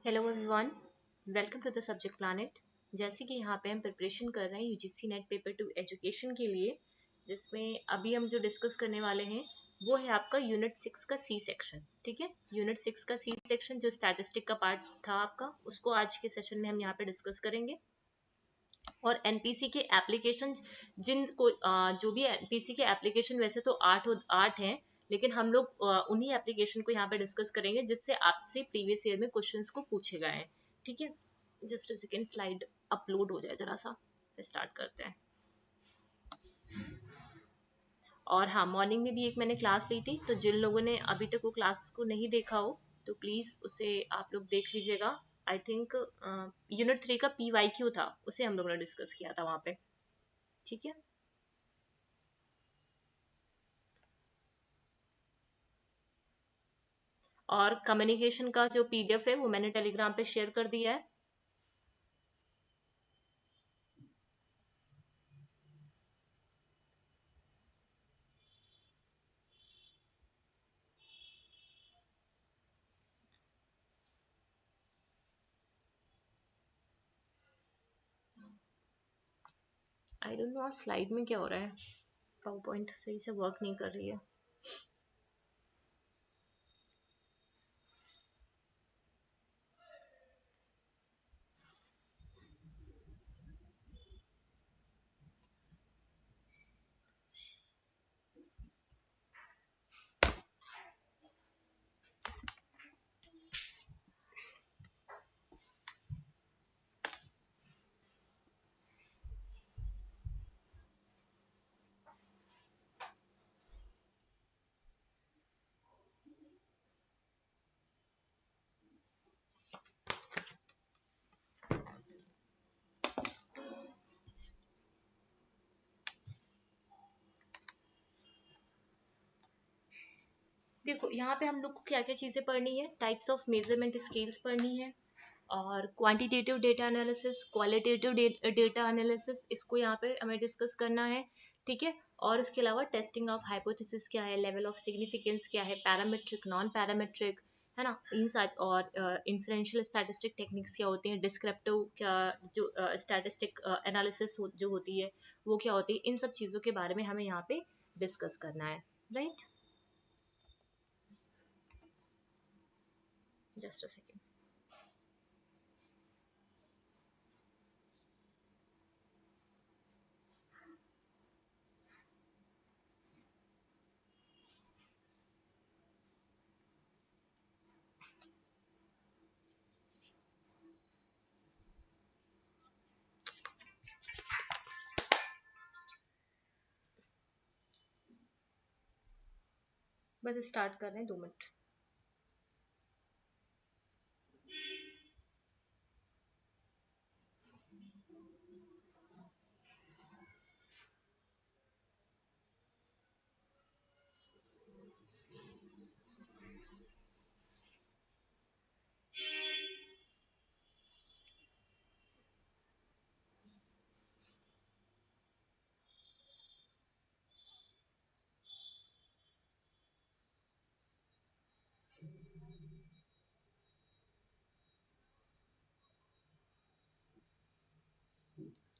Hello everyone, welcome to the subject planet. जैसे कि यहाँ पे हम प्रिपरेशन कर रहे हैं यूजीसी नेट पेपर 2 एजुकेशन के लिए, जिसमें अभी हम जो डिस्कस करने वाले हैं वो है आपका यूनिट 6 का सी सेक्शन। ठीक है, यूनिट 6 का सी सेक्शन जो स्टैटिस्टिक का पार्ट था आपका, उसको आज के सेशन में हम यहाँ पे डिस्कस करेंगे। और एनपीसी के एप्लीकेशन जिनको जो भी एनपीसी के एप्लीकेशन वैसे तो आठ हैं, लेकिन हम लोग उन्हीं एप्लीकेशन को यहाँ पे डिस्कस करेंगे जिससे आपसे प्रीवियस ईयर में क्वेश्चंस को पूछे गए हैं। ठीक है, जस्ट सेकेंड स्लाइड अपलोड हो जाए जरा सा, फिर स्टार्ट करते हैं। और हाँ, मॉर्निंग में भी एक मैंने क्लास ली थी, तो जिन लोगों ने अभी तक वो क्लास को नहीं देखा हो तो प्लीज उसे आप लोग देख लीजिएगा। आई थिंक यूनिट 3 का PYQ था, उसे हम लोगों ने डिस्कस किया था वहाँ पे। ठीक है, और कम्युनिकेशन का जो PDF है वो मैंने टेलीग्राम पे शेयर कर दिया है। आई डोंट नो स्लाइड में क्या हो रहा है, पावर पॉइंट सही से वर्क नहीं कर रही है। देखो यहाँ पे हम लोग को क्या क्या चीजें पढ़नी है, टाइप्स ऑफ मेजरमेंट स्केल्स पढ़नी है, और quantitative data analysis, qualitative data analysis, इसको यहाँ पे हमें डिस्कस करना है। ठीक है, और इसके अलावा टेस्टिंग ऑफ हाइपोथेसिस क्या है, लेवल ऑफ सिग्निफिकेंस क्या है, पैरामेट्रिक नॉन पैरामेट्रिक, है ना, इन साथ, और इन्फ्लुएंशियल स्टैटिस्टिक टेक्निक्स क्या होती हैं, डिस्क्रिप्टिव क्या, जो स्टैटिस्टिक एनालिसिस जो होती है वो क्या होती है, इन सब चीज़ों के बारे में हमें यहाँ पे डिस्कस करना है। Right, just a second. बस स्टार्ट कर रहे हैं, 2 मिनट।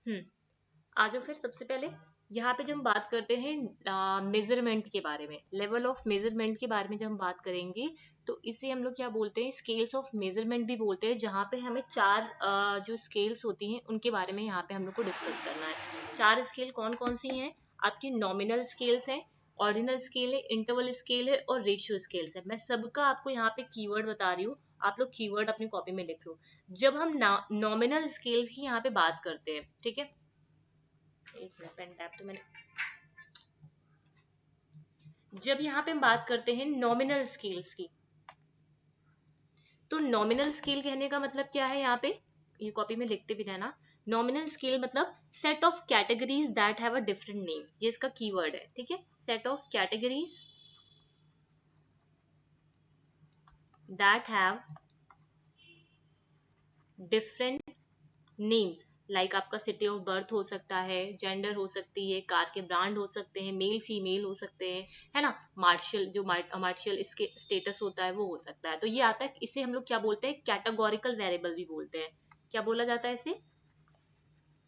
हम्म, आ जाओ फिर। सबसे पहले यहाँ पे जब हम बात करते हैं मेजरमेंट के बारे में, लेवल ऑफ मेजरमेंट के बारे में जब हम बात करेंगे, तो इसे हम लोग क्या बोलते हैं, स्केल्स ऑफ मेजरमेंट भी बोलते हैं, जहाँ पे हमें चार जो स्केल्स होती हैं उनके बारे में यहाँ पे हम लोग को डिस्कस करना है। चार स्केल कौन कौन सी हैं आपकी? नॉमिनल स्केल्स हैं, ऑर्डिनल स्केल है, इंटरवल स्केल है, और रेशियो स्केल्स है। मैं सबका आपको यहाँ पे कीवर्ड बता रही हूँ, आप लोग कीवर्ड अपनी कॉपी में लिख लो। जब हम नॉमिनल स्केल की यहाँ पे बात करते हैं, ठीक है, एक मिनट, पेन टैप तो मैंने, जब यहाँ पे हम बात करते हैं नॉमिनल स्केल्स की, तो नॉमिनल स्केल कहने का मतलब क्या है, यहाँ पे ये कॉपी में लिखते भी रहना। नॉमिनल स्केल मतलब set of categories that have a different name, ये इसका कीवर्ड है। ठीक है, set of categories that have different names, like आपका सिटी ऑफ बर्थ हो सकता है, जेंडर हो सकती है, कार के ब्रांड हो सकते हैं, मेल फीमेल हो सकते हैं, है ना, मार्शल जो मार्शल इसके स्टेटस होता है वो हो सकता है। तो ये आता है, इसे हम लोग क्या बोलते हैं, कैटेगोरिकल वेरिएबल भी बोलते हैं। क्या बोला जाता है इसे,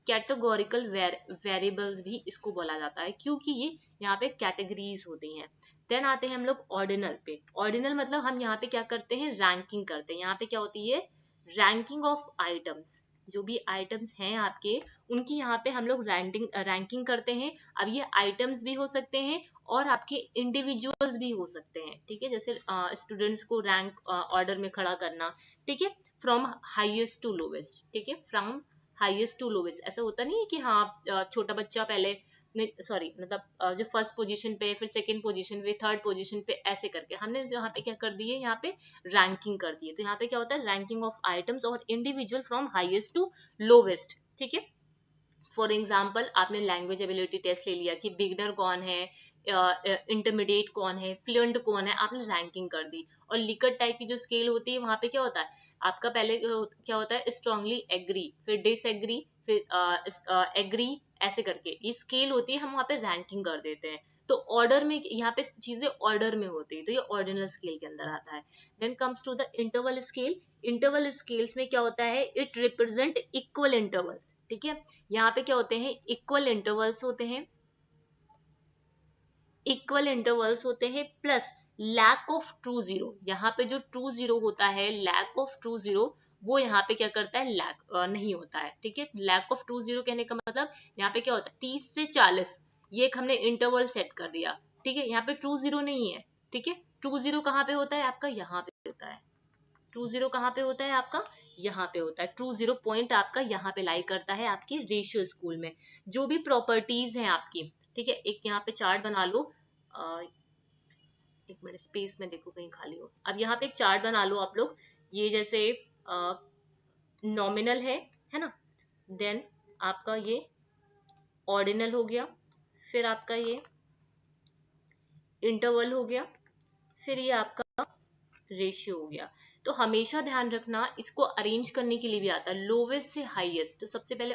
कैटेगोरिकल वेरिएबल्स भी इसको बोला जाता है, क्योंकि ये यहाँ पे कैटेगरीज होती हैं। देन आते हैं हम लोग ऑर्डिनल पे। ऑर्डिनल मतलब हम यहाँ पे क्या करते हैं, रैंकिंग करते हैं। यहाँ पे क्या होती है, रैंकिंग ऑफ आइटम्स, जो भी आइटम्स हैं आपके, उनकी यहाँ पे हम लोग रैंकिंग करते हैं। अब ये आइटम्स भी हो सकते हैं और आपके इंडिविजुअल्स भी हो सकते हैं, ठीक है, जैसे स्टूडेंट्स को रैंक ऑर्डर में खड़ा करना, ठीक है, फ्रॉम हाईएस्ट टू लोवेस्ट, ठीक है, फ्रॉम हाईएस्ट टू लोवेस्ट। ऐसा होता नहीं है कि हाँ छोटा बच्चा पहले, सॉरी मतलब जो फर्स्ट पोजीशन पे, फिर सेकंड पोजीशन पे, थर्ड पोजीशन पे, ऐसे करके हमने यहाँ पे क्या कर दिए, यहाँ पे रैंकिंग कर दी है। तो यहाँ पे क्या होता है, रैंकिंग ऑफ आइटम्स और individual from highest to lowest, ठीक है। फॉर एग्जाम्पल आपने लैंग्वेज एबिलिटी टेस्ट ले लिया कि बिगनर कौन है, इंटरमीडिएट कौन है, फ्लुएंट कौन है, आपने रैंकिंग कर दी। और लिकर्ट टाइप की जो स्केल होती है, वहां पे क्या होता है आपका, पहले क्या होता है, स्ट्रांगली एग्री, फिर डिसएग्री, फिर एग्री, ऐसे करके ये स्केल होती है, हम वहां पे रैंकिंग कर देते हैं। तो ऑर्डर में यहाँ पे चीजें ऑर्डर में होती है, तो ये ऑर्डिनल स्केल के अंदर आता है। Then comes to the interval scale. Interval scales में क्या होता है, इट रिप्रेजेंट इक्वल इंटरवल्स, ठीक है। यहाँ पे क्या होते हैं, इक्वल इंटरवल्स होते हैं, इक्वल इंटरवल्स होते हैं, plus lack of true zero. यहाँ पे जो ट्रू जीरो होता है, लैक ऑफ ट्रू जीरो, वो यहाँ पे क्या करता है, लैक नहीं होता है, ठीक है। लैक ऑफ ट्रू जीरो कहने का मतलब यहाँ पे क्या होता है, 30 से 40, ये एक हमने इंटरवल सेट कर दिया, ठीक है। यहाँ पे ट्रू जीरो नहीं है, ठीक है। ट्रू जीरो कहाँ पे होता है आपका, यहाँ पे होता है। ट्रू जीरो कहाँ पे होता है आपका, यहाँ पे होता है। ट्रू जीरो पॉइंट आपका यहाँ पे लाई करता है आपकी रेशियो स्कूल में। जो भी प्रॉपर्टीज हैं आपकी, ठीक है, एक यहाँ पे चार्ट बना लो, एक मिनट स्पेस में देखो कहीं खाली हो। अब यहाँ पे एक चार्ट बना लो आप लोग, ये जैसे नॉमिनल है ना, देन आपका ये ऑर्डिनल हो गया, फिर आपका ये इंटरवल हो गया, फिर ये आपका रेशियो हो गया। तो हमेशा ध्यान रखना, इसको अरेंज करने के लिए भी आता है लोवेस्ट से हाईएस्ट। तो सबसे पहले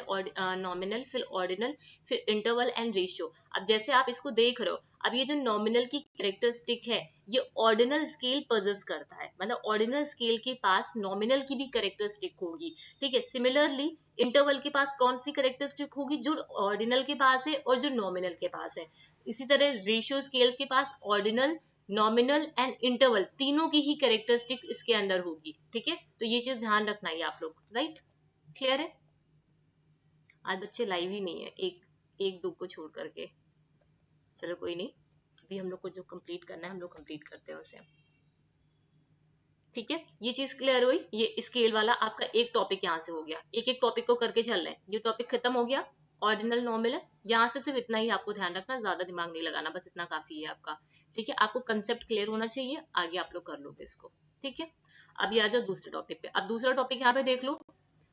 नॉमिनल, फिर ऑर्डिनल, फिर इंटरवल एंड रेशियो। अब जैसे आप इसको देख रहे हो, अब ये जो नॉमिनल की कैरेक्टरिस्टिक है, ये ऑर्डिनल स्केल पजेस करता है, मतलब ऑर्डिनल स्केल के पास नॉमिनल की भी कैरेक्टरिस्टिक होगी, ठीक है। सिमिलरली इंटरवल के पास कौन सी कैरेक्टरिस्टिक होगी, जो ऑर्डिनल के पास है और जो नॉमिनल के पास है। इसी तरह रेशियो स्केल्स के पास ऑर्डिनल, नॉमिनल एंड इंटरवल, तीनों की ही कैरेक्टरिस्टिक इसके अंदर होगी, ठीक है। तो ये चीज ध्यान रखना है आप लोग, राइट, क्लियर है। आज बच्चे लाइव ही नहीं है, एक एक दो को छोड़ करके, चलो कोई नहीं, अभी हम लोग को जो कंप्लीट करना है हम लोग कंप्लीट करते हैं उसे, ठीक है। ये चीज क्लियर हुई, ये स्केल वाला आपका एक टॉपिक यहाँ से हो गया। एक एक टॉपिक को करके चल रहे हैं, ये टॉपिक खत्म हो गया, ऑर्डिनल नॉमिनल। यहाँ से सिर्फ इतना ही आपको ध्यान रखना, ज्यादा दिमाग नहीं लगाना, बस इतना काफी है आपका, ठीक है। आपको कंसेप्ट क्लियर होना चाहिए, आगे आप लोग कर लोगे इसको, ठीक है। अभी आ जाओ दूसरे टॉपिक पे। अब दूसरा टॉपिक यहाँ पे देख लो,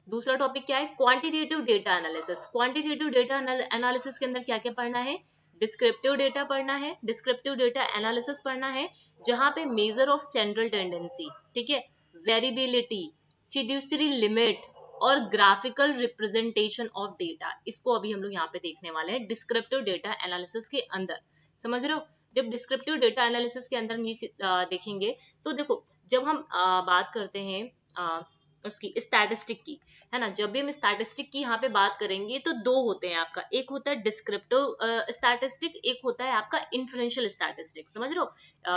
दूसरा टॉपिक क्या है, quantitative data analysis. Quantitative data analysis के अंदर क्या क्या पढ़ना है, डिस्क्रिप्टिव डेटा पढ़ना है, डिस्क्रिप्टिव डेटा एनालिसिस पढ़ना है, जहां पे मेजर ऑफ सेंट्रल टेंडेंसी, ठीक है, वेरिएबिलिटी, फिड्यूशियरी लिमिट और ग्राफिकल रिप्रेजेंटेशन ऑफ डेटा, इसको अभी हम लोग यहाँ पे देखने वाले हैं डिस्क्रिप्टिव डेटा एनालिसिस के अंदर, समझ रहे हो। जब डिस्क्रिप्टिव डेटा एनालिसिस के अंदर हम ये देखेंगे, तो देखो जब हम बात करते हैं उसकी स्टैटिस्टिक की, है ना, जब भी हम स्टैटिस्टिक की यहाँ पे बात करेंगे तो दो होते हैं आपका, एक होता है डिस्क्रिप्टिव स्टैटिस्टिक, एक होता है आपका इन्फ्रेंशियल स्टैटिस्टिक, समझ लो।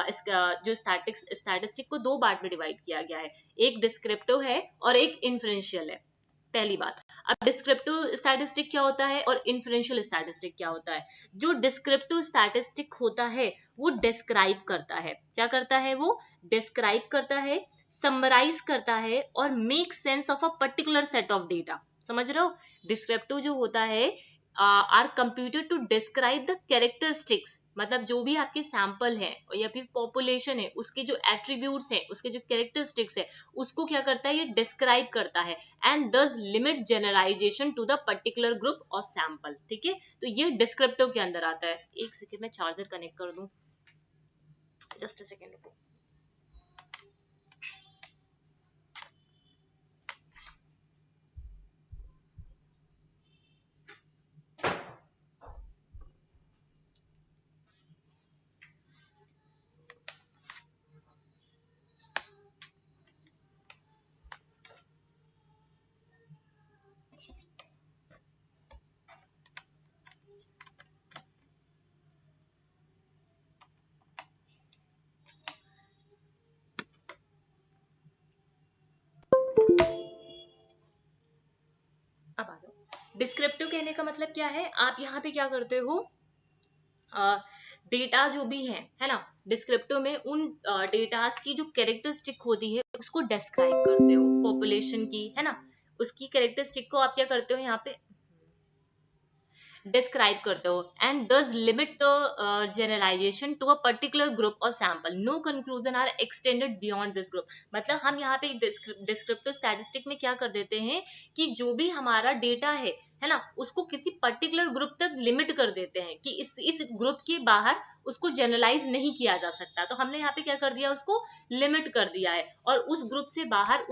इसका जो स्टैटिस्टिक को दो पार्ट में डिवाइड किया गया है, एक डिस्क्रिप्टिव है और एक इन्फ्रेंशियल है, पहली बात। अब डिस्क्रिप्टिव स्टैटिस्टिक क्या होता है और इन्फ्रेंशियल स्टैटिस्टिक क्या होता है। जो डिस्क्रिप्टिव स्टैटिस्टिक होता है वो डिस्क्राइब करता है, क्या करता है, वो डिस्क्राइब करता है, समराइज करता है और make sense of a particular set of data, समझ रहे हो। डिस्क्रिप्टिव जो होता है are computed to describe the characteristics, मतलब जो भी आपके सैंपल है या फिर पॉपुलेशन है, उसके जो एट्रीब्यूट्स हैं, उसके जो कैरेक्टरिस्टिक्स है, उसको क्या करता है, ये डिस्क्राइब करता है, एंड दस limit generalisation to the particular group और सैंपल, ठीक है। तो ये डिस्क्रिप्टिव के अंदर आता है। एक सेकेंड में चार्जर कनेक्ट कर दूं, जस्ट अ सेकेंड रुको। डिस्क्रिप्टिव कहने का मतलब क्या है, आप यहाँ पे क्या करते हो, डेटा जो भी है ना, डिस्क्रिप्टिव में उन डेटास की जो कैरेक्टरिस्टिक होती है उसको डिस्क्राइब करते हो, पॉपुलेशन की, है ना, उसकी कैरेक्टरिस्टिक को आप क्या करते हो यहाँ पे डिस्क्राइब करते हो, एंड दस limit generalisation to a particular group और sample, no conclusion are extended beyond this group. मतलब हम यहाँ पे डिस्क्रिप्टिव स्टैटिस्टिक में क्या कर देते हैं कि जो भी हमारा डेटा है ना, उसको किसी पर्टिकुलर ग्रुप तक लिमिट कर देते हैं कि इस ग्रुप के बाहर उसको जनरलाइज नहीं किया जा सकता। तो हमने यहाँ पे क्या कर दिया, उसको लिमिट कर दिया है, और उस ग्रुप से बाहर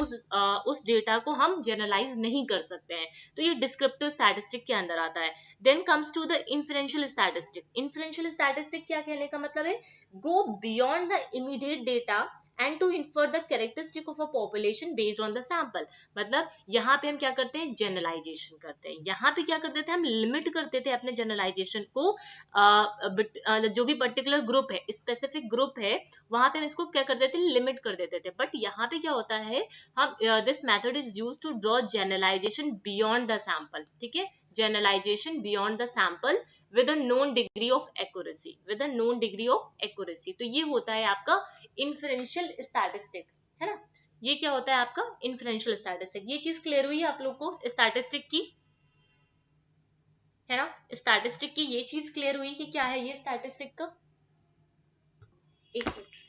उस डेटा को हम जनरलाइज नहीं कर सकते हैं। तो ये डिस्क्रिप्टिव स्टैटिस्टिक के अंदर आता है। Then comes to the inferential statistic. Inferential statistic क्या कहने का मतलब है, go beyond the immediate data and to infer the characteristic of a population based on the sample. मतलब यहाँ पे हम क्या करते हैं, जनरलाइजेशन करते हैं। यहाँ पे क्या करते थे, हम लिमिट करते थे अपने जनरलाइजेशन को, जो भी पर्टिकुलर ग्रुप है, स्पेसिफिक ग्रुप है, वहां पे हम इसको क्या कर देते थे, लिमिट कर देते थे। बट यहाँ पे क्या होता है, हम this method is used to draw generalisation beyond the sample. ठीक है, generalization beyond the sample with a known degree of accuracy, with a known degree of accuracy। तो ये होता है आपका inferential statistic, है ना, ये क्या होता है आपका inferential statistic। ये चीज क्लियर हुई आप लोग को statistic की, है ना, statistic की ये चीज क्लियर हुई कि क्या है ये statistic का। एक मिनट,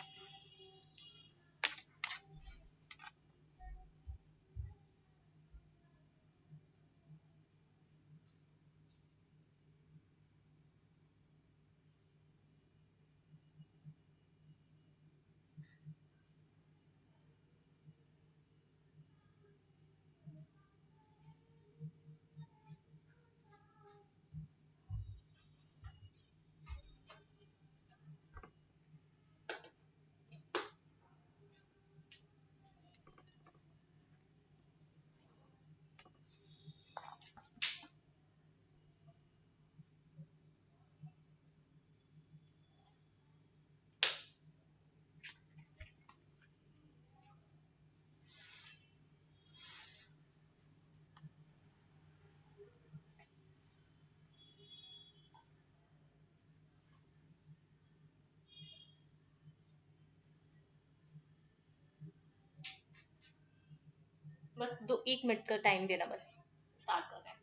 बस दो एक मिनट का टाइम देना, बस स्टार्ट कर रहे हैं।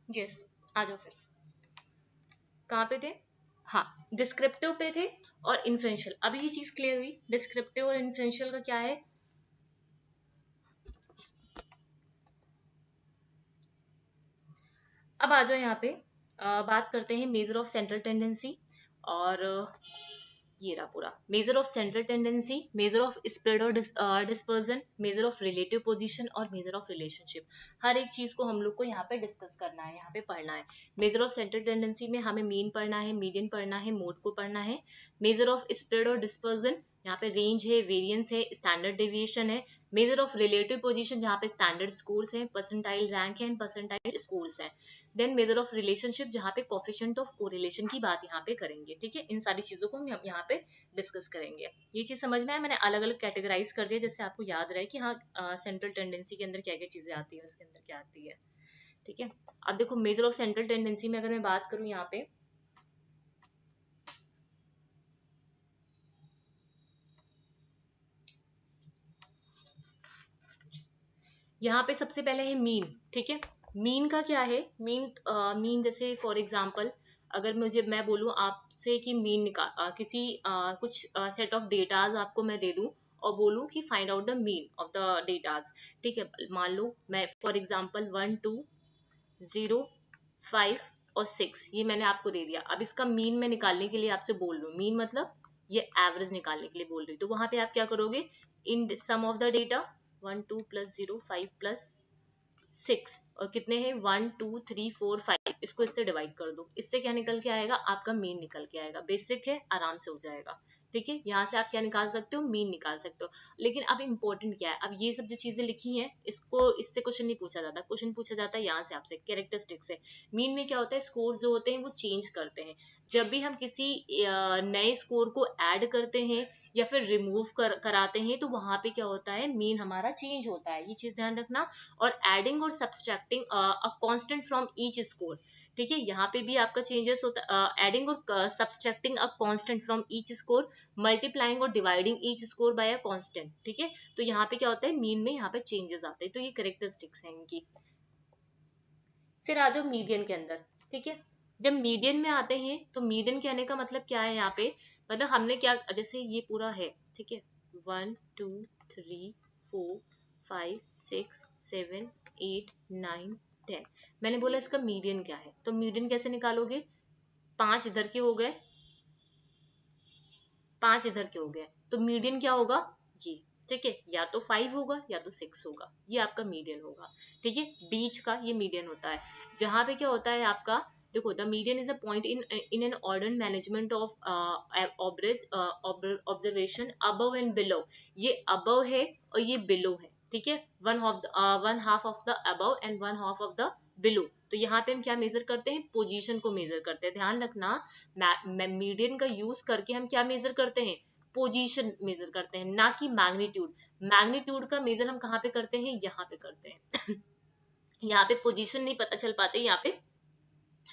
यस, आ जाओ फिर, कहाँ पे थे, हाँ, डिस्क्रिप्टिव पे थे और इन्फ्रेंशियल। अभी ये चीज क्लियर हुई डिस्क्रिप्टिव और इन्फ्रेंशियल का क्या है। अब आ जाओ यहाँ पे, बात करते हैं मेजर ऑफ सेंट्रल टेंडेंसी, और ये रहा पूरा measure of central tendency, measure of spread और dispersion, measure of relative position और मेजर ऑफ रिलेशनशिप। हर एक चीज को हम लोग को यहाँ पे डिस्कस करना है, यहाँ पे पढ़ना है। मेजर ऑफ सेंट्रल टेंडेंसी में हमें मीन पढ़ना है, मीडियन पढ़ना है, मोड को पढ़ना है। मेजर ऑफ स्प्रेड और डिस्पर्जन, यहाँ पे रेंज है, वेरियंस है, स्टैंडर्ड डेविएशन है। मेजर ऑफ रिलेटिव पोजीशन, जहाँ पे स्टैंडर्ड स्कोर्स हैं, परसेंटाइल रैंक है, परसेंटाइल स्कोर्स हैं। देन मेजर ऑफ रिलेशनशिप, जहाँ पे कोफिशिएंट ऑफ कोरिलेशन की बात यहाँ पे करेंगे। ठीक है, इन सारी चीजों को हम यहाँ पे डिस्कस करेंगे। ये चीज समझ में आया, मैंने अलग अलग कैटेगराइज कर दिया जिससे आपको याद रहे कि हाँ सेंट्रल टेंडेंसी के अंदर क्या क्या चीजें आती है, उसके अंदर क्या आती है। ठीक है, अब देखो मेजर ऑफ सेंट्रल टेंडेंसी में अगर मैं बात करूं यहाँ पे सबसे पहले है मीन। ठीक है, मीन का क्या है, मीन जैसे फॉर एग्जांपल अगर मैं बोलूँ आपसे कि मीन किसी कुछ सेट ऑफ डेटाज आपको मैं दे दूं और बोलूं कि find out the mean of the datas. ठीक है, मान लो मैं फॉर एग्जांपल 1 2 0 5 और 6 ये मैंने आपको दे दिया। अब इसका मीन मैं निकालने के लिए आपसे बोल रही हूँ, मीन मतलब ये एवरेज निकालने के लिए बोल रही हूँ। तो वहां पे आप क्या करोगे, इन सम ऑफ द डेटा 1 2 + 0 5 + 6, और कितने हैं 1 2 3 4 5, इसको इससे डिवाइड कर दो, इससे क्या निकल के आएगा, आपका मीन निकल के आएगा। बेसिक है, आराम से हो जाएगा। ठीक है, यहाँ से आप क्या निकाल सकते हो, मीन निकाल सकते हो। लेकिन अब इम्पोर्टेंट क्या है, अब ये सब जो चीजें लिखी हैं इसको, इससे क्वेश्चन नहीं पूछा जाता, क्वेश्चन पूछा जाता है यहाँ से आपसे कैरेक्टरिस्टिक से। मीन में क्या होता है, स्कोर जो होते हैं वो चेंज करते हैं। जब भी हम किसी नए स्कोर को ऐड करते हैं या फिर रिमूव कराते हैं तो वहां पे क्या होता है, मीन हमारा चेंज होता है, ये चीज ध्यान रखना। और एडिंग और subtracting a constant from each score, ठीक है, यहाँ पे भी आपका चेंजेस होता है, एडिंग और subtracting a constant from each score, multiplying और dividing each score by a constant. ठीक है, तो यहाँ पे क्या होता है, मीन में यहाँ पे चेंजेस आते हैं, तो ये कैरेक्टरिस्टिक्स हैं इनकी। फिर आ जाओ मीडियन के अंदर। ठीक है, जब मीडियन में आते हैं तो मीडियन कहने का मतलब क्या है यहाँ पे, मतलब हमने क्या, जैसे ये पूरा है, ठीक है, 1 2 3 4 5 6 7 8 9 10, मैंने बोला इसका मीडियन क्या है, तो मीडियन कैसे निकालोगे, 5 इधर के हो गए, 5 इधर के हो गए, तो मीडियन क्या होगा जी। ठीक है, या तो 5 होगा या तो 6 होगा, ये आपका मीडियन होगा। ठीक है, बीच का ये मीडियन होता है। जहां पे क्या होता है आपका, देखो the median is a point in an order management of observation above and below, ये अबव है और ये बिलो है। ठीक है, one half of the above and one half of the below, तो यहाँ पे हम क्या मेजर करते हैं, पोजीशन को मेजर करते हैं। ध्यान रखना, मीडियन का यूज करके हम क्या मेजर करते हैं, पोजीशन मेजर करते हैं, ना कि मैग्नीट्यूड। मैग्नीट्यूड का मेजर हम कहाँ पे करते हैं, यहाँ पे करते हैं। यहाँ पे पोजीशन नहीं पता चल पाते, यहाँ पे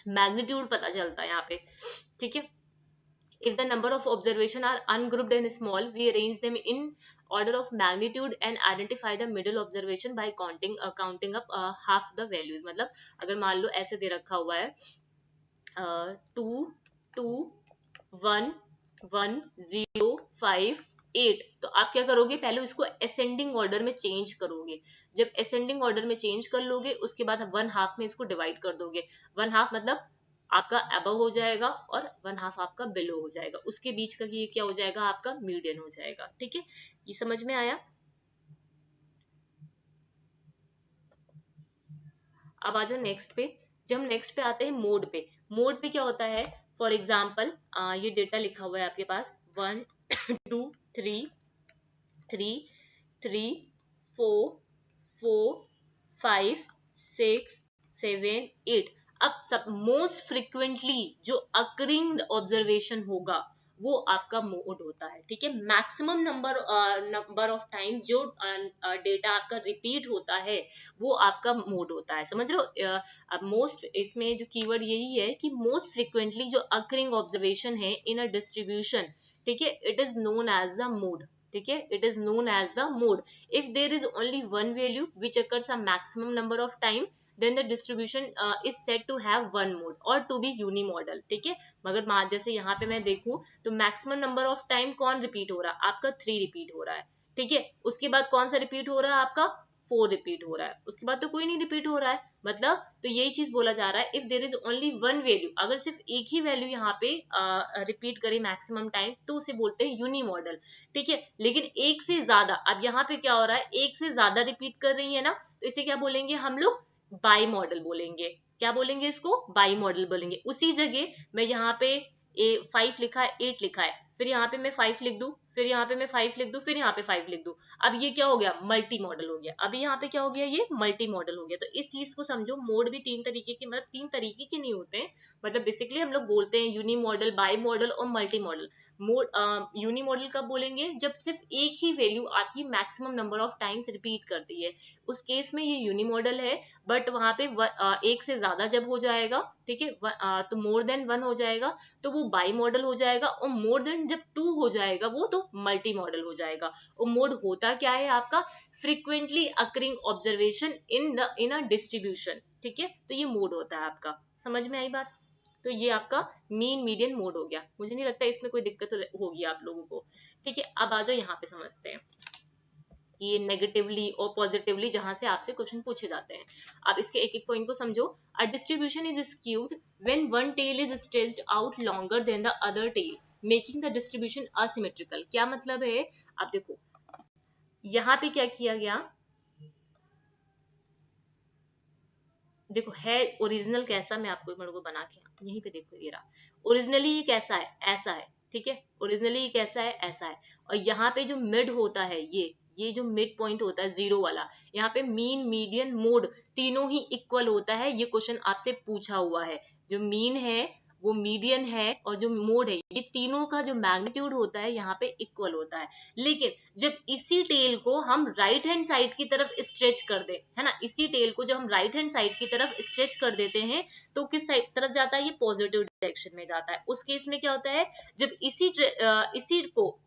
मैग्नीट्यूड पता चलता है यहाँ पे। ठीक है, if the number of observation are ungrouped and small, we arrange them in order of magnitude and identify the middle observation by counting up half the values। मतलब अगर मान लो ऐसे दे रखा हुआ है 2 2 1 1 0 5 8, तो आप क्या करोगे, पहले उसको असेंडिंग ऑर्डर में चेंज करोगे। जब असेंडिंग ऑर्डर में चेंज कर लोगे उसके बाद वन हाफ में इसको डिवाइड कर दोगे। वन हाफ मतलब आपका अबव हो जाएगा और वन हाफ आपका बिलो हो जाएगा, उसके बीच का ये क्या हो जाएगा, आपका मीडियन हो जाएगा। ठीक है, ये समझ में आया। अब आ जाओ नेक्स्ट पे। जब हम नेक्स्ट पे आते हैं मोड पे, मोड पे क्या होता है, फॉर एग्जाम्पल ये डेटा लिखा हुआ है आपके पास 1 2 3 3 3 4 4 5 6 7 8। अब सब मोस्ट फ्रिक्वेंटली जो अकरिंग ऑब्जर्वेशन होगा वो आपका मोड होता है। ठीक है, मैक्सिमम नंबर ऑफ टाइम जो डेटा आपका रिपीट होता है वो आपका मोड होता है। समझ रहे हो, अब मोस्ट इसमें जो कीवर्ड यही है कि मोस्ट फ्रिक्वेंटली जो अकरिंग ऑब्जर्वेशन है इन अ डिस्ट्रीब्यूशन, ठीक है, it is known as the mode. ठीक है, it is known as the mode. If there is only one value which occurs a maximum number of time, then the distribution is said to have one mode or to be unimodal। ठीक है, मगर जैसे यहाँ पे मैं देखूं तो maximum number of time कौन रिपीट हो रहा है, आपका 3 रिपीट हो रहा है। ठीक है, उसके बाद कौन सा रिपीट हो रहा है, आपका 4 रिपीट हो रहा है, उसके बाद तो कोई नहीं रिपीट हो रहा है। मतलब तो यही चीज बोला जा रहा है, if there is only one value, अगर सिर्फ एक ही वैल्यू यहाँ पे रिपीट करे मैक्सिमम टाइम तो उसे बोलते हैं यूनी मॉडल। ठीक है, लेकिन एक से ज्यादा, अब यहाँ पे क्या हो रहा है, एक से ज्यादा रिपीट कर रही है ना, तो इसे क्या बोलेंगे हम लोग, बाई मॉडल बोलेंगे। क्या बोलेंगे इसको, बाई मॉडल बोलेंगे। उसी जगह मैं यहाँ पे 5 लिखा है, 8 लिखा है, फिर यहाँ पे मैं 5 लिख दूं, फिर यहाँ पे मैं 5 लिख दूं, फिर यहाँ पे 5 लिख दूं, अब ये क्या हो गया, मल्टी मॉडल हो गया। अभी यहाँ पे क्या हो गया, ये मल्टी मॉडल हो गया। तो इस चीज को समझो, मोड भी तीन तरीके के, मतलब तीन तरीके के नहीं होते हैं, मतलब बेसिकली हम लोग बोलते हैं यूनी मॉडल, बाई मॉडल और multimodal. Mode unimodal कब बोलेंगे, जब सिर्फ एक ही वैल्यू आपकी maximum number of times repeat करती है, उस केस में ये यूनी मॉडल है। बट वहां पे एक से ज्यादा जब हो जाएगा, ठीक है, तो मोर देन वन हो जाएगा तो वो बाई मॉडल हो जाएगा, और मोर देन जब 2 हो जाएगा वो तो मल्टी मॉडल हो जाएगा। और मोड होता क्या है आपका, frequently occurring observation in a distribution. ठीक है, तो ये मोड होता है आपका। समझ में आई बात। तो ये आपका मीन मीडियन मोड हो गया। मुझे नहीं लगता इसमें कोई दिक्कत होगी आप लोगों को। ठीक है, अब आ जाओ यहाँ पे समझते हैं ये नेगेटिवली और पॉजिटिवली जहां से आपसे क्वेश्चन पूछे जाते हैं। अब इसके एक एक पॉइंट को समझो। A distribution is skewed when one tail is stretched out longer than the other tail, making the distribution asymmetrical. क्या मतलब है, अब देखो यहाँ पे क्या किया गया, देखो है ओरिजिनल कैसा, मैं आपको मेरे को बना के यहीं पे देखो, ये रहा ओरिजिनली। ये कैसा है, ऐसा है, ठीक है। ओरिजिनली ये कैसा है, ऐसा है। और यहाँ पे जो मिड होता है, ये जो मिड पॉइंट होता है जीरो वाला, यहाँ पे मीन मीडियन मोड तीनों ही इक्वल होता है। ये क्वेश्चन आपसे पूछा हुआ है। जो मीन है, वो मीडियन है, और जो मोड है, ये तीनों का जो मैग्नीट्यूड होता है यहाँ पे इक्वल होता है। लेकिन जब इसी टेल को हम राइट हैंड साइड की तरफ स्ट्रेच कर दे, है ना, इसी टेल को जब हम राइट हैंड साइड की तरफ स्ट्रेच कर देते हैं, तो किस साइड तरफ जाता है, ये पॉजिटिव डायरेक्शन में जाता है। उस केस में क्या होता है, जब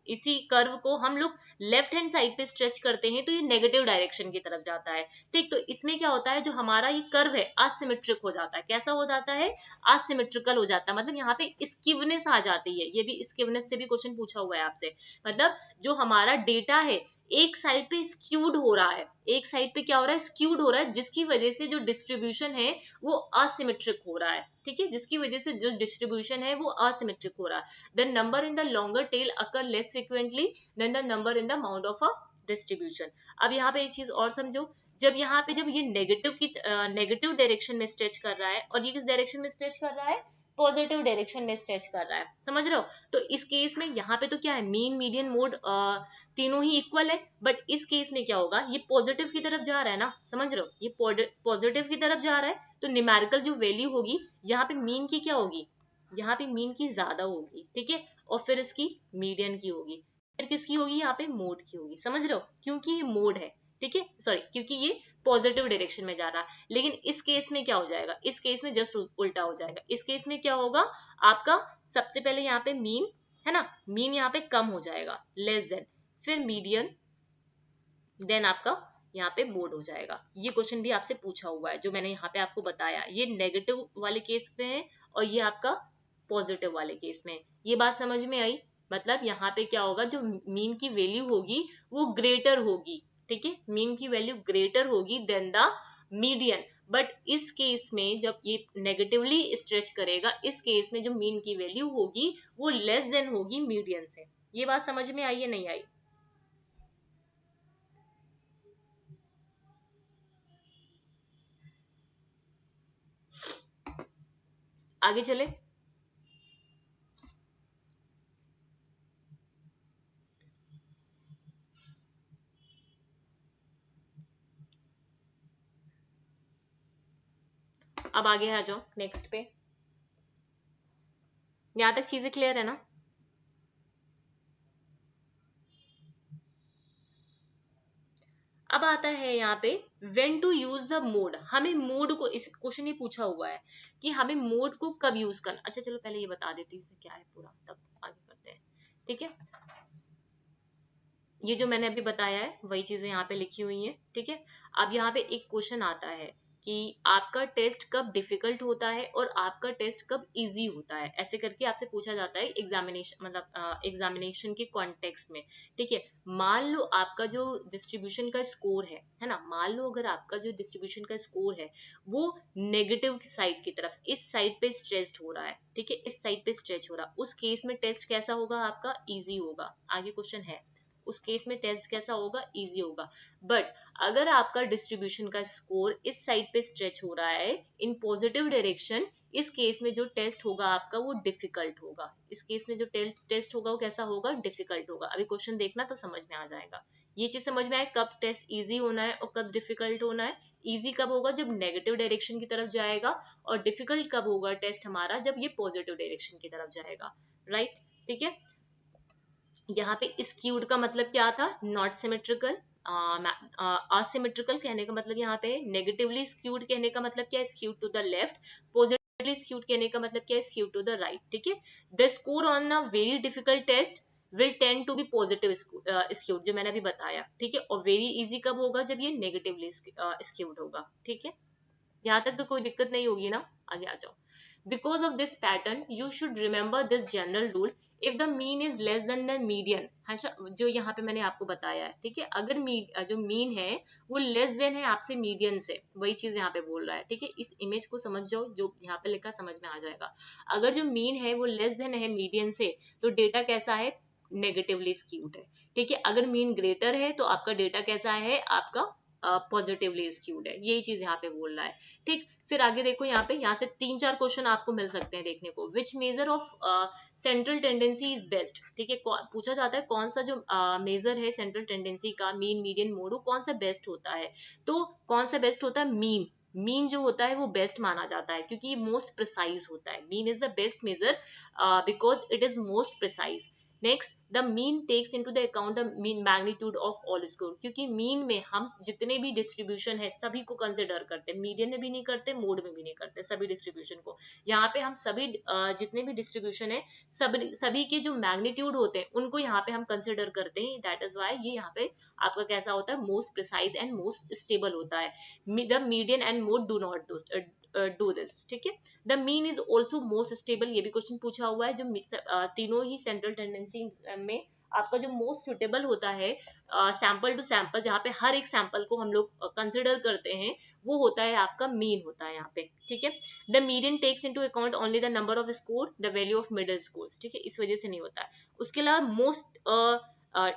इसी कर्व को हम लोग लेफ्ट हैंड साइड पे स्ट्रेच करते हैं, तो ये नेगेटिव डायरेक्शन की तरफ जाता है। ठीक, तो इसमें क्या होता है, जो हमारा ये कर्व है असिमेट्रिक हो जाता है। कैसा हो जाता है, असिमेट्रिकल हो जाता है, मतलब यहाँ पे स्कीवनेस आ जाती है। ये भी स्कीवनेस से भी क्वेश्चन पूछा हुआ है आपसे। मतलब जो हमारा डेटा है एक साइड पे स्क्यूड हो रहा है, एक साइड पे क्या हो रहा है, स्क्यूड हो रहा है, जिसकी वजह से जो डिस्ट्रीब्यूशन है वो असिमेट्रिक हो रहा है। ठीक है, जिसकी वजह से जो डिस्ट्रीब्यूशन है वो असिमेट्रिक हो रहा है। The number in the longer tail occur less frequently than the number in the amount of a distribution. अब यहाँ पे एक चीज और समझो, जब यहाँ पे जब ये नेगेटिव डायरेक्शन में स्ट्रेच कर रहा है, और ये किस डायरेक्शन में स्ट्रेच कर रहा है, पॉजिटिव डायरेक्शन में स्ट्रेच कर रहा है, समझ रहे हो। तो इस केस में यहाँ पे तो क्या है, मीन मीडियन मोड तीनों ही इक्वल है। बट इस केस में क्या होगा, ये पॉजिटिव की तरफ जा रहा है ना, समझ रहे हो, ये पॉजिटिव की तरफ जा रहा है। तो न्यूमेरिकल जो वैल्यू होगी यहाँ पे मीन की क्या होगी, यहाँ पे मीन की ज्यादा होगी, ठीक है। और फिर इसकी मीडियन की होगी, फिर किसकी होगी, यहाँ पे मोड की होगी, समझ रहे हो, क्योंकि ये मोड है, ठीक है, सॉरी, क्योंकि ये पॉजिटिव डायरेक्शन में जा रहा है। लेकिन इस केस में क्या हो जाएगा, इस केस में जस्ट उल्टा हो जाएगा। इस केस में क्या होगा, आपका सबसे पहले यहाँ पे मीन है ना, मीन यहाँ पे कम हो जाएगा, लेस देन, फिर मीडियन, देन आपका यहाँ पे मोड हो जाएगा। ये क्वेश्चन भी आपसे पूछा हुआ है, जो मैंने यहाँ पे आपको बताया। ये नेगेटिव वाले केस में है, और ये आपका पॉजिटिव वाले केस में। ये बात समझ में आई। मतलब यहाँ पे क्या होगा, जो मीन की वैल्यू होगी वो ग्रेटर होगी, ठीक है, मीन की वैल्यू ग्रेटर होगी देन द मीडियन। बट इस केस में जब ये नेगेटिवली स्ट्रेच करेगा, इस केस में जो मीन की वैल्यू होगी वो लेस देन होगी मीडियन से। ये बात समझ में आई या नहीं आई। आगे चले। अब आगे आ जाओ नेक्स्ट पे। यहां तक चीजें क्लियर है ना। अब आता है यहाँ पे when to use the mode. हमें मोड को, इस क्वेश्चन ही पूछा हुआ है कि हमें मोड को कब यूज करना। अच्छा चलो पहले ये बता देती हूँ इसमें क्या है पूरा, तब आगे करते हैं, ठीक है। ये जो मैंने अभी बताया है वही चीजें यहाँ पे लिखी हुई हैं, ठीक है। अब यहाँ पे एक क्वेश्चन आता है कि आपका टेस्ट कब डिफिकल्ट होता है और आपका टेस्ट कब इजी होता है, ऐसे करके आपसे पूछा जाता है एग्जामिनेशन, मतलब एग्जामिनेशन के कॉन्टेक्स्ट में, ठीक है। मान लो आपका जो डिस्ट्रीब्यूशन का स्कोर है ना, मान लो अगर आपका जो डिस्ट्रीब्यूशन का स्कोर है वो नेगेटिव साइड की तरफ, इस साइड पे स्ट्रेच्ड हो रहा है, ठीक है, इस साइड पे स्ट्रेच हो रहा है, उस केस में टेस्ट कैसा होगा, आपका इजी होगा। आगे क्वेश्चन है, उस केस में टेस्ट कैसा होगा, इजी होगा। बट अगर आपका डिस्ट्रीब्यूशन का स्कोर इस साइड पे स्ट्रेच हो रहा है इन पॉजिटिव डायरेक्शन, इस केस में जो टेस्ट होगा आपका वो डिफिकल्ट होगा। इस केस में जो टेस्ट होगा वो कैसा होगा, डिफिकल्ट होगा। अभी क्वेश्चन देखना तो समझ में आ जाएगा। ये चीज समझ में आए, कब टेस्ट इजी होना है और कब डिफिकल्ट होना है। इजी कब होगा, जब नेगेटिव डायरेक्शन की तरफ जाएगा, और डिफिकल्ट कब होगा टेस्ट हमारा, जब ये पॉजिटिव डायरेक्शन की तरफ जाएगा, राइट, ठीक है। यहाँ पे स्क्यूड का मतलब क्या था, नॉट सिमेट्रिकल। असिमेट्रिकल कहने का मतलब यहाँ पे नेगेटिवली स्क्यूड कहने का मतलब क्या है, skewed to the left. Positively skewed कहने का मतलब क्या है, स्क्यूड टू द राइट, ठीक है। The score on a very difficult test will tend to be positive skewed, जो मैंने अभी बताया, ठीक है। और वेरी इजी कब होगा, जब ये नेगेटिवली स्क्यूड होगा, ठीक है। यहाँ तक तो कोई दिक्कत नहीं होगी ना। आगे आ जाओ। Because of this pattern, you should remember this general rule. If the mean is less than the median, जो यहाँ पे मैंने आपको बताया है, ठीक है, अगर जो मीन है वो लेस देन है आपसे मीडियन से, वही चीज यहाँ पे बोल रहा है, ठीक है। इस इमेज को समझ जाओ, जो यहाँ पे लिखा समझ में आ जाएगा। अगर जो मीन है वो लेस देन है मीडियन से, तो डेटा कैसा है, नेगेटिवली स्क्यूड है, ठीक है। अगर मीन ग्रेटर है तो आपका डेटा कैसा है, आपका पॉजिटिवली स्क्यूड है, यही चीज यहाँ पे बोल रहा है। ठीक, फिर आगे देखो यहाँ पे, यहाँ से 3-4 क्वेश्चन आपको मिल सकते हैं देखने को। Which measure of central tendency is best, ठीक है, पूछा जाता है कौन सा जो मेजर है सेंट्रल टेंडेंसी का, मीन मीडियन मोड, वो कौन सा बेस्ट होता है। तो कौन सा बेस्ट होता है, मीन। मीन जो होता है वो बेस्ट माना जाता है क्योंकि ये मोस्ट प्रिसाइज होता है। Mean is the best measure because it is most precise. Next, the mean takes into the account the mean magnitude of all score, क्योंकि मीन में हम जितने भी डिस्ट्रीब्यूशन है सभी को कंसिडर करते हैं, मीडियन में भी नहीं करते, मोड में भी नहीं करते, सभी डिस्ट्रीब्यूशन को। यहाँ पे हम सभी जितने भी डिस्ट्रीब्यूशन है सभी के जो मैग्नीट्यूड होते हैं उनको यहाँ पे हम कंसिडर करते हैं। दैट इज वाई ये यहाँ पे आपका कैसा होता है, most precise and most stable होता है। The median and mode do not do this, ठीक है। The mean is also most stable, ये भी क्वेश्चन पूछा हुआ है। जो तीनों ही सेंट्रल टेंडेंसी में आपका जो मोस्ट सुटेबल होता है सैंपल टू सैंपल, जहाँ पे हर एक सैंपल को हम लोग कंसिडर करते हैं, वो होता है आपका मीन होता है यहाँ पे, ठीक है। The median takes into account only the number of score, the value of middle scores, ठीक है, इस वजह से नहीं होता है। उसके अलावा मोस्ट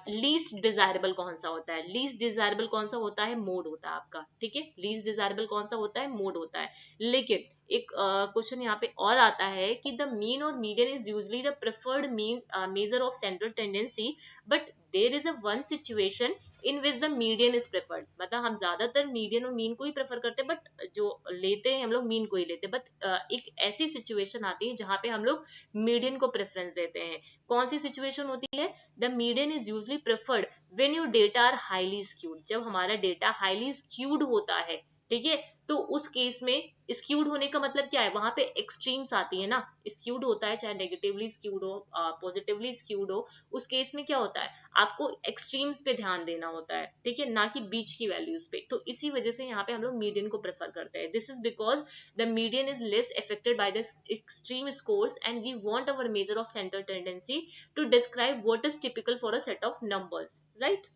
लीस्ट डिजायरेबल कौन सा होता है, लीस्ट डिजायरेबल कौन सा होता है, मोड होता है आपका, ठीक है। लीस्ट डिजायरेबल कौन सा होता है, मोड होता है। लेकिन एक क्वेश्चन यहाँ पे और आता है कि द मीन और median is usually the preferred mean measure of central tendency, but there is a one situation in which the median is preferred, मतलब हम ज्यादातर मीडियन और मीन को ही प्रेफर करते हैं, बट जो लेते हैं हम लोग मीन को ही लेते हैं। बट एक ऐसी सिचुएशन आती है जहां पे हम लोग मीडियन को प्रेफरेंस देते हैं। कौन सी सिचुएशन होती है, the median is usually preferred when your data are highly skewed, जब हमारा डेटा हाईली स्क्यूड होता है, ठीक है। तो उस केस में स्क्यूड होने का मतलब क्या है, वहां पे एक्सट्रीम्स आती है ना, स्क्यूड होता है, चाहे नेगेटिवली स्क्यूड हो पॉजिटिवली स्क्यूड हो, उस केस में क्या होता है, आपको एक्सट्रीम्स पे ध्यान देना होता है, ठीक है, ना कि बीच की वैल्यूज पे। तो इसी वजह से यहाँ पे हम लोग मीडियन को प्रेफर करते हैं। This is because the median is less affected by the extreme scores and we want our measure of central tendency to describe what is typical for a set of numbers, right.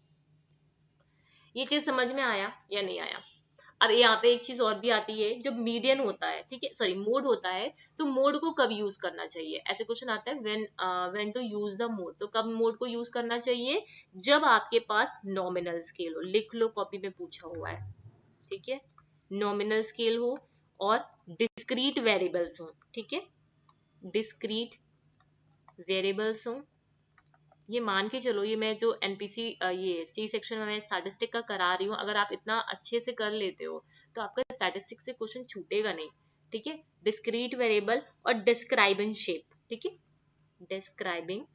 ये चीज समझ में आया या नहीं आया। अब यहाँ पे एक चीज और भी आती है, जब मीडियन होता है, ठीक है, सॉरी मोड होता है, तो मोड को कब यूज करना चाहिए, ऐसे क्वेश्चन आता है when to use the mode, तो कब मोड को यूज करना चाहिए, जब आपके पास नॉमिनल स्केल हो, लिख लो कॉपी में पूछा हुआ है, ठीक है, नॉमिनल स्केल हो और डिस्क्रीट वेरिएबल्स हो, ठीक है, डिस्क्रीट वेरिएबल्स हो। ये मान के चलो, ये मैं जो एनपीसी ये सी सेक्शन में मैं स्टैटिस्टिक का करा रही हूँ, अगर आप इतना अच्छे से कर लेते हो तो आपका स्टैटिस्टिक से क्वेश्चन छूटेगा नहीं, ठीक है। डिस्क्रीट वेरिएबल और डिस्क्राइबिंग शेप, ठीक है, डिस्क्राइबिंग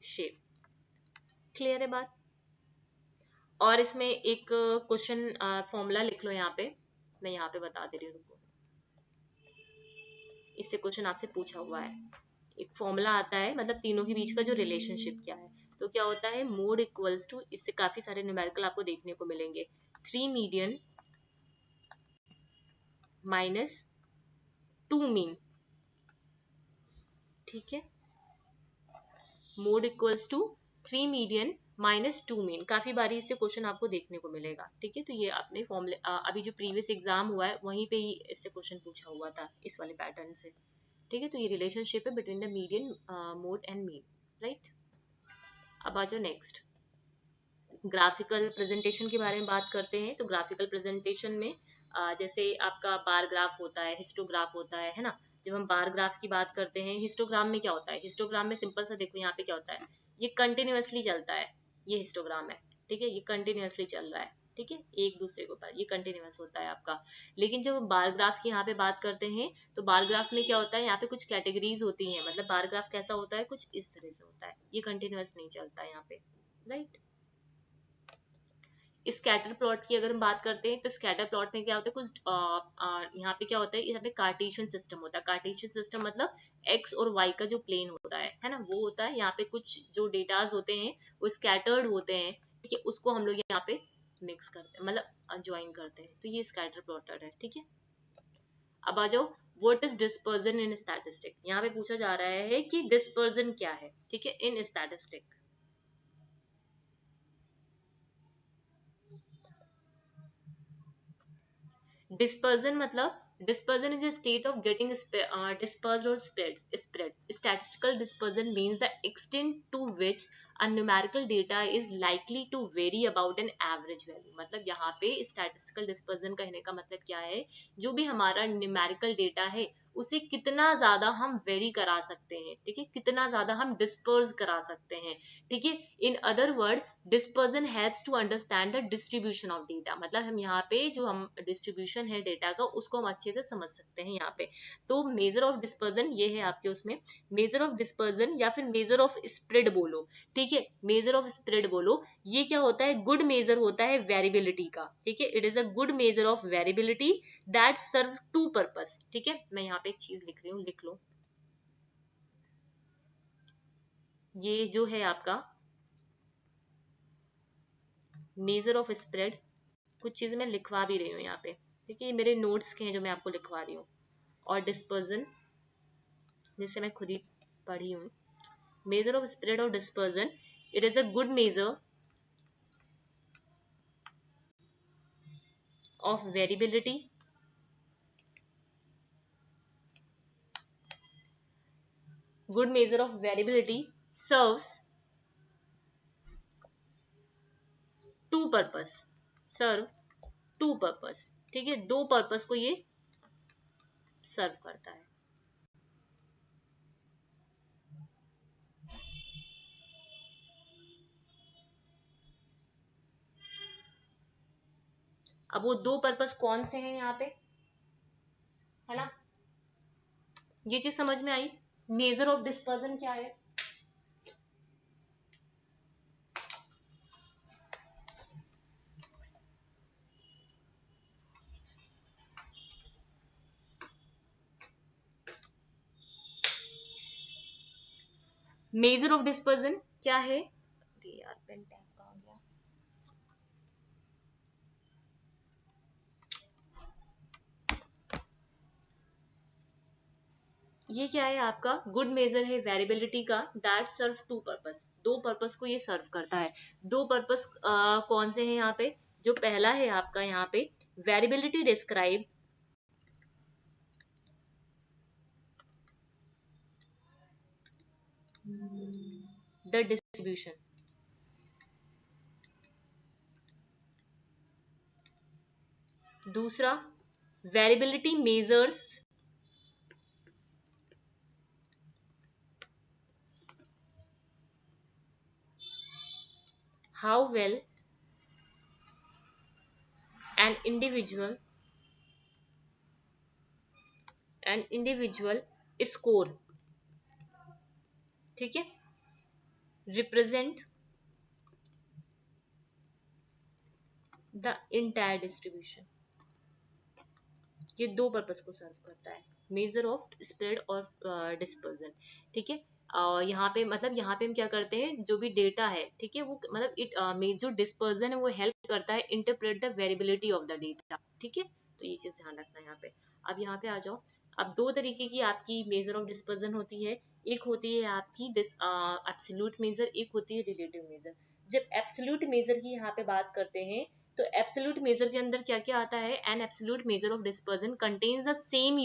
शेप, क्लियर है बात। और इसमें एक क्वेश्चन फॉर्मूला लिख लो यहाँ पे, मैं यहाँ पे बता दे रही हूँ, इससे क्वेश्चन आपसे पूछा हुआ है। एक फॉर्मूला आता है, मतलब तीनों के बीच का जो रिलेशनशिप क्या है, तो क्या होता है, मोड इक्वल्स टू, इससे काफी सारे न्यूमेरिकल आपको देखने को मिलेंगे, 3 मीडियन माइनस 2 मीन, ठीक है, mode equals to 3 median minus 2 mean, काफी बारी इससे क्वेश्चन आपको देखने को मिलेगा, ठीक है। तो ये आपने फॉर्मूले अभी जो प्रीवियस एग्जाम हुआ है वहीं पे ही इससे क्वेश्चन पूछा हुआ था इस वाले पैटर्न से, ठीक है। तो ये रिलेशनशिप है between the median mode and mean, right. अब आ जाओ नेक्स्ट, ग्राफिकल प्रेजेंटेशन के बारे में बात करते हैं। तो ग्राफिकल प्रेजेंटेशन में जैसे आपका बार ग्राफ होता है, हिस्टोग्राफ होता है ना। जब हम बार ग्राफ की बात करते हैं, हिस्टोग्राम में क्या होता है, हिस्टोग्राम में सिंपल सा देखो यहाँ पे क्या होता है, ये कंटिन्यूअसली चलता है, ये हिस्टोग्राम है, ठीक है, ये कंटिन्यूअसली चल रहा है, ठीक है, एक दूसरे के ऊपर ये कंटिन्यूअस होता है आपका। लेकिन जब हम बार ग्राफ की यहाँ पे बात करते हैं, तो बार ग्राफ में क्या होता है, यहाँ पे कुछ कैटेगरीज होती हैं, मतलब बार ग्राफ कैसा होता है, कुछ इस तरह से होता है, ये कंटिन्यूअस नहीं चलता है यहाँ पे, राइट। स्कैटर प्लॉट की अगर हम बात करते हैं, तो स्कैटर प्लॉट में क्या होता है, कुछ यहाँ पे क्या होता है, यहाँ पे कार्टेशियन सिस्टम होता है। कार्टेशियन सिस्टम मतलब एक्स और वाई का जो प्लेन होता है ना, वो होता है। यहाँ पे कुछ जो डेटाज होते हैं वो स्कैटर्ड होते हैं, ठीक है, उसको हम लोग यहाँ पे मिक्स करते हैं, मतलब ज्वाइन करते हैं, तो ये स्कैटर प्लॉटर है, ठीक है। अब आ जाओ, what is dispersion in statistic, यहाँ पे पूछा जा रहा है कि डिस्पर्जन क्या है, ठीक है, इन स्टैटिस्टिक। डिस्पर्जन मतलब, dispersion is a state of getting dispersed or spread. Statistical dispersion means the extent to which a numerical data is likely to vary about an average value. मतलब यहाँ पे statistical dispersion कहने का मतलब क्या है, जो भी हमारा numerical data है उसे कितना ज्यादा हम वेरी करा सकते हैं, ठीक है, कितना ज्यादा हम डिस्पर्स करा सकते हैं, ठीक है. In other word, dispersion helps to understand the distribution of data. मतलब हम यहाँ पे जो हम डिस्ट्रीब्यूशन है डेटा का उसको हम अच्छे से समझ सकते हैं यहाँ पे. तो मेजर ऑफ डिस्पर्जन ये है आपके उसमें, मेजर ऑफ डिस्पर्जन या फिर मेजर ऑफ स्प्रेड बोलो, ठीक है, मेजर ऑफ स्प्रेड बोलो. ये क्या होता है, गुड मेजर होता है वेरिएबिलिटी का, ठीक है. It is a good measure of variability that serve two purpose, ठीक है. मैं यहाँ पे एक चीज लिख रही हूँ, लिख लो. ये जो है आपका मेजर ऑफ स्प्रेड, कुछ चीजें मैं लिखवा भी रही हूँ यहाँ पे, ठीक है, ये मेरे नोट्स के हैं जो मैं आपको लिखवा रही हूँ. और डिस्पर्जन जिसे मैं खुद ही पढ़ी हूँ, मेजर ऑफ स्प्रेड और dispersion, it is a good measure of variability good measure of variability serves two purpose, serve two purpose, ठीक है, दो पर्पस को ये सर्व करता है. अब वो दो पर्पस कौन से हैं यहाँ पे, है ना, ये चीज समझ में आई. मेजर ऑफ डिस्पर्जन क्या है, मेजर ऑफ डिस्पर्जन क्या है, यार पेन टैप कहाँ गया, ये क्या है आपका, गुड मेजर है वेरिएबिलिटी का दैट सर्व टू पर्पस, दो पर्पस को ये सर्व करता है. दो पर्पस कौन से हैं यहाँ पे, जो पहला है आपका यहाँ पे वेरिएबिलिटी डिस्क्राइब द डिस्ट्रीब्यूशन, दूसरा variability measures how well an individual score, ठीक है, represent the entire distribution. ये दो पर्पस को सर्व करता है, मेजर ऑफ स्प्रेड और डिस्पर्जन, ठीक है. यहाँ पे मतलब यहाँ पे हम क्या करते हैं, जो भी डेटा है, ठीक है, वो मतलब जो डिस्पर्जन है वो हेल्प करता है interpret the variability of the data, ठीक है. तो ये चीज ध्यान रखना है यहाँ पे. अब यहाँ पे आ जाओ. अब दो तरीके की आपकी मेजर ऑफ डिस्पर्जन होती है, एक होती है आपकी एब्सोल्यूट मेजर, एक होती है रिलेटिव मेजर. जब एब्सोल्यूट मेजर की यहाँ पे बात करते हैं तो एब्सोल्यूट मेजर के अंदर क्या क्या आता है, an absolute measure of dispersion contains the same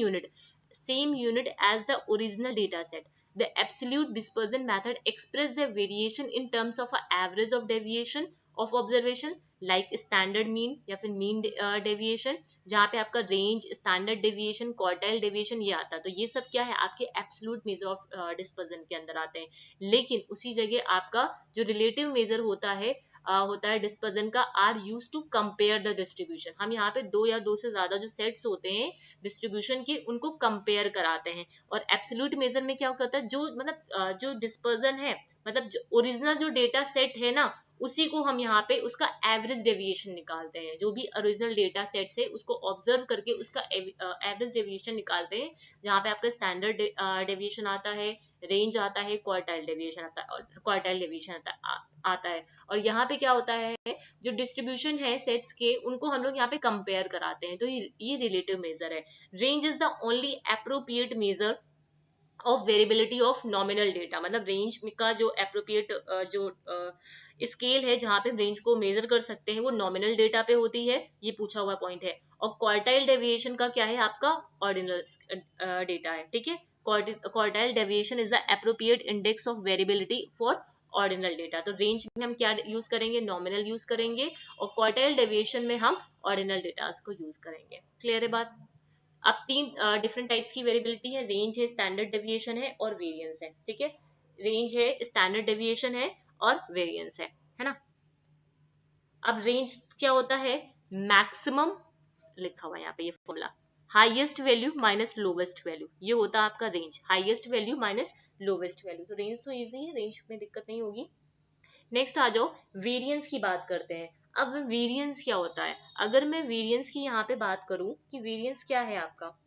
unit as the original data set. The absolute dispersion method express the variation in terms of a average of deviation of observation like standard mean या फिर mean deviation, जहाँ पे आपका range, standard deviation, quartile deviation ये आता है. तो ये सब क्या है आपके absolute measure of dispersion के अंदर आते हैं. लेकिन उसी जगह आपका जो relative measure होता है डिस्पर्जन का, are use to compare the distribution. हम यहाँ पे दो या दो से ज्यादा जो सेट्स होते हैं डिस्ट्रीब्यूशन के उनको कंपेयर कराते हैं. और एब्सोल्यूट मेजर में क्या होता है, जो मतलब जो डिस्पर्जन है, मतलब जो ओरिजिनल जो डेटा सेट है ना, उसी को हम यहाँ पे उसका एवरेज डेविएशन निकालते हैं. जो भी ओरिजिनल डेटा सेट से उसको ऑब्जर्व करके उसका एवरेज डेविएशन निकालते हैं, जहाँ पे आपका स्टैंडर्ड डेविएशन आता है, रेंज आता है, क्वार्टाइल डेविएशन आता है, और क्वार्टाइल डेविएशन आता है. और यहाँ पे क्या होता है, जो डिस्ट्रीब्यूशन है सेट्स के उनको हम लोग यहाँ पे कंपेयर कराते हैं. तो ये रिलेटिव मेजर है. Range is the only appropriate major of variability of nominal data. मतलब रेंज का जो एप्रोप्रिएट जो स्केल है जहाँ पे रेंज को मेजर कर सकते हैं वो नॉमिनल डेटा पे होती है, ये पूछा हुआ पॉइंट है. और क्वार्टाइल डेविएशन का क्या है आपका ऑर्डिनल डेटा है, ठीक है. Quartile deviation is the appropriate index of variability for ordinal data. तो रेंज में हम क्या यूज करेंगे, नॉमिनल यूज करेंगे, और क्वार्टाइल डेविएशन में हम ऑर्डिनल डेटा को यूज करेंगे। क्लियर है बात। अब तीन डिफरेंट टाइप्स की वेरिएबिलिटी है, रेंज है, स्टैंडर्ड डेविएशन है और वेरिएंस है। ठीक है, रेंज है, स्टैंडर्ड डेविएशन है और वेरिएंस है ना। अब रेंज क्या होता है, मैक्सिमम लिखा हुआ है यहाँ पे ये formula, highest value minus lowest value, ये होता है आपका range, highest value minus lowest value. तो रेंज तो इजी है, रेंज में दिक्कत नहीं होगी। नेक्स्ट आ जाओ, वेरिएंस की बात करते हैं। अब वेरिएंस क्या होता है, अगर मैं वेरिएंस की यहाँ पे बात करूं कि वेरिएंस क्या है आपका,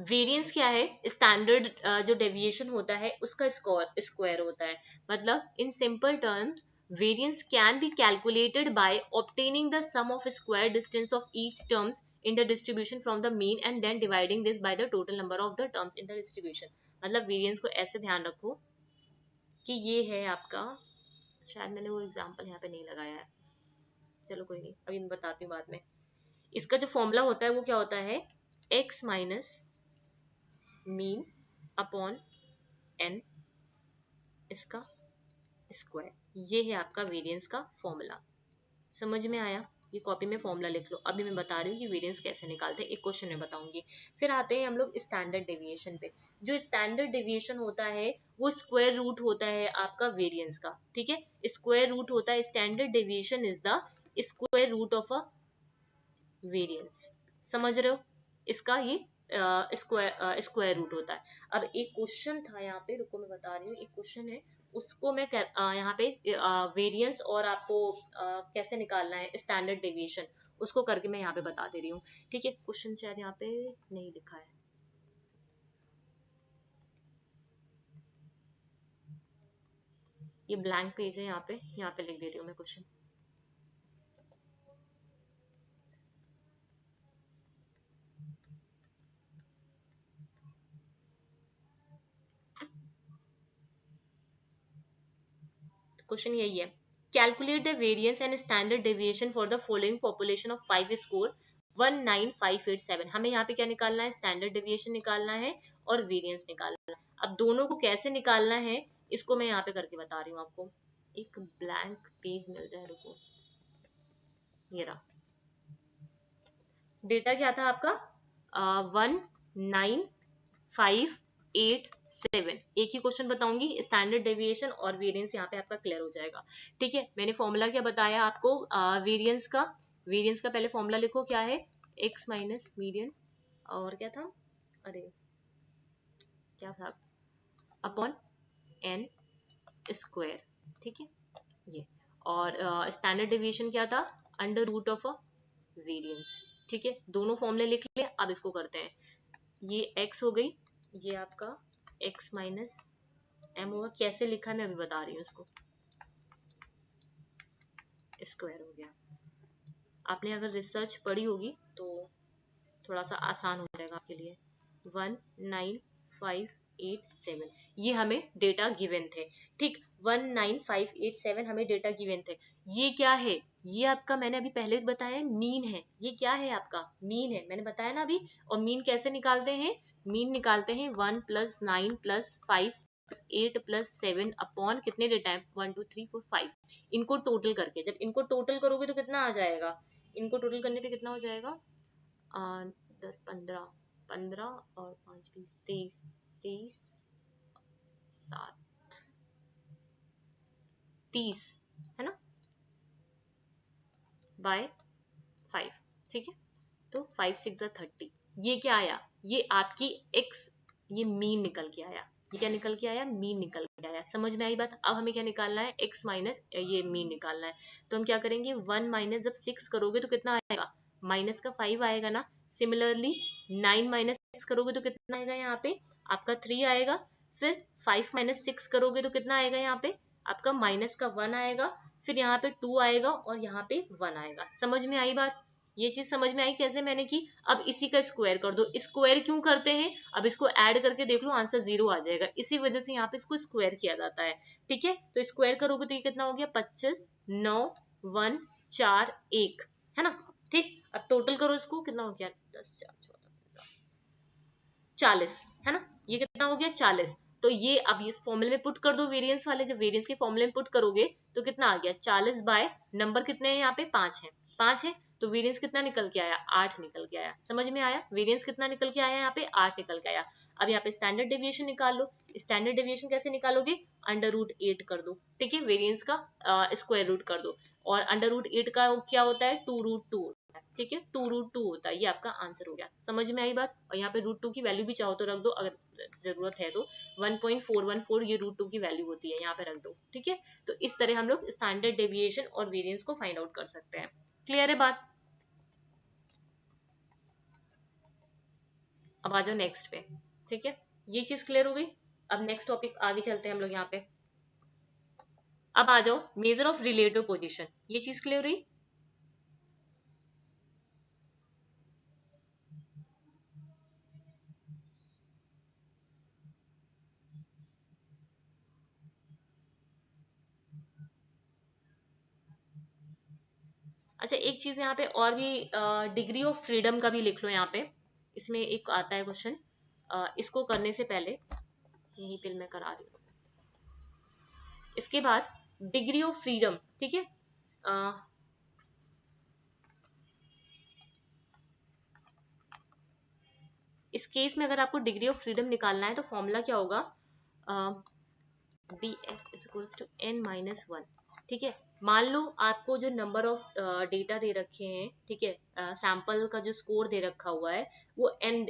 वेरिएंस क्या है, स्टैंडर्ड जो डेविएशन होता है उसका स्क्वायर होता है। मतलब in simple terms, variance can be calculated by obtaining the sum of square distance of each terms in the distribution from the mean and then dividing this by the total number of the terms in the distribution। मतलब variance को ऐसे ध्यान रखो कि ये है आपका, शायद मैंने वो एग्जांपल यहाँ पे नहीं लगाया है, चलो कोई नहीं, अभी मैं बताती हूँ बाद में। इसका जो फॉर्मूला होता है वो क्या होता है, x minus mean upon n इसका स्क्वायर, ये है आपका वेरिएंस का फॉर्मूला। समझ में आया, ये कॉपी में फॉर्मूला लिख लो। अभी मैं बता रही हूँ कि वेरिएंस कैसे निकालते हैं, एक क्वेश्चन में बताऊंगी। फिर आते हैं हम लोग स्टैंडर्ड डेविएशन पे। जो स्टैंडर्ड डेविएशन होता है वो स्क्वायर रूट होता है आपका वेरिएंस का। ठीक है, स्क्वायर रूट होता है, standard deviation is the square root of a variance. समझ रहे हो, इसका ये स्क्वायर रूट होता है। अब एक क्वेश्चन था यहाँ पे, रुको मैं बता रही हूँ, एक क्वेश्चन है उसको मैं यहाँ पे वेरिएंस और आपको कैसे निकालना है स्टैंडर्ड डेविएशन, उसको करके मैं यहाँ पे बता दे रही हूँ। ठीक है, क्वेश्चन शायद यहाँ पे नहीं लिखा है, ये ब्लैंक पेज है, यहाँ पे लिख दे रही हूँ मैं क्वेश्चन। क्वेश्चन यही है, calculate the variance and standard deviation for the following population of 5 score 19587। हमें यहाँ पे क्या निकालना है, स्टैंडर्ड डेविएशन निकालना है और वेरिएंस निकालना है। अब दोनों को कैसे निकालना है इसको मैं यहाँ पे करके बता रही हूँ आपको। एक ब्लैंक पेज मिल जाए, रुको, ये रहा। डेटा क्या था आपका, 19587। एक ही क्वेश्चन बताऊंगी, स्टैंडर्ड डेविएशन और वेरिएंस यहाँ पे आपका क्लियर हो जाएगा। ठीक है, मैंने फॉर्मूला क्या बताया आपको वेरिएंस का, वेरिएंस का पहले फॉर्मूला लिखो, क्या है, x माइनस मीडियन और क्या था, अरे क्या था, अपॉन n स्क्वायर। ठीक है, ये, और स्टैंडर्ड डेविएशन क्या था, under root of a variance. ठीक है, दोनों फॉर्मूले लिख लिए। अब इसको करते हैं, ये x हो गई, ये आपका x माइनस m होगा, कैसे लिखा है मैं अभी बता रही हूँ, इसको स्क्वायर हो गया। आपने अगर रिसर्च पढ़ी होगी तो थोड़ा सा आसान हो जाएगा आपके लिए। 19587 ये हमें डेटा गिवन थे। ठीक, 19587 हमें डेटा गिवन थे। ये क्या है, ये आपका मैंने अभी पहले बताया मीन है। ये क्या है आपका, मीन है, मैंने बताया ना अभी। और मीन कैसे निकालते हैं, मीन निकालते हैं 1 + 9 + 5 + 8 + 7 अपॉन कितने डेटा है, 1 2 3 4 5, इनको टोटल करके। जब इनको टोटल करोगे तो कितना आ जाएगा, इनको टोटल करने पे कितना हो जाएगा, 10 15 15 और 5 20 23 23 7 30 है ना, बाय 5। ठीक है, तो 5 6 30। ये क्या आया, ये आपकी x, ये मीन निकल के आया। ये क्या निकल के आया, मीन निकल के आया। समझ में आई बात। अब हमें क्या निकालना है, x माइनस ये मीन निकालना है। तो हम क्या करेंगे, 1 माइनस जब 6 करोगे तो कितना आएगा, माइनस का 5 आएगा ना। सिमिलरली 9 माइनस 6 करोगे तो कितना आएगा, यहाँ पे आपका 3 आएगा। फिर 5 माइनस 6 करोगे तो कितना आएगा, यहाँ पे आपका माइनस का 1 आएगा। फिर यहाँ पे 2 आएगा और यहाँ पे 1 आएगा। समझ में आई बात, ये चीज समझ में आई कैसे मैंने की। अब इसी का स्क्वायर कर दो। स्क्वायर क्यों करते हैं, अब इसको ऐड करके देख लो, आंसर 0 आ जाएगा। इसी वजह से यहाँ पे इसको स्क्वायर किया जाता है। ठीक है, तो स्क्वायर करोगे तो ये कितना हो गया, 25 9 1 4 1 है ना। ठीक, अब टोटल करो इसको, कितना हो गया 10 4 14 40, है ना, ये कितना हो गया 40। तो ये अब इस फॉर्मूले में पुट कर दो वेरिएंस वाले, जब वेरिएंस के फॉर्मूले में पुट करोगे तो कितना आ गया 40 बाय नंबर कितने हैं यहाँ पे 5 है, 5 है, तो वेरिएंस कितना निकल के आया 8 निकल के आया। समझ में आया, वेरिएंस कितना निकल के आया यहाँ पे 8 निकल के आया। अब यहाँ पे स्टैंडर्ड डेविएशन निकाल लो। स्टैंडर्ड डेविएशन कैसे निकालोगे, √8 कर दो, ठीक है, वेरिएंस का स्क्वायर रूट कर दो, और √8 का क्या होता है 2√2, ठीक है, 2√2 होता है, ये आपका आंसर हो गया। समझ में आई बात। और यहाँ पे √2 की वैल्यू भी चाहो तो रख दो, अगर जरूरत है तो 1.414 ये √2 की वैल्यू होती है, यहाँ पे रख दो, ठीक है। तो इस तरह हम लोग स्टैंडर्ड डेविएशन और वेरिएंस को फाइंड आउट कर सकते हैं। क्लियर है बात। अब आ जाओ नेक्स्ट पे, ठीक है, ये चीज क्लियर हो गई। अब नेक्स्ट टॉपिक आगे चलते हैं हम लोग यहाँ पे। अब आ जाओ मेजर ऑफ रिलेटिव पोजीशन, ये चीज क्लियर हुई। अच्छा, एक चीज यहाँ पे और भी, डिग्री ऑफ फ्रीडम का भी लिख लो यहाँ पे, इसमें एक आता है क्वेश्चन, इसको करने से पहले यही पे मैं करा रही हूँ। इसके बाद डिग्री ऑफ फ्रीडम, ठीक है, इस केस में अगर आपको डिग्री ऑफ फ्रीडम निकालना है तो फॉर्मूला क्या होगा, df इक्वल्स टू n-1, ठीक है। मान लो आपको जो नंबर ऑफ डेटा दे रखे हैं, ठीक है, सैंपल का जो स्कोर दे रखा हुआ है वो n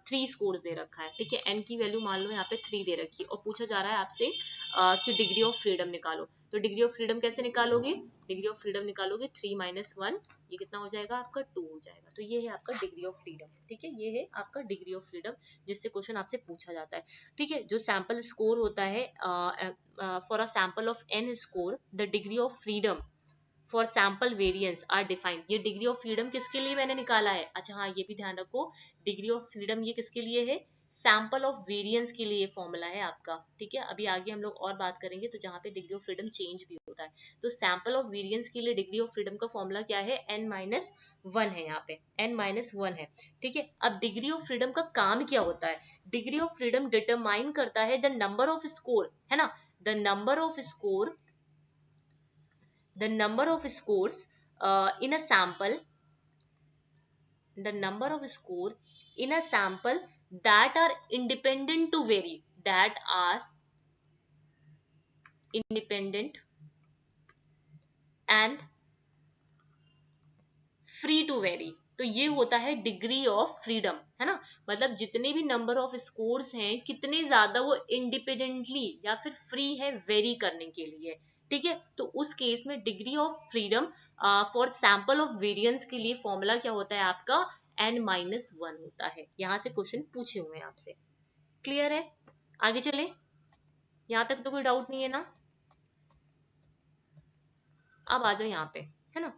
3 स्कोर दे रखा है, ठीक है, n की वैल्यू मान लो यहाँ पे 3 दे रखी है, और पूछा जा रहा है आपसे कि डिग्री ऑफ फ्रीडम निकालो। तो डिग्री ऑफ फ्रीडम कैसे निकालोगे, डिग्री ऑफ फ्रीडम निकालोगे 3 - 1, ये कितना हो जाएगा आपका 2 हो जाएगा। तो ये है आपका डिग्री ऑफ फ्रीडम, ठीक है, ये है आपका डिग्री ऑफ फ्रीडम जिससे क्वेश्चन आपसे पूछा जाता है, ठीक है। जो सैंपल स्कोर होता है, for a sample of n score the degree of freedom for sample variance are defined. ये डिग्री ऑफ फ्रीडम किसके लिए मैंने निकाला है, अच्छा हाँ ये भी ध्यान रखो, डिग्री ऑफ फ्रीडम ये किसके लिए है, सैंपल ऑफ वेरिएंस के लिए फॉर्मूला है आपका, ठीक है। अभी आगे हम लोग और बात करेंगे तो जहाँ पे डिग्री ऑफ फ्रीडम चेंज भी होता है। तो सैंपल ऑफ वेरिएंस के लिए डिग्री ऑफ फ्रीडम का फॉर्मूला क्या है, n-1 है, यहाँ पे n-1 है, ठीक है। अब डिग्री ऑफ फ्रीडम का काम क्या होता है, डिग्री ऑफ फ्रीडम डिटरमाइन करता है द नंबर ऑफ स्कोर, है ना, the number of score, the number of scores in a sample, the number of score in a sample that are independent to vary, that are independent and free to vary। तो ये होता है degree of freedom, है ना, मतलब जितने भी number of scores हैं कितने ज्यादा वो इंडिपेंडेंटली या फिर फ्री है वेरी करने के लिए, ठीक है। तो उस केस में degree of freedom for sample of variance के लिए फॉर्मूला क्या होता है आपका n-1 होता है। यहाँ से क्वेश्चन पूछे हुए हैं आपसे, क्लियर है। आगे चले, यहाँ तक तो कोई डाउट नहीं है ना। अब आ जाओ यहाँ पे, है ना,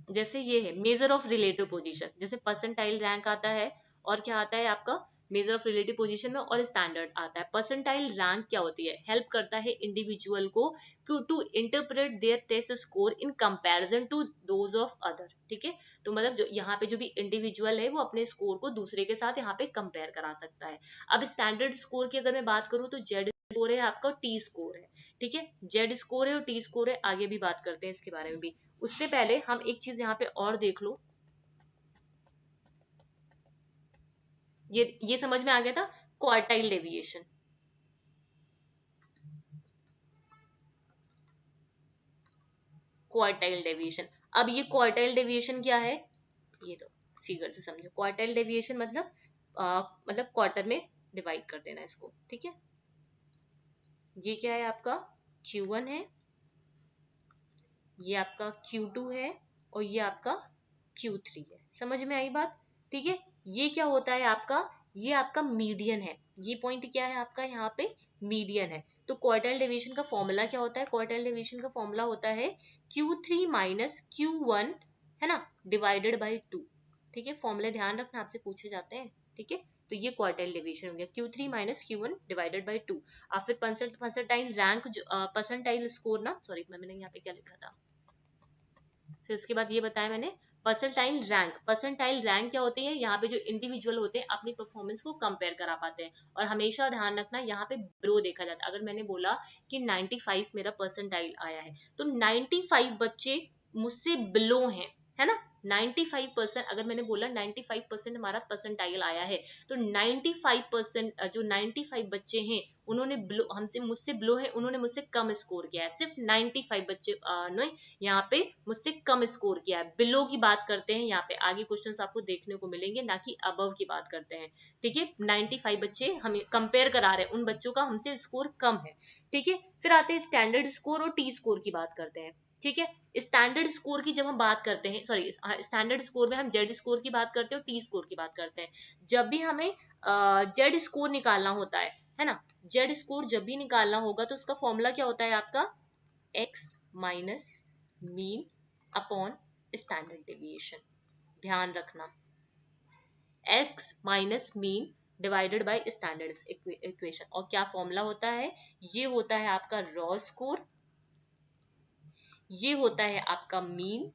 जैसे ये है मेजर ऑफ रिलेटिव पोजीशन, जिसमें परसेंटाइल रैंक आता है, और क्या आता है आपका मेजर ऑफ रिलेटिव पोजीशन में, और स्टैंडर्ड आता है। परसेंटाइल रैंक क्या होती है, हेल्प करता है इंडिविजुअल को to interpret their test score in comparison to those of other, ठीक है। तो मतलब जो यहाँ पे जो भी इंडिविजुअल है वो अपने स्कोर को दूसरे के साथ यहाँ पे कंपेयर करा सकता है। अब स्टैंडर्ड स्कोर की अगर मैं बात करूँ तो जेड स्कोर है आपका, टी स्कोर है, ठीक है, जेड स्कोर है और टी स्कोर है, आगे भी बात करते हैं इसके बारे में भी। उससे पहले हम एक चीज यहाँ पे और देख लो, ये समझ में आ गया था, क्वार्टाइल डेविएशन। क्वार्टाइल डेविएशन, अब ये क्वार्टाइल डेविएशन क्या है, ये तो फिगर से समझो। क्वार्टाइल डेविएशन मतलब मतलब क्वार्टर में डिवाइड कर देना इसको, ठीक है। ये क्या है आपका Q1 है, ये आपका Q2 है, और ये आपका Q3 है। समझ में आई बात, ठीक है। ये क्या होता है आपका, ये आपका मीडियन है, ये पॉइंट क्या है आपका यहाँ पे मीडियन है। तो क्वार्टाइल डेविएशन का फॉर्मूला क्या होता है, क्वार्टाइल डेविएशन का फॉर्मूला होता है Q3 - Q1, है ना, डिवाइडेड बाई 2, ठीक है। फॉर्मूले ध्यान रखना आपसे पूछे जाते हैं, ठीक है। तो ये क्वार्टाइल डेविएशन हो गया, Q3 minus Q1 divided by 2। और फिर परसेंटाइल रैंक, परसेंटाइल स्कोर ना, सॉरी मैंने यहाँ पे क्या लिखा था, फिर उसके बाद ये बताया मैंने परसेंटाइल रैंक। परसेंटाइल रैंक क्या होती है, यहाँ पे जो इंडिविजुअल होते हैं अपनी परफॉर्मेंस को कंपेयर करा पाते हैं। और हमेशा ध्यान रखना यहाँ पे बिलो देखा जाता है। अगर मैंने बोला कि 95 मेरा परसेंटाइल आया है, तो 95 बच्चे मुझसे बिलो हैं, है ना। 95%, अगर मैंने बोला 95% हमारा परसेंटाइल आया है, तो 95% जो 95 बच्चे हैं उन्होंने बिलो, हमसे मुझसे बिलो है, उन्होंने मुझसे कम स्कोर किया है। सिर्फ 95 बच्चे ने यहाँ पे मुझसे कम स्कोर किया है। बिलो की बात करते हैं यहाँ पे, आगे क्वेश्चंस आपको देखने को मिलेंगे, ना कि अबव की बात करते हैं। ठीक है, 95 बच्चे हमें कंपेयर करा रहे हैं, उन बच्चों का हमसे स्कोर कम है। ठीक है, फिर आते हैं स्टैंडर्ड स्कोर और टी स्कोर की बात करते हैं। ठीक है, स्टैंडर्ड स्कोर की जब हम बात करते हैं, सॉरी स्टैंडर्ड स्कोर में हम जेड स्कोर की बात करते हैं और टी स्कोर की बात करते हैं। जब भी हमें जेड स्कोर निकालना होता है ना, जेड स्कोर जब भी निकालना होगा तो उसका फॉर्मूला क्या होता है आपका, x minus mean upon standard deviation. ध्यान रखना, x minus mean divided by standard equation. और क्या फॉर्मूला होता है, ये होता है आपका रॉ स्कोर, ये होता है आपका मीन,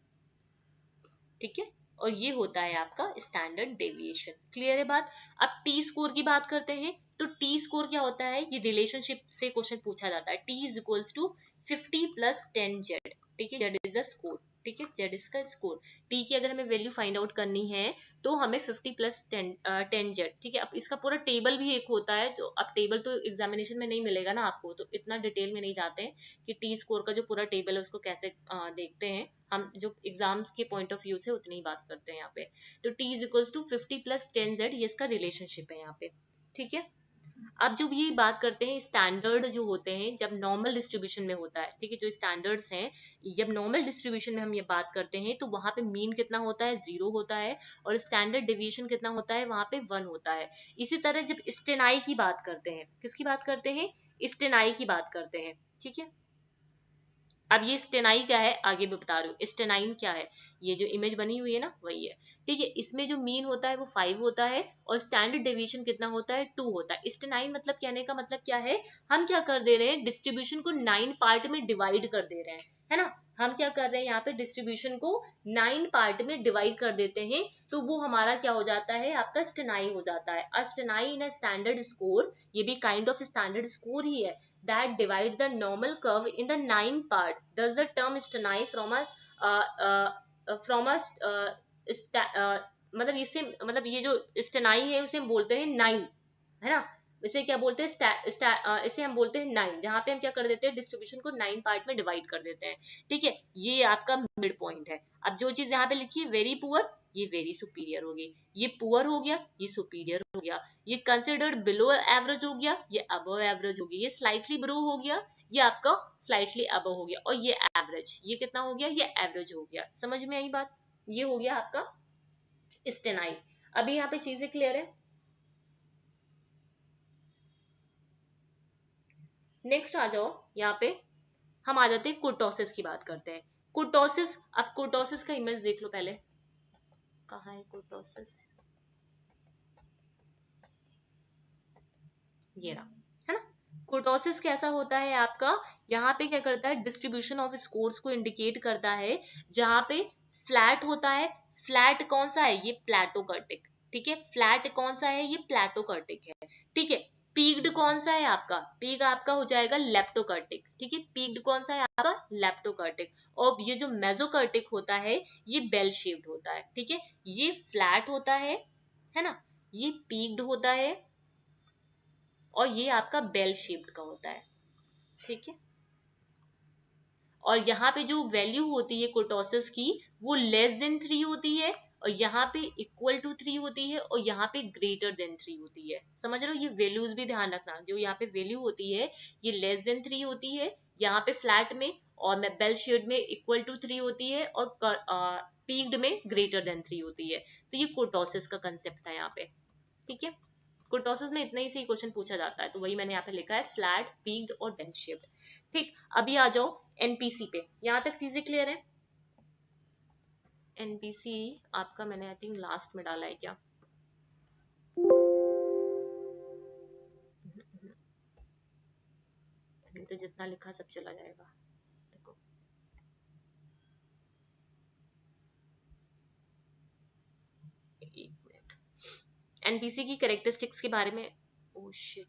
ठीक है, और ये होता है आपका स्टैंडर्ड डेविएशन। क्लियर है बात। अब टी स्कोर की बात करते हैं, तो टी स्कोर क्या होता है, ये रिलेशनशिप से क्वेश्चन पूछा जाता है। T is equals to 50 plus 10 Z. ठीक है, जेड इज द स्कोर। ठीक है, जेड इसका स्कोर। टी की अगर हमें वैल्यू फाइंड आउट करनी है तो हमें 50 प्लस 10 जेड। ठीक है, अब इसका पूरा टेबल भी एक होता है, तो अब टेबल तो एग्जामिनेशन में नहीं मिलेगा ना आपको, तो इतना डिटेल में नहीं जाते हैं कि टी स्कोर का जो पूरा टेबल है उसको कैसे देखते हैं। हम जो एग्जाम्स के पॉइंट ऑफ व्यू से उतनी ही बात करते हैं यहाँ पे। तो t is equals to 50 plus 10 Z, ये इसका रिलेशनशिप है यहाँ पे। ठीक है, अब जब ये बात करते हैं स्टैंडर्ड जो होते हैं जब नॉर्मल डिस्ट्रीब्यूशन में होता है, ठीक है, जो स्टैंडर्ड्स हैं जब नॉर्मल डिस्ट्रीब्यूशन में हम ये बात करते हैं तो वहां पे मीन कितना होता है, 0 होता है, और स्टैंडर्ड डेविएशन कितना होता है, वहां पे 1 होता है। इसी तरह जब स्टेनाई की बात करते हैं, किसकी बात करते हैं, स्टेनाई की बात करते हैं। ठीक है, अब ये स्टेनाई क्या है आगे भी बता रही हूँ। स्टेनाइन क्या है, ये जो इमेज बनी हुई है ना वही है। ठीक है, इसमें जो मीन होता है वो 5 होता है और स्टैंडर्ड डेविएशन कितना होता है, 2 होता है। स्टेनाइन मतलब कहने का मतलब क्या है, हम क्या कर दे रहे हैं, डिस्ट्रीब्यूशन को 9 पार्ट में डिवाइड कर दे रहे हैं, है ना। हम क्या कर रहे हैं यहाँ पे, डिस्ट्रीब्यूशन को 9 पार्ट में डिवाइड कर देते हैं, तो वो हमारा क्या हो जाता है, आपका स्टेनाई हो जाता है। अ स्टेनाई इन अ स्टैंडर्ड स्कोर, ये भी काइंड ऑफ स्टैंडर्ड स्कोर ही है, that divide the normal curve in the 9 part. Thus the term stenai from a मतलब इसे, मतलब ये जो स्टेनाई है उसे हम बोलते हैं 9, है ना। इसे क्या बोलते हैं, इसे हम बोलते हैं 9, जहां पे हम क्या कर देते हैं, डिस्ट्रीब्यूशन को 9 पार्ट में डिवाइड कर देते हैं। ठीक है, ये आपका मिड पॉइंट है। अब जो चीज यहाँ पे लिखी है वेरी पुअर, ये वेरी सुपीरियर हो गई, ये पुअर हो गया, ये सुपीरियर हो गया, ये कंसिडर्ड बिलो एवरेज हो गया, ये अबव एवरेज हो गया, ये स्लाइटली बिलो हो गया, ये आपका स्लाइटली अबव हो गया, और ये एवरेज, ये कितना हो गया, ये एवरेज हो गया। समझ में आई बात, ये हो गया आपका स्टेनाई। अभी यहाँ पे चीजें क्लियर है। नेक्स्ट आ जाओ, यहाँ पे हम आ जाते हैं कुर्टोसिस की बात करते हैं। कुर्टोसिस, अब कुर्टोसिस का इमेज देख लो पहले, कहाँ है कुर्टोसिस, ये रहा, है ना। कुर्टोसिस कैसा होता है आपका, यहाँ पे क्या करता है, डिस्ट्रीब्यूशन ऑफ स्कोर्स को इंडिकेट करता है, जहां पे फ्लैट होता है। फ्लैट कौन सा है, ये प्लेटोकर्टिक। ठीक है, फ्लैट कौन सा है, ये प्लेटोकर्टिक है। ठीक है, पीक्ड कौन सा है आपका, पीक आपका हो जाएगा लेप्टोकर्टिक। ठीक है, पीक्ड कौन सा है आपका, लेप्टोकर्टिक। और ये जो मेसोकर्टिक होता है ये बेल शेप्ड होता है। ठीक है, ये फ्लैट होता है ना, ये पीक्ड होता है, और ये आपका बेल शेप्ड का होता है। ठीक है, और यहाँ पे जो वैल्यू होती है कुर्टोसिस की वो लेस देन 3 होती है, और यहाँ पे इक्वल टू 3 होती है, और यहाँ पे ग्रेटर देन 3 होती है। समझ रहे हो, ये वैल्यूज भी ध्यान रखना, जो यहाँ पे वैल्यू होती है ये लेस देन 3 होती है यहाँ पे फ्लैट में, और बेल शेड में इक्वल टू 3 होती है, और पीक्ड में ग्रेटर देन 3 होती है। तो ये कुर्टोसिस का कंसेप्ट है यहाँ पे। ठीक है, कुर्टोसिस में इतना ही से क्वेश्चन पूछा जाता है, तो वही मैंने यहाँ पे लिखा है, फ्लैट, पीक्ड और बेल शेप्ड। ठीक, अभी आ जाओ एनपीसी पे, यहाँ तक चीजें क्लियर है। एनपीसी आपका मैंने आई थिंक लास्ट में डाला है क्या, नहीं तो जितना लिखा सब चला जाएगा। देखो एक मिनट, एनपीसी की कैरेक्टरिस्टिक्स के बारे में, ओ शिट,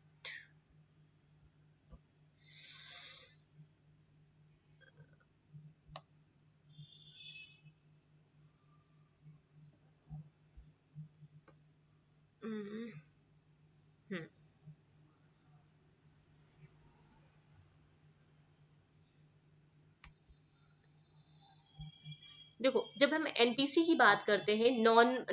हम्म, देखो जब हम एनपीसी की बात करते हैं,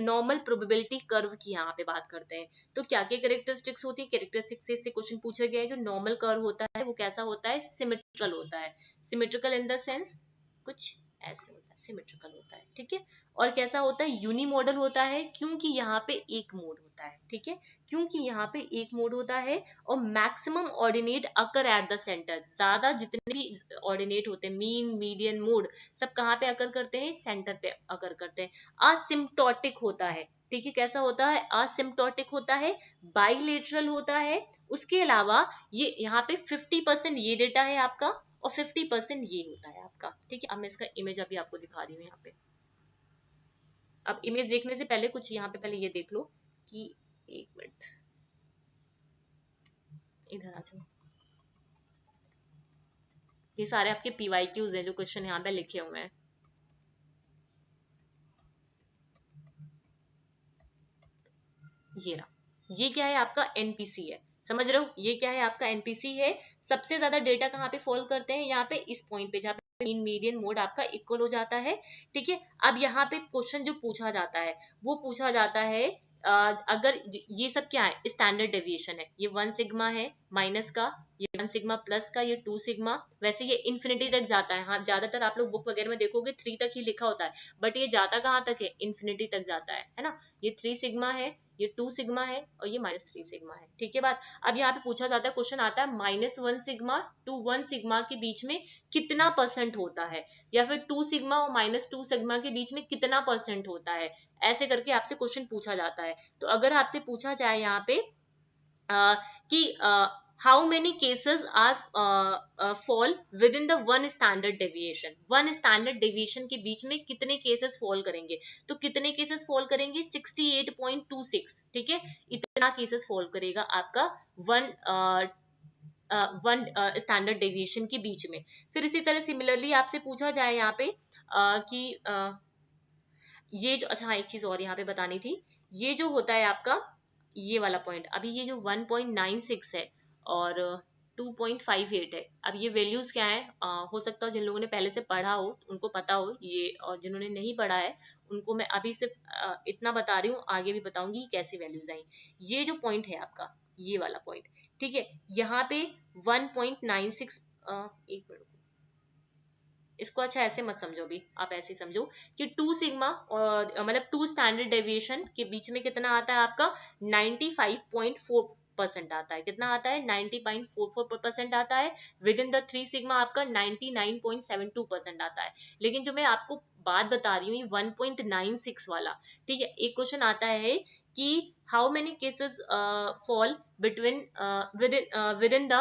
नॉर्मल प्रोबेबिलिटी कर्व की यहाँ पे बात करते हैं, तो क्या क्या कैरेक्टरिस्टिक्स होती है, कैरेक्टरिस्टिक्स से क्वेश्चन पूछा गया है। जो नॉर्मल कर्व होता है वो कैसा होता है, सिमेट्रिकल होता है। सिमेट्रिकल इन द सेंस कुछ ऐसे होता है, सिमेट्रिकल होता है, ठीक है। और कैसा होता है, यूनिमोडल होता है, क्योंकि यहाँ पे एक मोड होता है, ठीक है, क्योंकि यहाँ पे एक मोड होता है। और maximum ordinate occur at the centre, ज्यादा जितने भी ऑर्डिनेट होते हैं, मीन, मीडियन, मोड, सब कहाँ पे अकर करते हैं, सेंटर पे अकर करते हैं। असिम्प्टोटिक होता है, ठीक है, कैसा होता है, असिम्प्टोटिक होता है, बाइलेटरल होता है। उसके अलावा ये यहाँ पे 50% ये डेटा है आपका और 50% ये होता है आपका, ठीक है। अब मैं इसका इमेज अभी आपको दिखा रही हूँ यहाँ पे। अब इमेज देखने से पहले कुछ यहाँ पे पहले ये देख लो कि, एक मिनट इधर आ जाओ, ये सारे आपके पीवाईक्यूज हैं जो क्वेश्चन यहाँ पे लिखे हुए हैं। ये रहा, ये क्या है आपका एनपीसी है, समझ रहे हो, ये क्या है आपका एनपीसी है। सबसे ज्यादा डेटा कहाँ पे फॉल करते हैं, यहाँ पे इस पॉइंट पे, जहाँ पे मीन मीडियन मोड आपका इक्वल हो जाता है, ठीक है। अब यहाँ पे क्वेश्चन जो पूछा जाता है वो पूछा जाता है, अगर ये सब क्या है, स्टैंडर्ड डेविएशन है, ये 1 सिग्मा है माइनस का, ये 1 सिग्मा प्लस का, ये 2 सिग्मा, वैसे ये इन्फिनिटी तक जाता है। हाँ, ज्यादातर आप लोग बुक वगैरह में देखोगे 3 तक ही लिखा होता है, बट ये जाता कहाँ तक है, इन्फिनिटी तक जाता है ना। ये 3 सिग्मा है, ये 2 सिग्मा है और ये -3 सिग्मा है, ठीक है बात। अब यहाँ पे पूछा जाता है, क्वेश्चन आता है -1 सिग्मा टू 1 सिग्मा के बीच में कितना परसेंट होता है, या फिर 2 सिग्मा और -2 सिग्मा के बीच में कितना परसेंट होता है, ऐसे करके आपसे क्वेश्चन पूछा जाता है। तो अगर आपसे पूछा जाए यहाँ पे कि how many cases are fall within the 1 standard deviation, 1 standard deviation के बीच में कितने केसेस फॉल करेंगे, तो कितने केसेस फॉल करेंगे, 68.26, ठीक है, इतना केसेस फॉल करेगा आपका 1 स्टैंडर्ड डेविएशन के बीच में। फिर इसी तरह सिमिलरली आपसे पूछा जाए यहाँ पे कि ये जो, अच्छा हाँ, एक चीज और यहाँ पे बतानी थी, ये जो होता है आपका ये वाला पॉइंट, अभी ये जो 1.96 है और 2.58 है, अब ये वैल्यूज क्या है, हो सकता हो जिन लोगों ने पहले से पढ़ा हो उनको पता हो ये, और जिन्होंने नहीं पढ़ा है उनको मैं अभी सिर्फ इतना बता रही हूँ, आगे भी बताऊंगी कैसी वैल्यूज आई। ये जो पॉइंट है आपका, ये वाला पॉइंट, ठीक है, यहाँ पे 1.96, एक मिनट, इसको अच्छा ऐसे मत समझो, भी आप ऐसे समझो कि 2 सिग्मा और मतलब 2 स्टैंडर्ड डेविएशन के बीच में कितना आता है आपका, 95.4% आता है, कितना आता है, 90.44% आता है। विद इन द 3 सिग्मा आपका 99.72% आता है। लेकिन जो मैं आपको बात बता रही हूँ, ये 1.96 वाला, ठीक है, एक क्वेश्चन आता है कि how many cases fall between with in the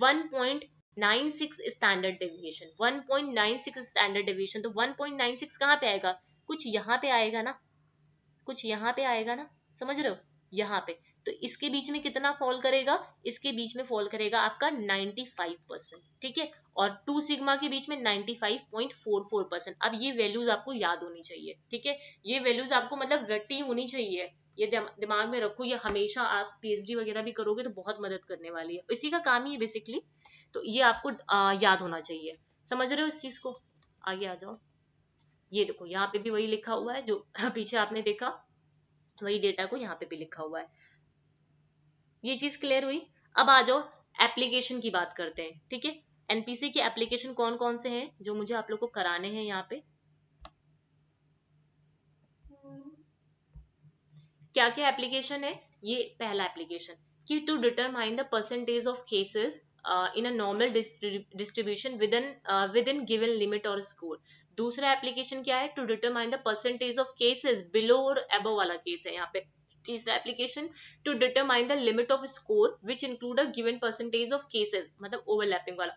1.96 standard deviation, 1.96 standard deviation, तो 1.96 कहाँ पे आएगा, कुछ यहाँ पे आएगा ना, कुछ यहाँ पे आएगा ना, समझ रहे हो, यहाँ पे। तो इसके बीच में कितना फॉल करेगा, इसके बीच में फॉल करेगा आपका 95%, ठीक है, और 2 सिग्मा के बीच में 95.44%। अब ये वैल्यूज आपको याद होनी चाहिए, ठीक है, ये वैल्यूज आपको मतलब रटी होनी चाहिए, ये दिमाग में रखो, ये हमेशा आप पीएचडी वगैरह भी करोगे तो बहुत मदद करने वाली है, इसी का काम ही है बेसिकली। तो ये आपको याद होना चाहिए, समझ रहे हो इस चीज को। आगे आ जाओ, ये देखो यहाँ पे भी वही लिखा हुआ है जो पीछे आपने देखा, वही डेटा को यहाँ पे भी लिखा हुआ है। ये चीज क्लियर हुई। अब आ जाओ एप्लीकेशन की बात करते हैं, ठीक है। एनपीसी के एप्लीकेशन कौन कौन से हैं जो मुझे आप लोग को कराने हैं यहाँ पे, क्या क्या एप्लीकेशन है। ये पहला एप्लीकेशन कि to determine the percentage of cases in a normal distribution within given limit और स्कोर। दूसरा एप्लीकेशन क्या है, to determine the percentage of cases below और अबव वाला केस है यहाँ पे। तीसरा application to determine the limit of score which include a given percentage of cases, मतलब ओवरलैपिंग वाला।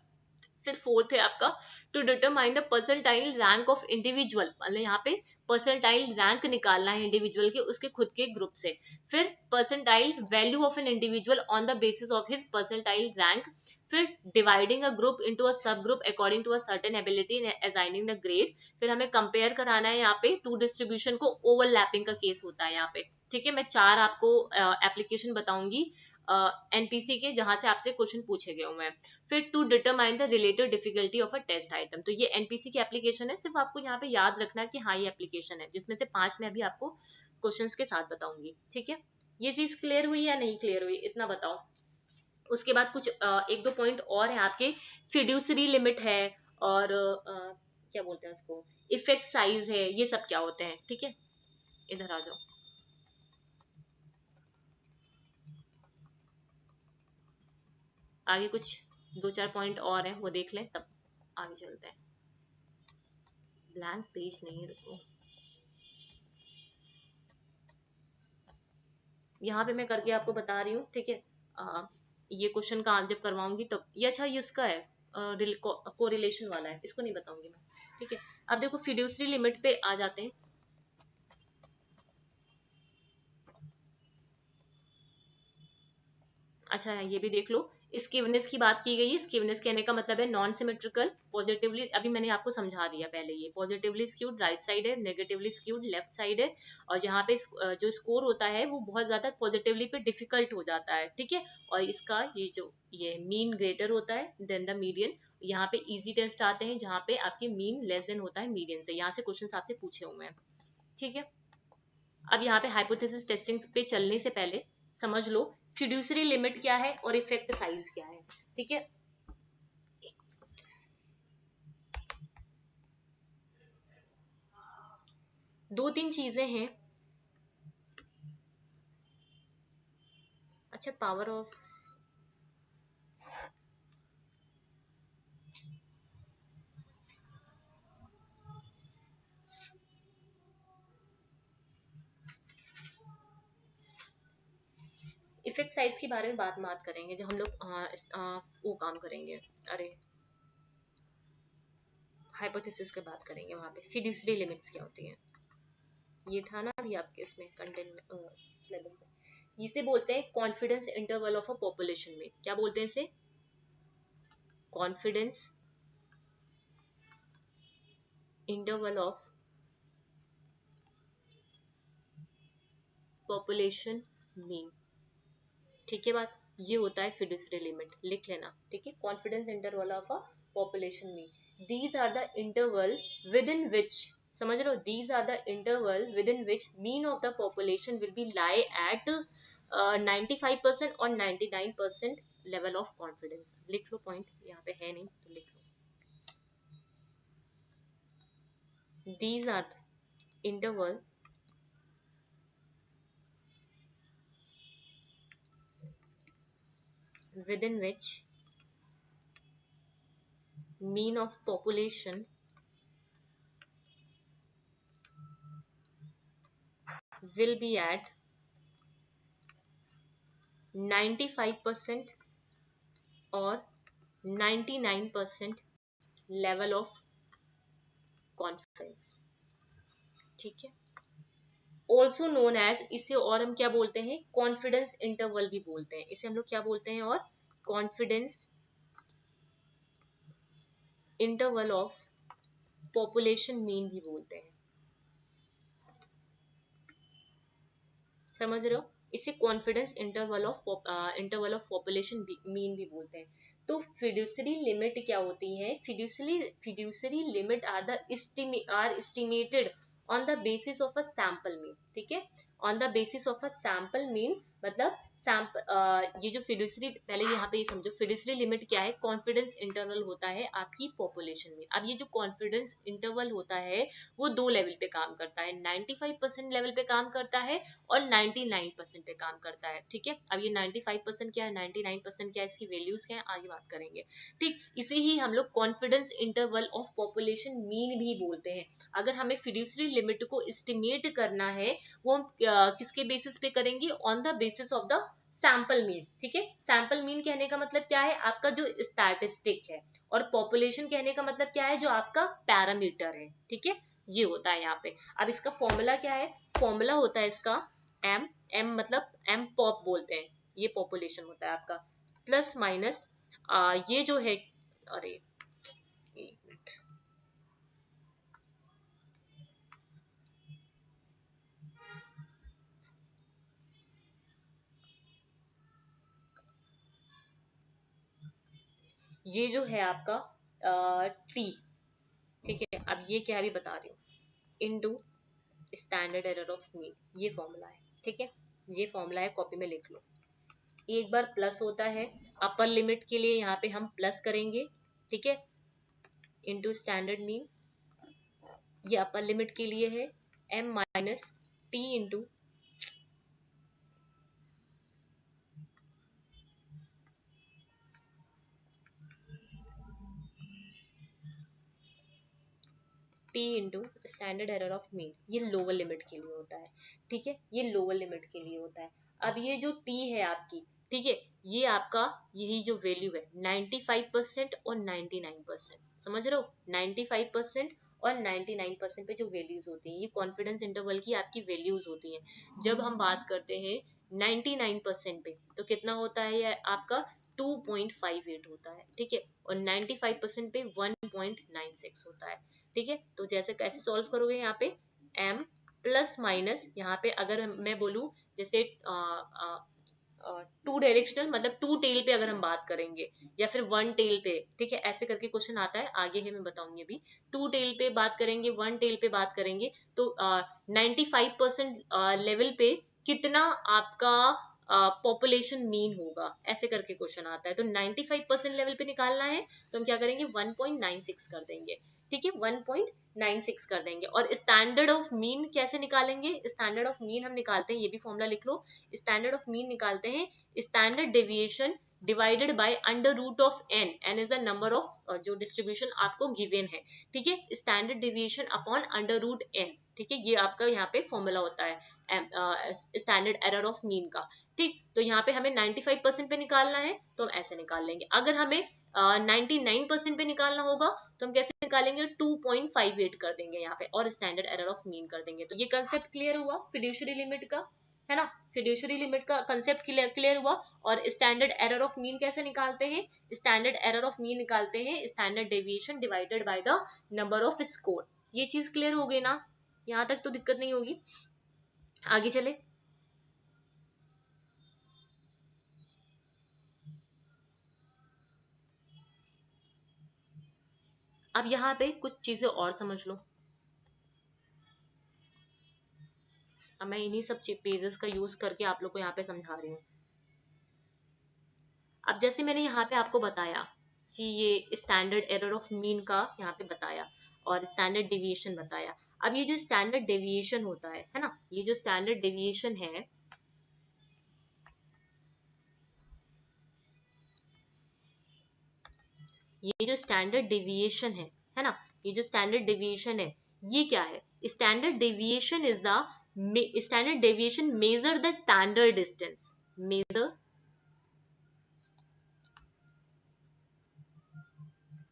फिर फोर्थ है आपका to determine the percentile rank of individual, मतलब यहाँ पे परसेंटाइल रैंक निकालना है इंडिविजुअल के उसके खुद के ग्रुप से। फिर percentile value of an individual on the basis of his percentile rank. फिर dividing a group into a sub group according to a certain ability and assigning the grade. फिर हमें कंपेयर कराना है यहाँ पे टू डिस्ट्रीब्यूशन को, overlapping का case होता है यहाँ पे। ठीक है, मैं 4 आपको एप्लीकेशन बताऊंगी एनपीसी के जहां से आपसे क्वेश्चन पूछे गए हुए हैं। फिर to determine the relative difficulty of a test item, तो ये एनपीसी की एप्लीकेशन है, सिर्फ आपको यहाँ पे याद रखना है कि हाँ ये एप्लीकेशन है, जिसमें से 5 में अभी आपको क्वेश्चंस के साथ बताऊंगी। ठीक है, ये चीज क्लियर हुई या नहीं क्लियर हुई, इतना बताओ। उसके बाद कुछ एक दो पॉइंट और है आपके, फिड्यूसरी लिमिट है और क्या बोलते हैं उसको, इफेक्ट साइज है, ये सब क्या होते हैं। ठीक है, इधर आ जाओ। आगे कुछ 2-4 पॉइंट और हैं, वो देख लें तब आगे चलते हैं। ब्लैंक पेज नहीं, रुको, यहाँ पे मैं करके आपको बता रही हूँ। ठीक है, ये क्वेश्चन का जब करवाऊंगी तब ये, अच्छा ये उसका है कोरिलेशन वाला है, इसको नहीं बताऊंगी मैं। ठीक है, अब देखो फिड्यूसरी लिमिट पे आ जाते हैं। अच्छा ये भी देख लो, स्कीवनेस की बात की गई है। स्कीवनेस कहने का मतलब है नॉन सिमेट्रिकल, पॉजिटिवली, अभी मैंने आपको समझा दिया पहले, ये पॉजिटिवली स्क्यूड राइट साइड है, नेगेटिवली स्क्यूड लेफ्ट साइड है। और यहाँ पे जो स्कोर होता है वो बहुत ज्यादा पॉजिटिवली पे डिफिकल्ट हो जाता है। ठीक है, और इसका ये मीन ग्रेटर होता है देन द मीडियन। यहाँ पे इजी टेस्ट आते हैं जहाँ पे आपके मीन लेस देन होता है मीडियन से, यहाँ से क्वेश्चन आपसे पूछे हुए हैं। ठीक है, अब यहाँ पे हाइपोथेसिस टेस्टिंग पे चलने से पहले समझ लो फिड्यूसरी लिमिट क्या है और इफेक्ट साइज क्या है। ठीक है, 2-3 चीजें हैं। अच्छा, पावर ऑफ, इफेक्ट साइज के बारे में बात करेंगे जब हम लोग वो काम करेंगे, अरे हाइपोथेसिस की बात करेंगे, वहां पे फिड्यूसरी लिमिट्स क्या होती हैं। ये था ना अभी आपके इसमें कंटेंट सिलेबस में। इसे बोलते हैं confidence interval of a population में, क्या बोलते हैं इसे, confidence interval of population mean. ठीक है बात, ये होता है फिड्यूसरी लिमिट, लिख लेना। ठीक है, confidence interval of a population mean, these are the interval within which, समझ लो, these are the interval within which mean of the population will be lie at 95% और 99% लेवल ऑफ कॉन्फिडेंस। लिख लो point, यहाँ पे है नहीं तो लिख लो, these are interval within which mean of population will be at 95% और 99% लेवल ऑफ कॉन्फिडेंस। ठीक है, ऑल्सो नोन एज, इसे और हम क्या बोलते हैं, कॉन्फिडेंस इंटरवल भी बोलते हैं, इसे हम लोग क्या बोलते हैं, और confidence interval of population mean भी बोलते हैं। समझ रहे हो, इसे confidence interval of population mean भी बोलते हैं। तो फिड्यूसरी लिमिट क्या होती है, fiduciary limit are estimated on the basis of a sample mean. ठीक है, on the basis of a sample mean, मतलब ये जो फिड्यूसरी, पहले यहाँ पे ये समझो फिड्यूसरी लिमिट क्या है, कॉन्फिडेंस इंटरवल होता है आपकी पॉपुलेशन में। अब ये जो कॉन्फिडेंस इंटरवल होता है वो 2 लेवल पे काम करता है, 95% लेवल पे काम करता है और 99% पे काम करता है। ठीक है, अब ये 95% क्या है, 99% क्या है, इसकी वैल्यूज क्या है, आगे बात करेंगे। ठीक, इसे ही हम लोग confidence interval of population mean भी बोलते हैं। अगर हमें फिड्यूसरी लिमिट को एस्टिमेट करना है, वो हम किसके बेसिस पे करेंगे, on the basis of the sample mean. ठीक है, सैंपल मीन कहने का मतलब क्या है, आपका जो स्टैटिस्टिक है, और पॉपुलेशन कहने का मतलब क्या है, जो आपका पैरामीटर है। ठीक है, ये होता है यहाँ पे। अब इसका फॉर्मूला क्या है, फॉर्मूला होता है इसका एम, एम मतलब एम पॉप बोलते हैं, ये पॉपुलेशन होता है आपका, प्लस माइनस ये जो है, अरे एक मिनट, ये जो है आपका टी। ठीक है, अब ये क्या भी बता रही हूँ, into standard error of mean, ये फॉर्मूला है। ठीक है, ये फॉर्मूला है, कॉपी में लिख लो। एक बार प्लस होता है, अपर लिमिट के लिए यहाँ पे हम प्लस करेंगे। ठीक है, इनटू स्टैंडर्ड मीन, ये अपर लिमिट के लिए है, M minus T into T into standard error of mean, ये लोअर लिमिट के लिए होता है। ठीक है, ये लोअर लिमिट के लिए होता है। अब ये जो टी है आपकी, ठीक है, ये आपका यही जो वैल्यू है 95% और 99%, समझ रहे हो, 95% और 99% पे जो वैल्यूज होती हैं, ये कॉन्फिडेंस इंटरवल की आपकी वैल्यूज होती हैं। जब हम बात करते हैं 99% पे, तो कितना होता है ये आपका 2.58 होता है। ठीक है, और 95% पे 1.96 होता है। ठीक है, तो जैसे कैसे सॉल्व करोगे, यहाँ पे m प्लस माइनस, यहाँ पे अगर मैं बोलूं जैसे टू डायरेक्शनल मतलब टू टेल पे अगर हम बात करेंगे, या फिर वन टेल पे, ठीक है, ऐसे करके क्वेश्चन आता है, आगे है मैं बताऊंगी अभी। टू टेल पे बात करेंगे, वन टेल पे बात करेंगे, तो 95% लेवल पे कितना आपका पॉपुलेशन मीन होगा, ऐसे करके क्वेश्चन आता है। तो 95% लेवल पे निकालना है, तो हम क्या करेंगे, 1.96 कर देंगे। ठीक है, 1.96 कर देंगे। और स्टैंडर्ड ऑफ मीन कैसे निकालेंगे, स्टैंडर्ड ऑफ मीन हम निकालते हैं, ये भी फॉर्मूला लिख लो। स्टैंडर्ड ऑफ मीन निकालते हैं, standard deviation divided by under root of N, N is the number of जो डिस्ट्रीब्यूशन आपको गिवन है। ठीक है, standard deviation upon under root N. ठीक है, ये आपका यहाँ पे फॉर्मूला होता है स्टैंडर्ड एरर ऑफ मीन का। ठीक, तो यहाँ पे हमें 95% पे निकालना है, तो हम ऐसे निकाल लेंगे। अगर हमें 99% पे निकालना होगा, तो हम कैसे निकालेंगे, 2.58 कर देंगे यहाँ पे, और स्टैंडर्ड एरर ऑफ मीन कर देंगे। तो ये कंसेप्ट क्लियर हुआ फिड्यूशियरी लिमिट का, है ना, फिड्यूशियरी लिमिट का कंसेप्ट क्लियर हुआ। और स्टैंडर्ड एरर ऑफ मीन कैसे निकालते हैं, स्टैंडर्ड एरर ऑफ मीन निकालते हैं standard deviation divided by the number of score. ये चीज क्लियर हो गई ना, यहाँ तक तो दिक्कत नहीं होगी, आगे चले। अब यहाँ पे कुछ चीजें और समझ लो। अब मैं इन्हीं सब पेजेस का यूज करके आप लोग को यहाँ पे समझा रही हूँ। अब जैसे मैंने यहाँ पे आपको बताया कि ये स्टैंडर्ड एरर ऑफ मीन का यहाँ पे बताया, और स्टैंडर्ड डेविएशन बताया। अब ये जो स्टैंडर्ड डेविएशन होता है ना, ये जो स्टैंडर्ड डेविएशन है, ये जो स्टैंडर्ड डेविएशन है ना, ये जो स्टैंडर्ड डेविएशन है, ये क्या है, standard deviation is the standard deviation measure the standard distance, measure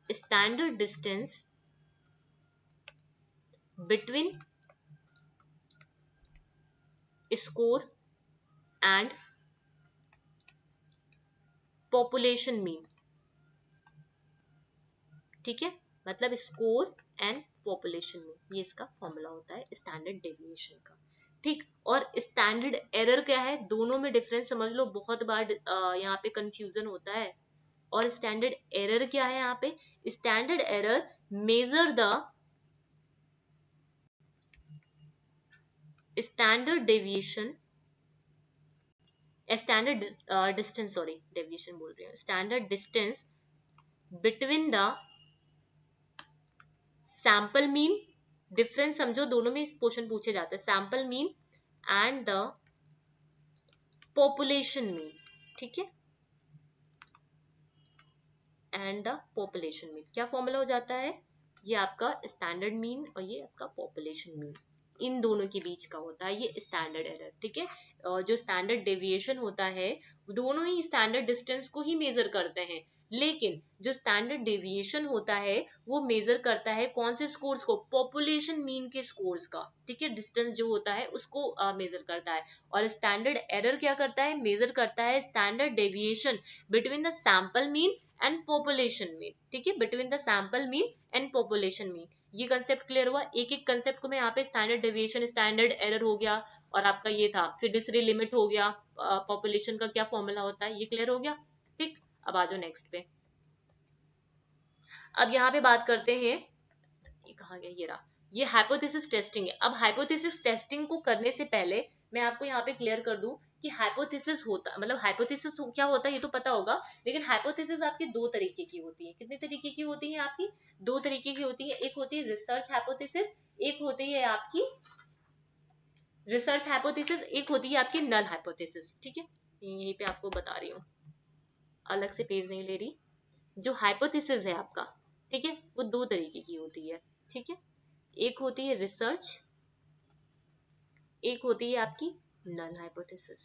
standard distance between score and population mean। ठीक है, मतलब स्कोर एंड पॉपुलेशन मीन, ये इसका फॉर्मूला होता है स्टैंडर्ड डेविएशन का। ठीक, और स्टैंडर्ड एरर क्या है, दोनों में डिफरेंस समझ लो, बहुत बार यहाँ पे कंफ्यूजन होता है। और स्टैंडर्ड एरर क्या है यहाँ पे, standard error major the standard deviation, standard distance, sorry deviation बोल रही हूँ, standard distance between the sample mean, difference समझो, दोनों में क्वेश्चन पूछे जाते हैं, sample mean and the population mean. ठीक है, एंड द पॉपुलेशन मीन क्या फॉर्मूला हो जाता है, ये आपका स्टैंडर्ड मीन और ये आपका पॉपुलेशन मीन। इन दोनों के बीच का होता है ये स्टैंडर्ड एरर, ठीक है। जो स्टैंडर्ड डेविएशन होता है दोनों ही स्टैंडर्ड डिस्टेंस को ही मेजर करते हैं, लेकिन जो स्टैंडर्ड डेविएशन होता है वो मेजर करता है कौन से स्कोर्स को, पॉपुलेशन मीन के स्कोर्स का, ठीक है। डिस्टेंस जो होता है उसको मेजर करता है। और स्टैंडर्ड एरर क्या करता है, मेजर करता है standard deviation between the sample mean and population mean, ठीक है, between the sample mean and population mean. ये कंसेप्ट क्लियर हुआ। एक एक कंसेप्ट को मैं यहाँ पे स्टैंडर्ड डेविएशन, स्टैंडर्ड एरर हो गया, और आपका ये था फिडुशियरी लिमिट हो गया, पॉपुलेशन का क्या फॉर्मूला होता है, ये क्लियर हो गया, ठीक। अब आ जाओ नेक्स्ट पे। अब यहाँ पे बात करते हैं, ये कहाँ गया, ये रहा, ये हाइपोथेसिस टेस्टिंग है। अब हाइपोथेसिस टेस्टिंग को करने से पहले मैं आपको यहाँ पे क्लियर कर दूं कि हाइपोथेसिस होता, मतलब हाइपोथेसिस क्या होता है ये तो पता होगा, लेकिन हाइपोथेसिस आपकी दो तरीके की होती है। कितने तरीके की होती है आपकी, दो तरीके की होती है। एक होती है रिसर्च हाइपोथेसिस, एक होती है आपकी रिसर्च हाइपोथेसिस, एक होती है आपकी नल हाइपोथेसिस, ठीक है। यहीं पे आपको बता रही हूँ, अलग से पेज नहीं ले रही। जो हाइपोथेसिस है आपका, ठीक है, वो दो तरीके की होती है, ठीक है। एक होती है रिसर्च, एक होती है आपकी null hypothesis.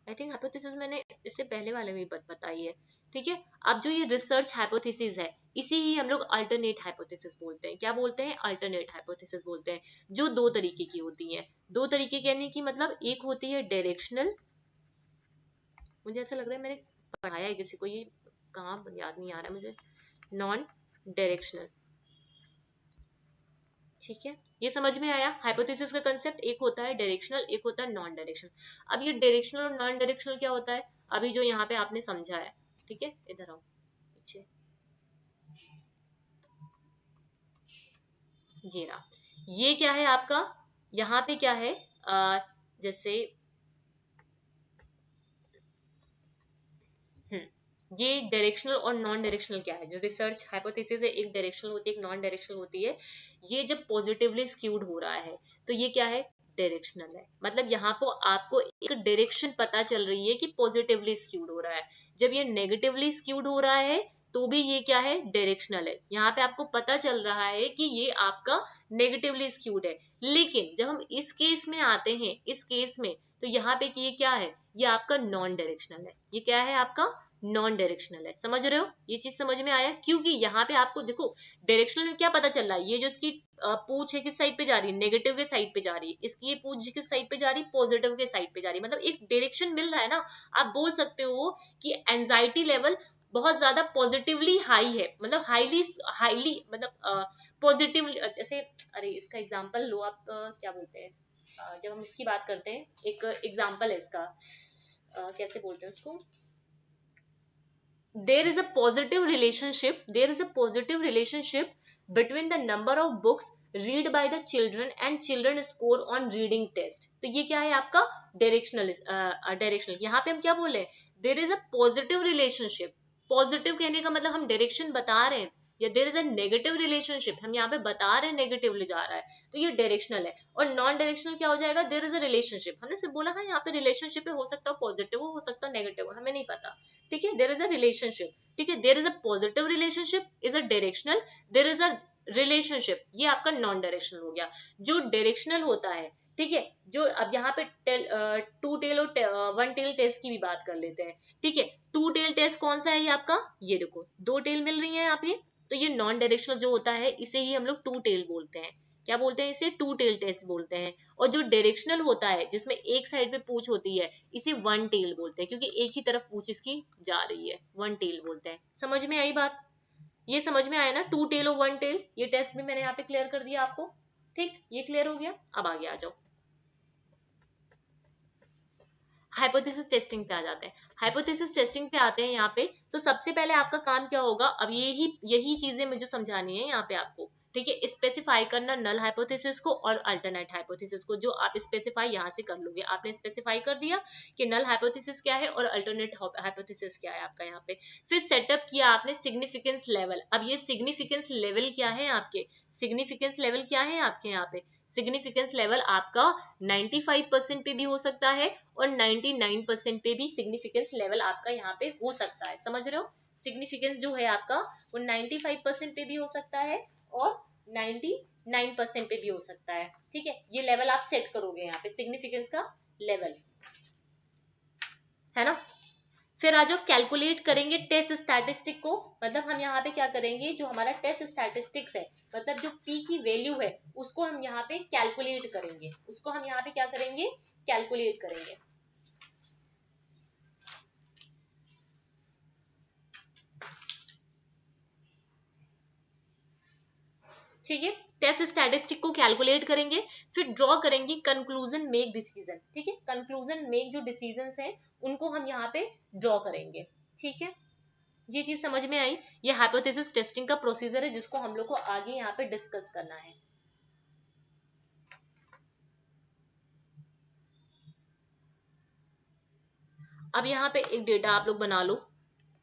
I think hypothesis मैंने इससे पहले वाले में बताई है, ठीक है। अब जो ये रिसर्च हाइपोथेसिस है इसी ही हम लोग अल्टरनेट हाइपोथेसिस बोलते हैं। क्या बोलते हैं, अल्टरनेट हाइपोथेसिस बोलते हैं, जो दो तरीके की होती है। दो तरीके कहने की मतलब, एक होती है डायरेक्शनल, मुझे ऐसा लग रहा है मैंने पढ़ाया है किसी को, ये कहाँ याद नहीं आ रहा मुझे, नॉन डायरेक्शनल, ठीक है। ये समझ में आया हाइपोथेसिस का कंसेप्ट, एक होता है डायरेक्शनल, एक होता है नॉन डायरेक्शनल। अब ये डायरेक्शनल और नॉन डायरेक्शनल क्या होता है, अभी जो यहाँ पे आपने समझा है, ठीक है, इधर आओ पीछे, जी रहा, ये क्या है आपका, यहाँ पे क्या है, जैसे ये डायरेक्शनल और नॉन डायरेक्शनल क्या है, जो रिसर्च हाइपोथेसिस है एक डायरेक्शनल होती है, एक नॉन डायरेक्शनल होती है। ये जब पॉजिटिवली स्क्यूड हो रहा है तो ये क्या है, डायरेक्शनल है। मतलब यहाँ पर आपको एक डायरेक्शन पता चल रही है कि पॉजिटिवली स्क्यूड हो रहा है। जब ये नेगेटिवली स्क्यूड हो रहा है तो भी ये क्या है, डायरेक्शनल है। यहाँ पे आपको पता चल रहा है कि ये आपका नेगेटिवली स्क्यूड है। लेकिन जब हम इस केस में आते हैं, इस केस में, तो यहाँ पे ये क्या है, ये आपका नॉन डायरेक्शनल है। ये क्या है आपका, नॉन डायरेक्शनल है। समझ रहे हो, ये चीज समझ में आया, क्योंकि यहाँ पे आपको देखो डायरेक्शनल में क्या पता चल रहा है, ये जो इसकी पूछ है किस साइड पे जा रही है, नेगेटिव के साइड पे जा रही है, इसकी ये पूछ किस साइड पे जा रही है, पॉजिटिव के साइड पे जा रही है, मतलब एक डायरेक्शन मिल रहा है ना। आप बोल सकते हो कि एंजाइटी लेवल बहुत ज्यादा पॉजिटिवली हाई है, मतलब हाईली हाईली मतलब पॉजिटिव, जैसे अरे इसका एग्जांपल लो आप, क्या बोलते हैं, जब हम इसकी बात करते हैं, एक एग्जांपल है इसका, कैसे बोलते हैं उसको, there is a positive relationship between the number of books read by the children and children score on reading test। तो ये क्या है आपका डायरेक्शनल। यहाँ पे हम क्या बोल रहे हैं, there is a positive relationship। Positive कहने का मतलब हम डायरेक्शन बता रहे हैं, या there is a negative relationship, हम यहाँ पे बता रहे हैं नेगेटिवली जा रहा है, तो ये डायरेक्शनल है। और नॉन डायरेक्शनल क्या हो जाएगा, देयर इज अ रिलेशनशिप, हमने सिर्फ बोला था यहाँ पे रिलेशनशिप हो सकता है पॉजिटिव हो सकता है नेगेटिव हो, हमें नहीं पता, ठीक है। देयर इज अ रिलेशनशिप, ठीक है, there is a positive relationship is a directional, there is a relationship, ये आपका नॉन डायरेक्शनल हो गया। जो डायरेक्शनल होता है, ठीक है, जो अब यहाँ पे टू टेल और वन टेल टेस्ट की भी बात कर लेते हैं, ठीक है। टू टेल टेस्ट कौन सा है ये आपका, ये देखो दो टेल मिल रही है यहाँ पे, तो ये नॉन डायरेक्शनल जो होता है इसे ही हम लोग टू टेल बोलते हैं। क्या बोलते हैं, इसे टू टेल टेस्ट बोलते हैं। और जो डायरेक्शनल होता है जिसमें एक साइड पे पूंछ होती है, इसे वन टेल बोलते हैं, क्योंकि एक ही तरफ पूंछ इसकी जा रही है, वन टेल बोलते हैं। समझ में आई बात, ये समझ में आया ना, टू टेल और वन टेल, ये टेस्ट भी मैंने यहाँ पे क्लियर कर दिया आपको, ठीक, ये क्लियर हो गया। अब आगे आ जाओ, हाइपोथेसिस टेस्टिंग पे आ जाते हैं। हाइपोथेसिस टेस्टिंग पे आते हैं यहाँ पे, तो सबसे पहले आपका काम क्या होगा, अब यही चीजें मुझे समझानी है यहाँ पे आपको, ठीक है। स्पेसिफाई करना नल हाइपोथेसिस को और अल्टरनेट हाइपोथेसिस को, जो आप स्पेसिफाई यहाँ से कर लोगे। आपने स्पेसिफाई कर दिया कि नल हाइपोथेसिस क्या है और अल्टरनेट हाइपोथेसिस क्या है आपका यहाँ पे। फिर सेटअप किया आपने सिग्निफिकेंस लेवल। अब ये सिग्निफिकेंस लेवल क्या है आपके, सिग्निफिकेंस लेवल क्या है आपके यहाँ पे, सिग्निफिकेंस लेवल आपका 95% पे भी हो सकता है और 99% पे भी सिग्निफिकेंस लेवल आपका यहाँ पे हो सकता है। समझ रहे हो, सिग्निफिकेंस जो है आपका वो 95% पे भी हो सकता है और 99 9% पे भी हो सकता है, ठीक है। ये लेवल आप सेट करोगे यहाँ पे, सिग्निफिकेंस का लेवल, है ना। फिर आज हम कैलकुलेट करेंगे टेस्ट स्टैटिस्टिक को, मतलब हम यहाँ पे क्या करेंगे, जो हमारा टेस्ट स्टैटिस्टिक्स है, मतलब जो पी की वैल्यू है उसको हम यहाँ पे कैलकुलेट करेंगे, उसको हम यहाँ पे क्या करेंगे, कैलकुलेट करेंगे। ठीक है, टेस्ट स्टैटिस्टिक को कैलकुलेट करेंगे, फिर ड्रॉ करेंगे कंक्लूजन मेक डिसीजन, ठीक है। कंक्लूजन मेक जो डिसीजन है उनको हम यहाँ पे ड्रॉ करेंगे, ठीक है। ये चीज समझ में आई, ये हाइपोथेसिस टेस्टिंग का प्रोसीजर है जिसको हम लोग को आगे यहाँ पे डिस्कस करना है। अब यहाँ पे एक डेटा आप लोग बना लो,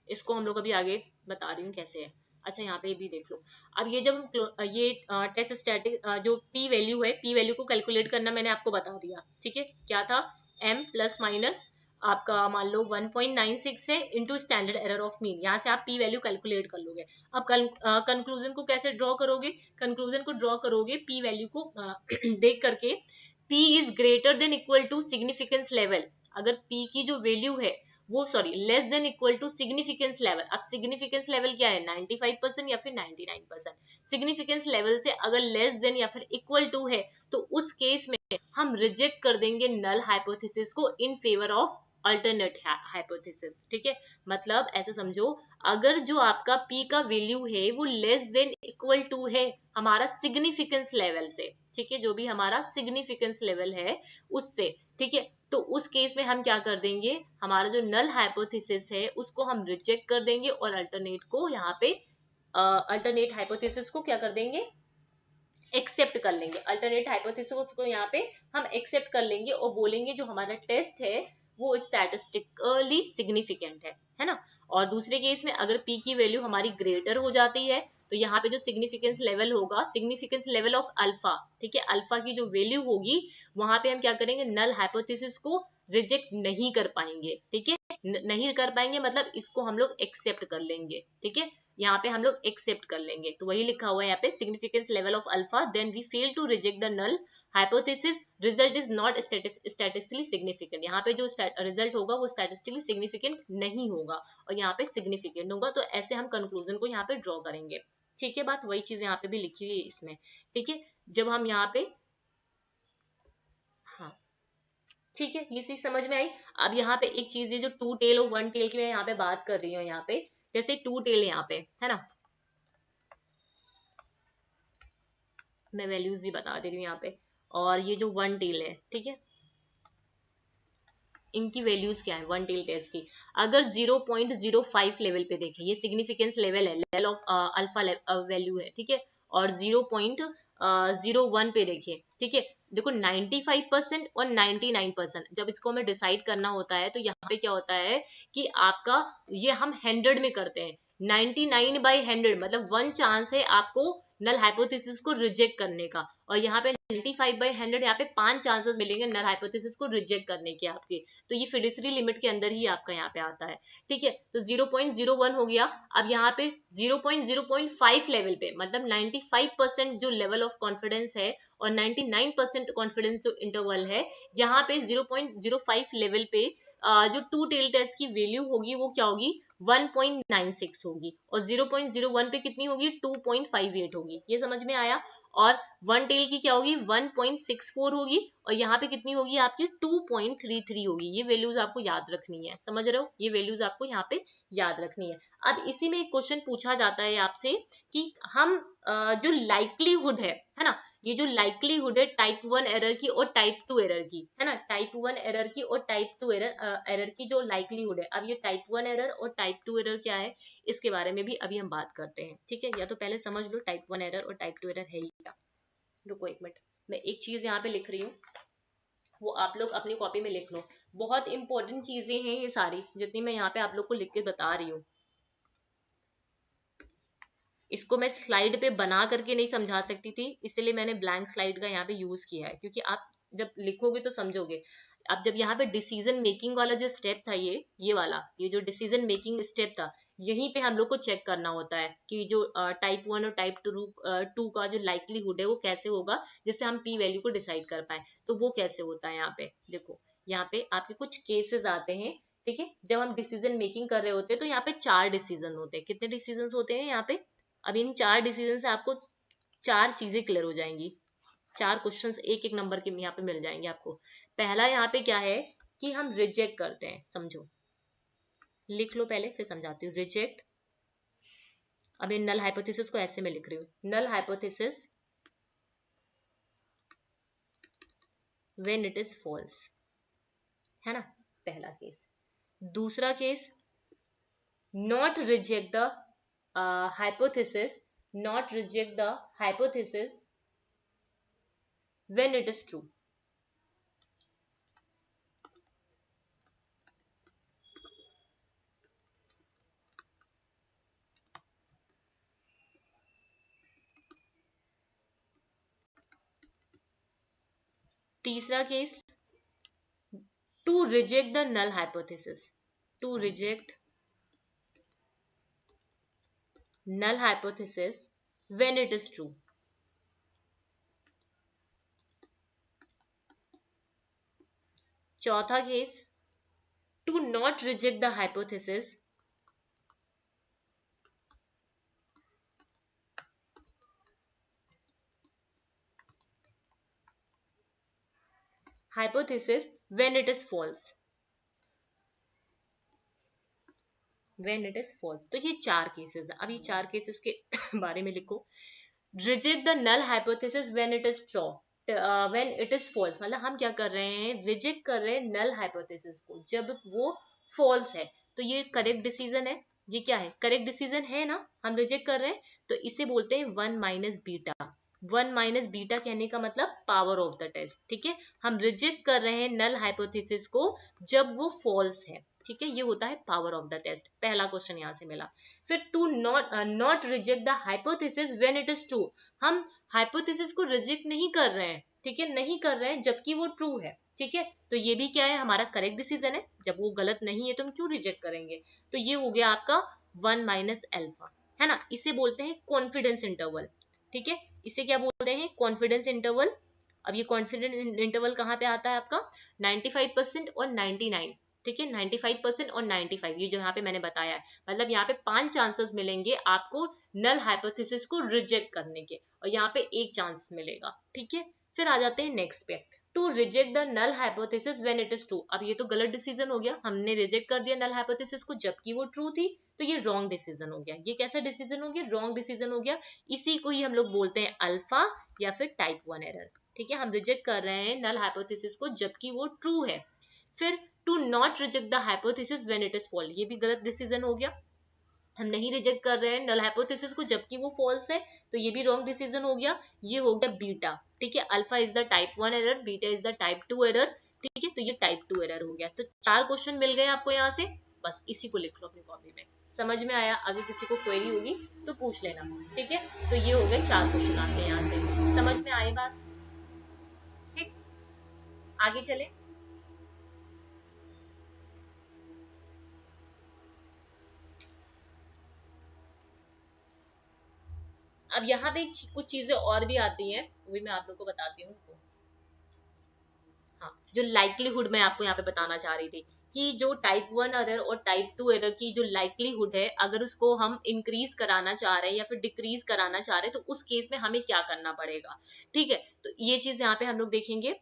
इसको हम लोग अभी आगे बता रही हूँ कैसे है। अच्छा यहाँ पे भी देख लो, अब ये जब ये टेस्ट स्टैटिक जो पी वैल्यू है, पी वैल्यू को कैलकुलेट करना मैंने आपको बता दिया, ठीक है। क्या था, m प्लस माइनस आपका मान लो 1.96 है into standard error of mean, यहाँ से आप पी वैल्यू कैलकुलेट कर लोगे। अब कंक्लूजन को कैसे ड्रॉ करोगे, कंक्लूजन को ड्रॉ करोगे पी वैल्यू को देख करके, p is greater than equal to significance level, अगर p की जो वैल्यू है वो sorry less than equal to significance level. अब सिग्निफिकेंस लेवल क्या है, 95% या फिर 99%। सिग्निफिकेंस लेवल से अगर लेस देन या फिर इक्वल टू है तो उस केस में हम रिजेक्ट कर देंगे नल हाइपोथेसिस को in favour of alternate hypothesis, ठीक है। मतलब ऐसे समझो, अगर जो आपका p का वैल्यू है वो लेस देन इक्वल टू है हमारा सिग्निफिकेंस लेवल से, ठीक है, जो भी हमारा सिग्निफिकेंस लेवल है उससे, ठीक है, तो उस केस में हम क्या कर देंगे, हमारा जो नल हाइपोथेसिस है उसको हम रिजेक्ट कर देंगे और अल्टरनेट को यहाँ पे अल्टरनेट हाइपोथेसिस को क्या कर देंगे, एक्सेप्ट कर लेंगे। अल्टरनेट हाइपोथेसिस को यहाँ पे हम एक्सेप्ट कर लेंगे और बोलेंगे जो हमारा टेस्ट है वो स्टैटिस्टिकली सिग्निफिकेंट है ना। और दूसरे केस में अगर p की वैल्यू हमारी ग्रेटर हो जाती है तो यहाँ पे जो सिग्निफिकेंस लेवल होगा, सिग्निफिकेंस लेवल ऑफ अल्फा, ठीक है, अल्फा की जो वैल्यू होगी वहां पे हम क्या करेंगे, नल हाइपोथेसिस को रिजेक्ट नहीं कर पाएंगे, ठीक है। नहीं कर पाएंगे मतलब इसको हम लोग एक्सेप्ट कर लेंगे, ठीक है, यहाँ पे हम लोग एक्सेप्ट कर लेंगे। तो वही लिखा हुआ है यहाँ पे, significance level of alpha, then we fail to reject the null hypothesis, result is not statistically significant. यहाँ पे जो रिजल्ट होगा वो स्टैटिस्टिकली सिग्निफिकेंट नहीं होगा और यहाँ पे सिग्निफिकेंट होगा। तो ऐसे हम कंक्लूजन को यहाँ पे ड्रॉ करेंगे, ठीक है। बात वही चीज यहाँ पे भी लिखी हुई है इसमें, ठीक है। जब हम यहाँ पे, हाँ ठीक है, ये चीज समझ में आई। अब यहाँ पे एक चीज है जो टू टेल और वन टेल की मैं यहाँ पे बात कर रही हूँ, यहाँ पे जैसे टू टेल यहाँ पे है ना, मैं वैल्यूज भी बता दे रही हूँ यहाँ पे, और ये जो वन टेल है, ठीक है, इनकी वैल्यूज क्या है वन टेल टेस्ट की। अगर 0.05 लेवल पे देखें, ये सिग्निफिकेंस लेवल है, लेवल ऑफ अल्फा वैल्यू है, ठीक है, और 0.01 पे देखें, ठीक है। देखो 95% और 99%, जब इसको हमें डिसाइड करना होता है तो यहाँ पे क्या होता है कि आपका ये हम 100 में करते हैं, 99/100 मतलब 1 चांस है आपको नल हाइपोथेसिस को रिजेक्ट करने का, और यहाँ पे 95/100 यहाँ पे 5 चांसेस मिलेंगे नल हाइपोथेसिस को रिजेक्ट करने के आपके। तो ये फिडुशियरी लिमिट के अंदर ही आपका यहाँ पे आता है, ठीक है। तो 0.01 हो गया। अब यहाँ पे 0.05 लेवल पे मतलब 95% जो लेवल ऑफ कॉन्फिडेंस है और 99% कॉन्फिडेंस जो इंटरवल है, यहाँ पे 0.05 लेवल पे जो टू टेल टेस्ट की वैल्यू होगी वो क्या होगी, 1.96 होगी, और 0.01 पे कितनी होगी, 2.58 होगी। ये समझ में आया। और वन टेल की क्या होगी, 1.64 होगी, और यहाँ पे कितनी होगी आपकी 2.33 होगी। ये वैल्यूज आपको याद रखनी है, समझ रहे हो, ये वैल्यूज आपको यहाँ पे याद रखनी है। अब इसी में एक क्वेश्चन पूछा जाता है आपसे कि हम जो लाइकलीहुड है ना, ये जो लाइकलीहुड है टाइप 1 एरर की और टाइप 2 एरर की, है ना, टाइप 1 एरर की और टाइप 2 एरर की जो लाइकलीहुड है। अब ये टाइप 1 एरर और टाइप 2 एरर क्या है, इसके बारे में भी अभी हम बात करते हैं, ठीक है। या तो पहले समझ लो टाइप 1 एरर और टाइप 2 एरर है ही क्या। रुको एक मिनट, मैं एक चीज यहाँ पे लिख रही हूँ, वो आप लोग अपनी कॉपी में लिख लो। बहुत इंपॉर्टेंट चीजें हैं ये सारी जितनी मैं यहाँ पे आप लोग को लिख के बता रही हूँ। इसको मैं स्लाइड पे बना करके नहीं समझा सकती थी, इसलिए मैंने ब्लैंक स्लाइड का यहाँ पे यूज किया है, क्योंकि आप जब लिखोगे तो समझोगे। अब जब यहाँ पे डिसीजन मेकिंग वाला जो स्टेप था, ये वाला, ये जो डिसीजन मेकिंग स्टेप था, यहीं पे हम लोग को चेक करना होता है कि जो टाइप 1 और टाइप 2 का जो लाइक्लीहुड है वो कैसे होगा, जिससे हम पी वैल्यू को डिसाइड कर पाए। तो वो कैसे होता है, यहाँ पे देखो, यहाँ पे आपके कुछ केसेस आते हैं, ठीक है। जब हम डिसीजन मेकिंग कर रहे होते हैं तो यहाँ पे 4 डिसीजन होते हैं। कितने डिसीजन होते हैं यहाँ पे? अब इन 4 डिसीजन से आपको 4 चीजें क्लियर हो जाएंगी, 4 क्वेश्चंस एक एक नंबर के यहाँ पे मिल जाएंगे आपको। पहला यहाँ पे क्या है कि हम रिजेक्ट करते हैं, समझो, लिख लो पहले फिर समझाती हूँ। रिजेक्ट, अब ये नल हाइपोथेसिस को ऐसे में लिख रही हूँ, null hypothesis when it is false, है ना, पहला केस। दूसरा case, not reject the hypothesis, not reject the hypothesis when it is true. तीसरा case, to reject the null hypothesis, to reject null hypothesis when it is true. चौथा case, to not reject the hypothesis when it is false, when it is false। तो ये 4 cases है। अब ये 4 cases के बारे में लिखो। Reject the null hypothesis when it is true, when it is false, मतलब हम क्या कर रहे हैं, रिजेक्ट कर रहे हैं नल हाइपोथेसिस को जब वो फॉल्स है। तो ये करेक्ट डिसीजन है, ये क्या है, करेक्ट डिसीजन है ना, हम रिजेक्ट कर रहे हैं, तो इसे बोलते हैं 1 माइनस बीटा। 1 माइनस बीटा कहने का मतलब पावर ऑफ द टेस्ट, ठीक है। हम रिजेक्ट कर रहे हैं नल हाइपोथेसिस को जब वो फॉल्स है, ठीक है, ये होता है पावर ऑफ द टेस्ट। पहला क्वेश्चन यहाँ से मिला। फिर to not reject the hypothesis when it is true, हम हाइपोथेसिस को रिजेक्ट नहीं कर रहे हैं, ठीक है, नहीं कर रहे हैं जबकि वो ट्रू है, ठीक है। तो ये भी क्या है, हमारा करेक्ट डिसीजन है। जब वो गलत नहीं है तो हम क्यों रिजेक्ट करेंगे। तो ये हो गया आपका 1 माइनस एल्फा, है ना। इसे बोलते हैं कॉन्फिडेंस इंटरवल, ठीक है, इसे क्या बोलते हैं, कॉन्फिडेंस इंटरवल। अब ये कॉन्फिडेंस इंटरवल कहाँ पे आता है आपका, 95% और 99, ठीक है, 95% और 95, ये जो यहाँ पे मैंने बताया है, मतलब यहाँ पे 5 चांसेस मिलेंगे आपको नल हाइपोथेसिस को रिजेक्ट करने के, और यहाँ पे 1 चांस मिलेगा, ठीक है। फिर आ जाते हैं नेक्स्ट पे, to reject the null hypothesis when it is true. अब ये तो गलत डिसीजन हो गया, हमने रिजेक्ट कर दिया नल हाइपोथेसिस को जबकि वो ट्रू थी, तो ये रॉन्ग डिसीजन हो गया। ये कैसा डिसीजन हो गया, रॉन्ग डिसीजन हो गया। इसी को ही हम लोग बोलते हैं अल्फा या फिर टाइप 1 एरर, ठीक है। हम रिजेक्ट कर रहे हैं नल हाइपोथेसिस को जबकि वो ट्रू है। फिर to not reject the hypothesis when it is false, ये भी गलत डिसीजन हो गया, हम नहीं रिजेक्ट कर रहे हैं नल हाइपोथेसिस को जबकि वो फॉल्स है, तो ये भी रॉन्ग डिसीजन हो गया। ये हो गया बीटा, ठीक है, alpha is the type 1 error, beta is the type 2 error, ठीक है। तो ये टाइप 2 एरर हो गया। तो 4 क्वेश्चन मिल गए आपको यहाँ से, बस इसी को लिख लो अपनी कॉपी में। समझ में आया? अगर किसी को क्वेरी होगी तो पूछ लेना, ठीक है। तो ये हो गए 4 क्वेश्चन आपके यहाँ से, समझ में आए बात? ठीक, आगे चले। अब यहाँ पे कुछ चीजें और भी आती हैं, वो भी मैं आप लोग को बताती हूँ। हाँ, जो लाइक्लीहुड मैं आपको यहाँ पे बताना चाह रही थी कि जो टाइप 1 एरर और टाइप 2 एरर की जो लाइक्लीहुड है, अगर उसको हम इंक्रीज कराना चाह रहे हैं या फिर डिक्रीज कराना चाह रहे हैं, तो उस केस में हमें क्या करना पड़ेगा, ठीक है। तो ये चीज यहाँ पे हम लोग देखेंगे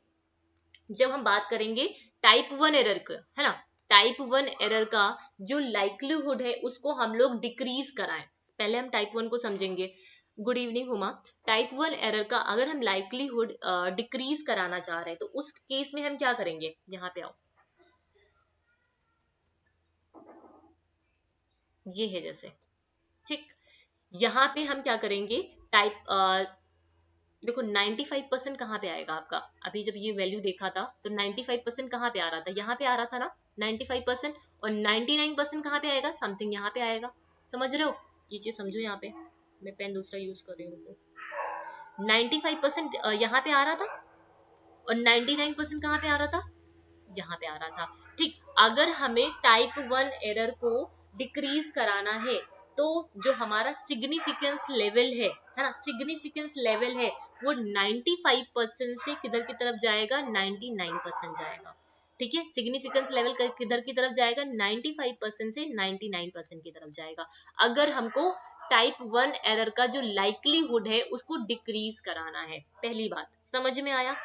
जब हम बात करेंगे टाइप 1 एरर का, है ना। टाइप 1 एरर का जो लाइक्लीहुड है उसको हम लोग डिक्रीज कराएं। पहले हम टाइप 1 को समझेंगे। Good evening Huma. Type 1 error का अगर हम लाइक्लीहुड डिक्रीज कराना चाह रहे हैं तो उस केस में हम क्या करेंगे, यहाँ पे आओ, ये है जैसे, ठीक। यहाँ पे हम क्या करेंगे, टाइप देखो 95% कहाँ पे आएगा आपका, अभी जब ये वैल्यू देखा था तो 95% कहाँ पे आ रहा था, यहाँ पे आ रहा था ना 95%, और 99% कहाँ पे आएगा, समथिंग यहाँ पे आएगा। समझ रहे हो, ये चीज समझो। यहाँ पे मैं पेन दूसरा यूज कर रही हूँ, तो 95% यहाँ पे आ रहा था और 99% कहाँ पे आ रहा था, यहाँ पे आ रहा था। ठीक, अगर हमें टाइप 1 एरर को डिक्रीज कराना है तो जो हमारा सिग्निफिकेंस लेवल है ना, सिग्निफिकेंस लेवल है वो 95% से किधर की तरफ जाएगा, 99% जाएगा। ठीक है, सिग्निफिकेंस लेवल किधर की तरफ जाएगा, 95% से 99% की तरफ जाएगा। अगर हमको टाइप 1 एरर का जो लाइकलीहुड है उसको डिक्रीज कराना है, पहली बात समझ में आया।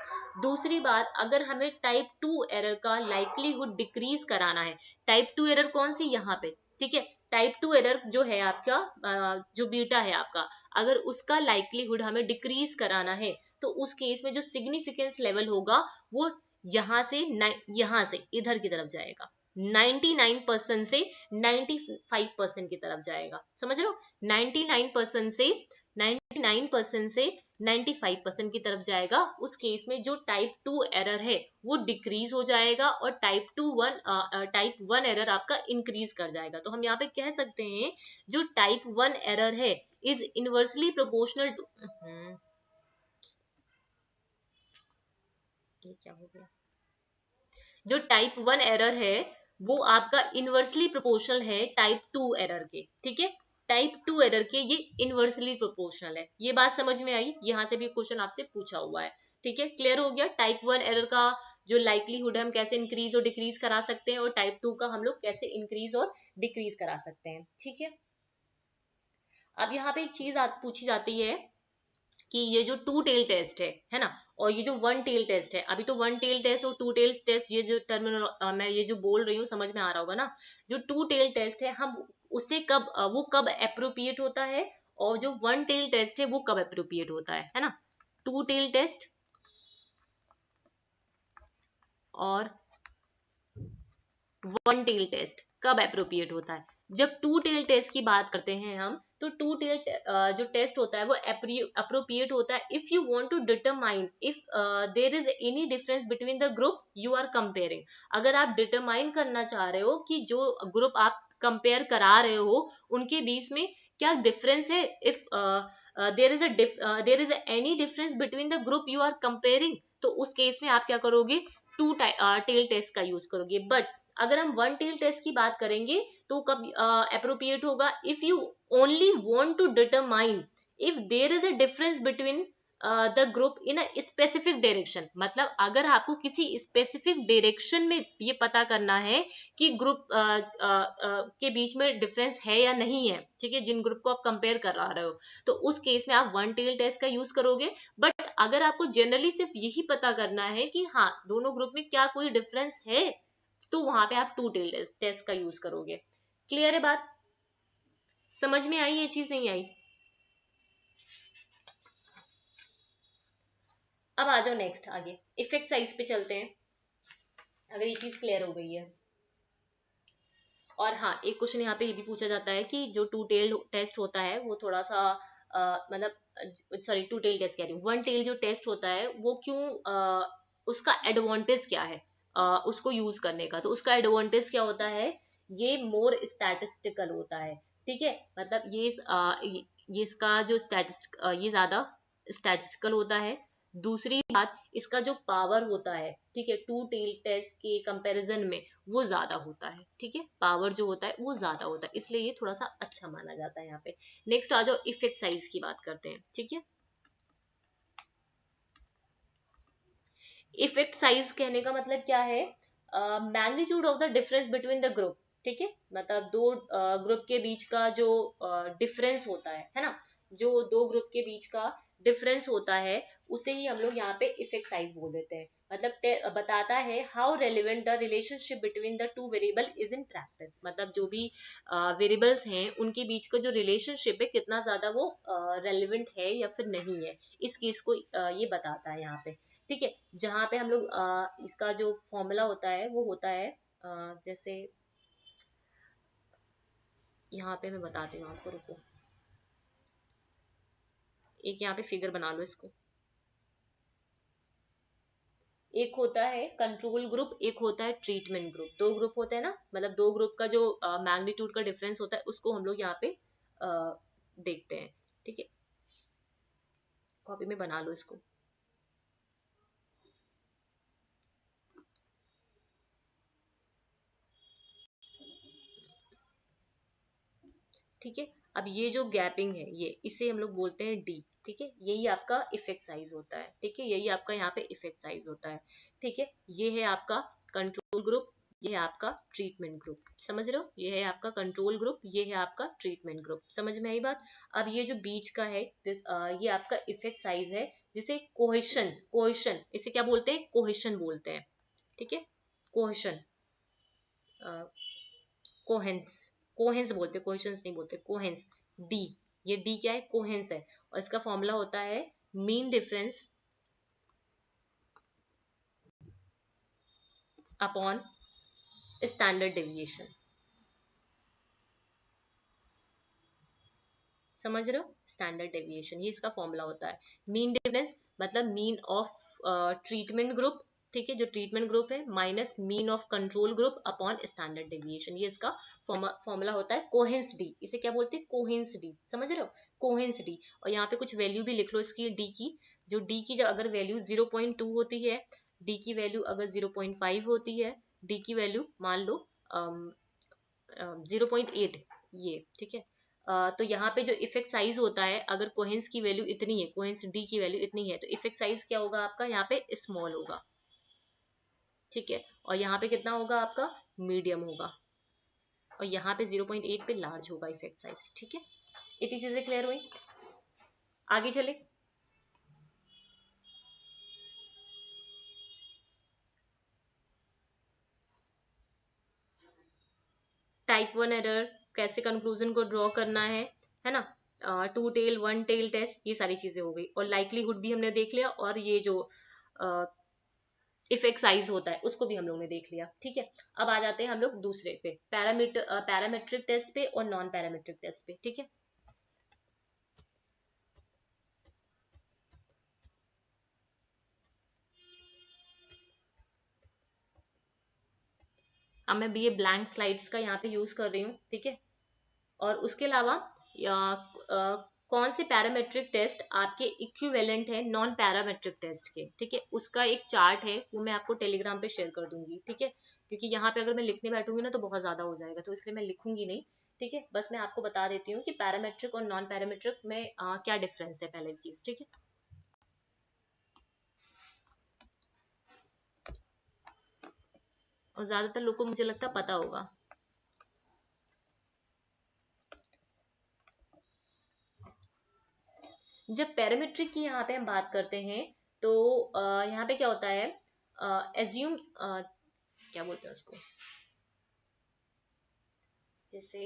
दूसरी बात, अगर हमें टाइप 2 एरर का लाइकलीहुड डिक्रीज कराना है, टाइप 2 एरर कौन सी, यहाँ पे, ठीक है, टाइप 2 एरर जो है आपका जो बीटा है आपका, अगर उसका लाइकलीहुड हमें डिक्रीज कराना है तो उस केस में जो सिग्निफिकेंस लेवल होगा वो यहाँ से इधर की तरफ जाएगा, 99% से 95% की तरफ जाएगा। समझ लो, 99% से 99% से 95% की तरफ जाएगा। उस केस में जो टाइप 2 एरर है वो डिक्रीज हो जाएगा और टाइप 1 एरर आपका इंक्रीज कर जाएगा। तो हम यहाँ पे कह सकते हैं जो टाइप 1 एरर है इज इनवर्सली प्रोपोर्शनल टू, ये क्या हो गया, जो टाइप 1 एरर है वो आपका इनवर्सली प्रोपोर्शनल है टाइप 2 एरर के। ठीक है, टाइप 2 एरर के ये इनवर्सली प्रोपोर्शनल है। ये बात समझ में आई, यहां से भी क्वेश्चन आपसे पूछा हुआ है। ठीक है, क्लियर हो गया। टाइप 1 एरर का जो लाइकलीहुड है हम कैसे इंक्रीज और डिक्रीज करा सकते हैं और टाइप 2 का हम लोग कैसे इंक्रीज और डिक्रीज करा सकते हैं। ठीक है, अब यहाँ पे एक चीज पूछी जाती है कि ये जो टू टेल टेस्ट है ना, और ये जो वन टेल टेस्ट है, अभी तो वन टेल टेस्ट और टू टेल टेस्ट, ये जो मैं ये जो बोल रही हूँ समझ में आ रहा होगा ना। जो टू टेल टेस्ट है हम उसे वो कब अप्रोप्रिएट होता है, और जो वन टेल टेस्ट है वो कब अप्रोप्रिएट होता है ना। टू टेल टेस्ट और वन टेल टेस्ट कब अप्रोप्रिएट होता है, जब टू टेल टेस्ट की बात करते हैं हम, तो टू टेल जो टेस्ट होता है वो अप्रोप्रिएट होता है if you want to determine if there is any difference between the group you are comparing. अगर आप डिटरमाइन करना चाह रहे हो कि जो ग्रुप आप कंपेयर करा रहे हो उनके बीच में क्या डिफरेंस है, if there is any difference between the group you are comparing, तो उस केस में आप क्या करोगे, टू टेल टेस्ट का यूज करोगे। बट अगर हम वन टेल टेस्ट की बात करेंगे तो कब अप्रोप्रिएट होगा, if you only want to determine if there is a difference between the group in a specific direction. मतलब अगर आपको किसी स्पेसिफिक डायरेक्शन में ये पता करना है कि ग्रुप के बीच में डिफरेंस है या नहीं है, ठीक है, जिन ग्रुप को आप कंपेयर करा रहे हो, तो उस केस में आप वन टेल टेस्ट का यूज करोगे। बट अगर आपको जनरली सिर्फ यही पता करना है कि हाँ दोनों ग्रुप में क्या कोई डिफरेंस है, तो वहां पे आप टू टेल टेस्ट का यूज करोगे। क्लियर है बात, समझ में आई ये चीज, नहीं आई? अब आ जाओ नेक्स्ट, आगे इफेक्ट साइज पे चलते हैं, अगर ये चीज क्लियर हो गई है। और हाँ, एक क्वेश्चन यहाँ पे ये भी पूछा जाता है कि जो टू टेल टेस्ट होता है वो थोड़ा सा मतलब सॉरी टू टेल टेस्ट कह रही हूँ, वन टेल जो टेस्ट होता है वो क्यों उसका एडवांटेज क्या है उसको यूज करने का। तो उसका एडवांटेज क्या होता है, ये मोर स्टैटिस्टिकल होता है। ठीक है, मतलब ये इसका जो ये ज्यादा स्टैटिस्टिकल होता है। दूसरी बात, इसका जो पावर होता है, ठीक है, टू टेल टेस्ट के कंपैरिजन में वो ज्यादा होता है। ठीक है, पावर जो होता है वो ज्यादा होता है, इसलिए ये थोड़ा सा अच्छा माना जाता है यहाँ पे। नेक्स्ट आ जाओ, इफेक्ट साइज की बात करते हैं। ठीक है, इफेक्ट साइज कहने का मतलब क्या है, magnitude of the difference between the group. ठीक है, मतलब दो ग्रुप के बीच का जो डिफरेंस होता है ना, जो दो ग्रुप के बीच का डिफरेंस होता है उसे ही हम लोग यहाँ पे इफेक्ट साइज बोल देते हैं। मतलब बताता है how relevant the relationship between the two variable is in practice. मतलब जो भी वेरिएबल्स हैं उनके बीच का जो रिलेशनशिप है कितना ज्यादा वो रेलिवेंट है या फिर नहीं है, इस केस को ये बताता है यहाँ पे। ठीक है, जहाँ पे हम लोग इसका जो फॉर्मूला होता है वो होता है जैसे यहाँ पे मैं बताती हूँ आपको, रुको, एक यहाँ पे फिगर बना लो इसको। एक होता है कंट्रोल ग्रुप, एक होता है ट्रीटमेंट ग्रुप। दो ग्रुप होते हैं ना, मतलब दो ग्रुप का जो मैग्नीट्यूड का डिफरेंस होता है उसको हम लोग यहाँ पे देखते हैं। ठीक है, कॉपी में बना लो इसको। ठीक है। अब ये जो गैपिंग है ये इसे हम लोग बोलते हैं डी, ठीक है। यही आपका इफेक्ट साइज होता है, ठीक है, यही आपका यहाँ पे इफेक्ट साइज होता है, ठीक है। ये है आपका कंट्रोल ग्रुप, ये है आपका ट्रीटमेंट ग्रुप, समझ रहे हो, ये है आपका कंट्रोल ग्रुप, ये है आपका ट्रीटमेंट ग्रुप, समझ में आई बात। अब ये जो बीच का है ये आपका इफेक्ट साइज है, जिसे कोहेशन, कोहेशन इसे क्या बोलते हैं, कोहेशन बोलते हैं, ठीक है, कोहेशन, कोहेंस, कोहेंस बोलते, कोहेशंस नहीं बोलते, कोहेंस, डी, ये डी क्या है, कोहेंस है, और इसका फॉर्मूला होता है mean difference upon standard deviation, समझ रहे हो, स्टैंडर्ड डेविएशन ये इसका फॉर्मूला होता है। मीन डिफरेंस मतलब मीन ऑफ ट्रीटमेंट ग्रुप, ठीक है, जो ट्रीटमेंट ग्रुप है minus mean of control group upon standard deviation, ये इसका फॉर्मूला होता है कोहेंस डी, इसे क्या बोलते हैं, कोहेंस डी, समझ रहे हो, कोहेंस डी। और यहाँ पे कुछ वैल्यू भी लिख लो इसकी डी की, जो डी की जब अगर वैल्यू 0.2 होती है, डी की वैल्यू अगर 0.5 होती है, डी की वैल्यू मान लो 0.8, ये ठीक है। तो यहाँ पे जो इफेक्ट साइज होता है, अगर कोहेंस की वैल्यू इतनी है, कोहेंस डी की वैल्यू इतनी है, तो इफेक्ट साइज क्या होगा आपका, यहाँ पे स्मॉल होगा, ठीक है। और यहाँ पे कितना होगा आपका, मीडियम होगा, और यहाँ पे 0.8 पे लार्ज होगा इफेक्ट साइज, ठीक है। इतनी चीजें क्लियर हुई, आगे चले। टाइप 1 एरर, कैसे कंक्लूजन को ड्रॉ करना है ना, two tail one tail test, ये सारी चीजें हो गई, और लाइकलीहुड भी हमने देख लिया, और ये जो इफेक्ट साइज होता है उसको भी हम लोग ने देख लिया, ठीक है। अब आ जाते हैं हम लोग दूसरे पे, पैरामीट्रिक टेस्ट पे और नॉन पैरामीट्रिक टेस्ट पे, ठीक है। अब मैं भी ये ब्लैंक स्लाइड्स का यहाँ पे यूज कर रही हूँ, ठीक है। और उसके अलावा कौन से पैरामेट्रिक टेस्ट आपके इक्विवेलेंट है नॉन पैरामेट्रिक टेस्ट के, ठीक है, उसका एक चार्ट है, वो मैं आपको टेलीग्राम पे शेयर कर दूंगी, ठीक है। क्योंकि यहाँ पे अगर मैं लिखने बैठूंगी ना तो बहुत ज्यादा हो जाएगा, तो इसलिए मैं लिखूंगी नहीं, ठीक है। बस मैं आपको बता देती हूँ कि पैरामेट्रिक और नॉन पैरामेट्रिक में क्या डिफरेंस है, पहले चीज, ठीक है। और ज्यादातर लोग को मुझे लगता है पता होगा। जब पैरामीट्रिक की यहाँ पे हम बात करते हैं, तो यहाँ पे क्या होता है, एज्यूम क्या बोलते हैं उसको, जैसे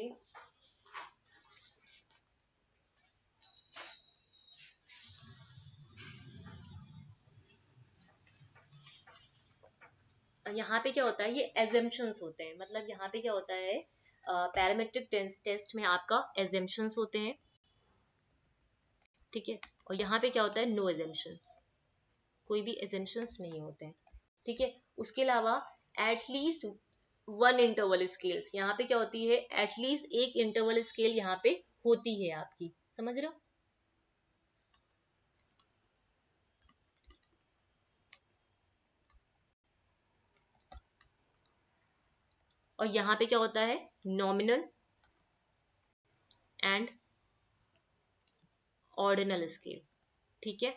यहाँ पे क्या होता है, ये एजम्पशंस होते हैं, मतलब यहाँ पे क्या होता है, पैरामेट्रिक टेस्ट में आपका एजम्पशंस होते हैं, ठीक है। और यहाँ पे क्या होता है, नो एजम्पशंस, कोई भी एजम्पशंस नहीं होते हैं, ठीक है। उसके अलावा एटलीस्ट वन इंटरवल स्केल्स, यहाँ पे क्या होती है, एटलीस्ट एक इंटरवल स्केल यहाँ पे होती है आपकी, समझ रहे हो। और यहाँ पे क्या होता है, नॉमिनल एंड ऑर्डिनल स्केल, ठीक है।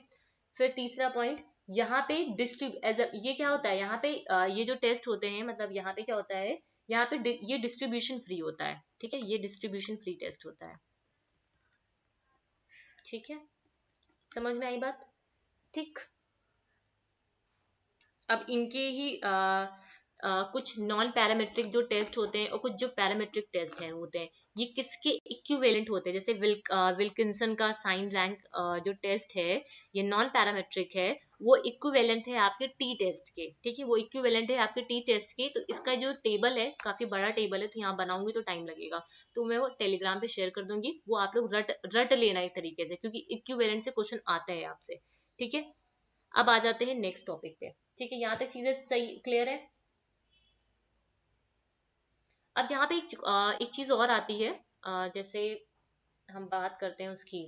फिर तीसरा पॉइंट, यहाँ पे ये क्या होता है, यहाँ पे ये जो टेस्ट होते हैं, मतलब यहाँ पे क्या होता है, यहाँ पे ये डिस्ट्रीब्यूशन फ्री होता है, ठीक है, ये डिस्ट्रीब्यूशन फ्री टेस्ट होता है, ठीक है, समझ में आई बात, ठीक। अब इनके ही कुछ नॉन पैरामेट्रिक जो टेस्ट होते हैं और कुछ जो पैरामेट्रिक टेस्ट है होते हैं, ये किसके इक्विवेलेंट होते हैं, जैसे विल्किंसन का साइन रैंक जो टेस्ट है, ये नॉन पैरामेट्रिक है, वो इक्विवेलेंट है आपके टी टेस्ट के, ठीक है, वो इक्विवेलेंट है आपके टी टेस्ट के। तो इसका जो टेबल है, काफी बड़ा टेबल है, तो यहाँ बनाऊंगी तो टाइम लगेगा, तो मैं वो टेलीग्राम पे शेयर कर दूंगी, वो आप लोग रट रट लेना एक तरीके से, क्योंकि इक्विवेलेंट से क्वेश्चन आते हैं आपसे, ठीक है। अब आ जाते हैं नेक्स्ट टॉपिक पे, ठीक है, यहाँ तक चीजें सही क्लियर है। अब यहाँ पे एक चीज और आती है, जैसे हम बात करते हैं उसकी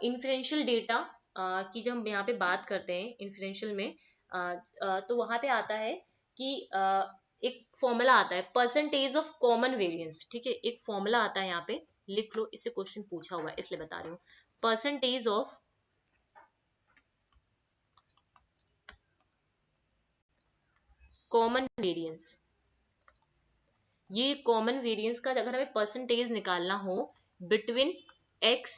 इन्फ्रेंशियल डेटा की, जब हम यहाँ पे बात करते हैं इन्फ्रेंशियल में, तो वहां पे आता है कि एक फॉर्मूला आता है परसेंटेज ऑफ कॉमन वेरिएंस, ठीक है, एक फॉर्मूला आता है यहाँ पे, लिख लो, इससे क्वेश्चन पूछा हुआ है इसलिए बता रही हूँ। परसेंटेज ऑफ कॉमन वेरिएंस, ये कॉमन वेरिएंस का अगर हमें परसेंटेज निकालना हो बिटवीन एक्स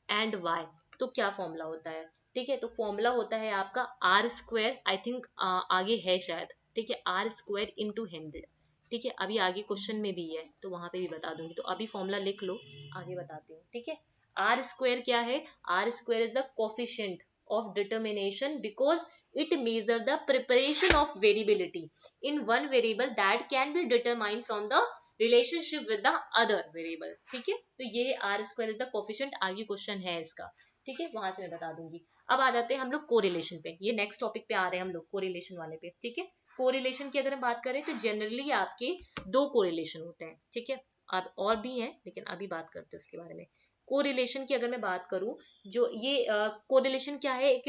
एंड वाई, तो क्या फॉर्मूला होता है, ठीक है, तो फॉर्मूला होता है आपका आर स्क्वायर, आई थिंक आगे है शायद, ठीक है, आर स्क्वायर इंटू 100, ठीक है, अभी आगे क्वेश्चन में भी है तो वहां पे भी बता दूंगी, तो अभी फॉर्मूला लिख लो, आगे बताती हूँ, ठीक है। आर स्क्वायर क्या है, R square is the coefficient of determination because it measure the preparation of variability in one variable that can be determined from the relationship with the other variable, ठीक है, तो ये R square is the coefficient, आगे question है इसका, ठीक है, वहां से मैं बता दूंगी। अब आ जाते हैं हम लोग कोरिलेशन पे, ये नेक्स्ट टॉपिक पे आ रहे हैं हम लोग कोरिलेशन वाले पे, ठीक है। कोरिलेशन की अगर हम बात करें तो जनरली आपके दो कोरिलेशन होते हैं, ठीक है, अब और भी हैं लेकिन अभी बात करते हैं उसके बारे में। कोरिलेशन की अगर मैं बात करूं, जो ये कोरिलेशन क्या है, एक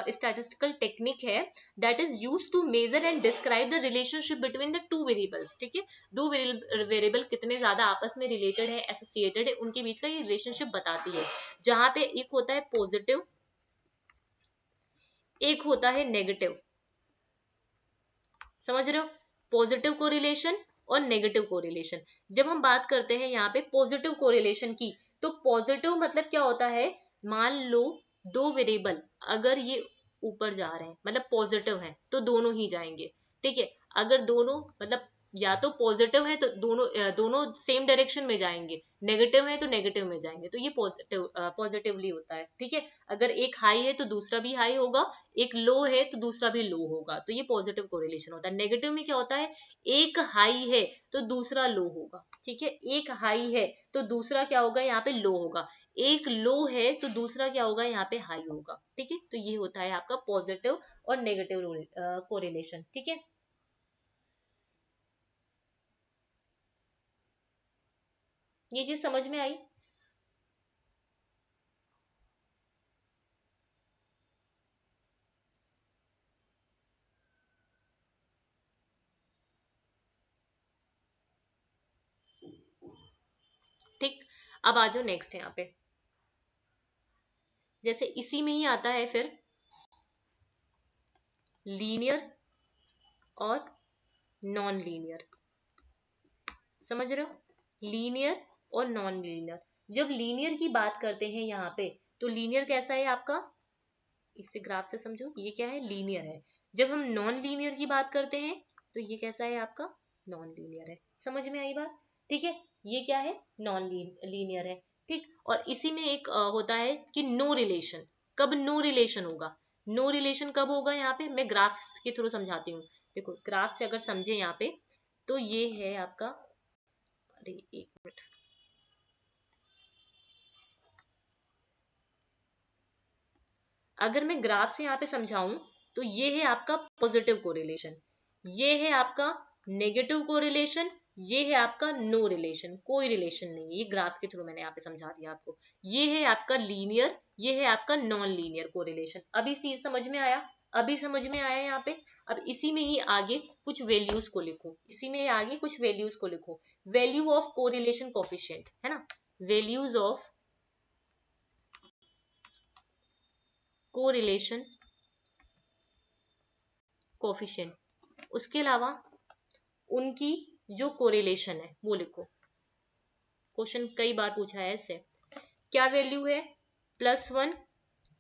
स्टैटिस्टिकल टेक्निक है that is used to measure and describe the relationship between the two variables, ठीक है, दो वेरिएबल कितने ज्यादा आपस में रिलेटेड है, एसोसिएटेड है, उनके बीच का ये रिलेशनशिप बताती है, जहां पे एक होता है पॉजिटिव, एक होता है नेगेटिव, समझ रहे हो, पॉजिटिव कोरिलेशन और नेगेटिव कोरिलेशन। जब हम बात करते हैं यहाँ पे पॉजिटिव कोरिलेशन की, तो पॉजिटिव मतलब क्या होता है, मान लो दो वेरिएबल अगर ये ऊपर जा रहे हैं मतलब पॉजिटिव है तो दोनों ही जाएंगे, ठीक है, अगर दोनों मतलब या तो पॉजिटिव है तो दोनों सेम डायरेक्शन में जाएंगे, नेगेटिव है तो नेगेटिव में जाएंगे, तो ये पॉजिटिवली होता है, ठीक है, अगर एक हाई है तो दूसरा भी हाई होगा, एक लो है तो दूसरा भी लो होगा, तो ये पॉजिटिव कोरिलेशन होता है। नेगेटिव में क्या होता है, एक हाई है तो दूसरा लो होगा, ठीक है, एक हाई है तो दूसरा क्या होगा, यहाँ पे लो होगा, एक लो है तो दूसरा क्या होगा, यहाँ पे हाई होगा, ठीक है, तो ये होता है आपका पॉजिटिव और नेगेटिव कोरिलेशन, ठीक है। ये चीज समझ में आई? ठीक, अब आ जाओ नेक्स्ट यहाँ पे, जैसे इसी में ही आता है फिर लीनियर और नॉन लीनियर, समझ रहे हो, लीनियर और नॉन लीनियर। जब लीनियर की बात करते हैं यहाँ पे, तो लीनियर कैसा है आपका, इससे ग्राफ से समझो, ये क्या है, लीनियर है। जब हम नॉन लीनियर की बात करते हैं तो ये कैसा है आपका, नॉन लीनियर है, समझ में आई बात, ठीक है, ये क्या है, नॉन लीनियर है, ठीक। और इसी में एक होता है कि नो रिलेशन, कब नो रिलेशन होगा, नो रिलेशन कब होगा, यहाँ पे मैं ग्राफ के थ्रू समझाती हूँ, देखो ग्राफ से अगर समझे यहाँ पे, तो ये है आपका, अरे एक मिनट, अगर मैं ग्राफ से यहाँ पे समझाऊं तो ये है आपका पॉजिटिव कोरिलेशन, ये है आपका नेगेटिव कोरिलेशन, ये है आपका नो रिलेशन, कोई रिलेशन नहीं, ये ग्राफ के थ्रू मैंने यहाँ पे समझा दिया आपको। ये है आपका लीनियर, ये है आपका नॉन लीनियर कोरिलेशन। अभी सी समझ में आया, अभी समझ में आया यहाँ पे। अब इसी में ही आगे कुछ वैल्यूज को लिखो, इसी में आगे कुछ वैल्यूज को लिखो, वैल्यू ऑफ कोरिलेशन कोफिशिएंट है ना, वैल्यूज ऑफ कोरिलेशन कोफिशिएंट, उसके अलावा उनकी जो कोरिलेशन है वो लिखो, क्वेश्चन कई बार पूछा है इससे। क्या वैल्यू है, +1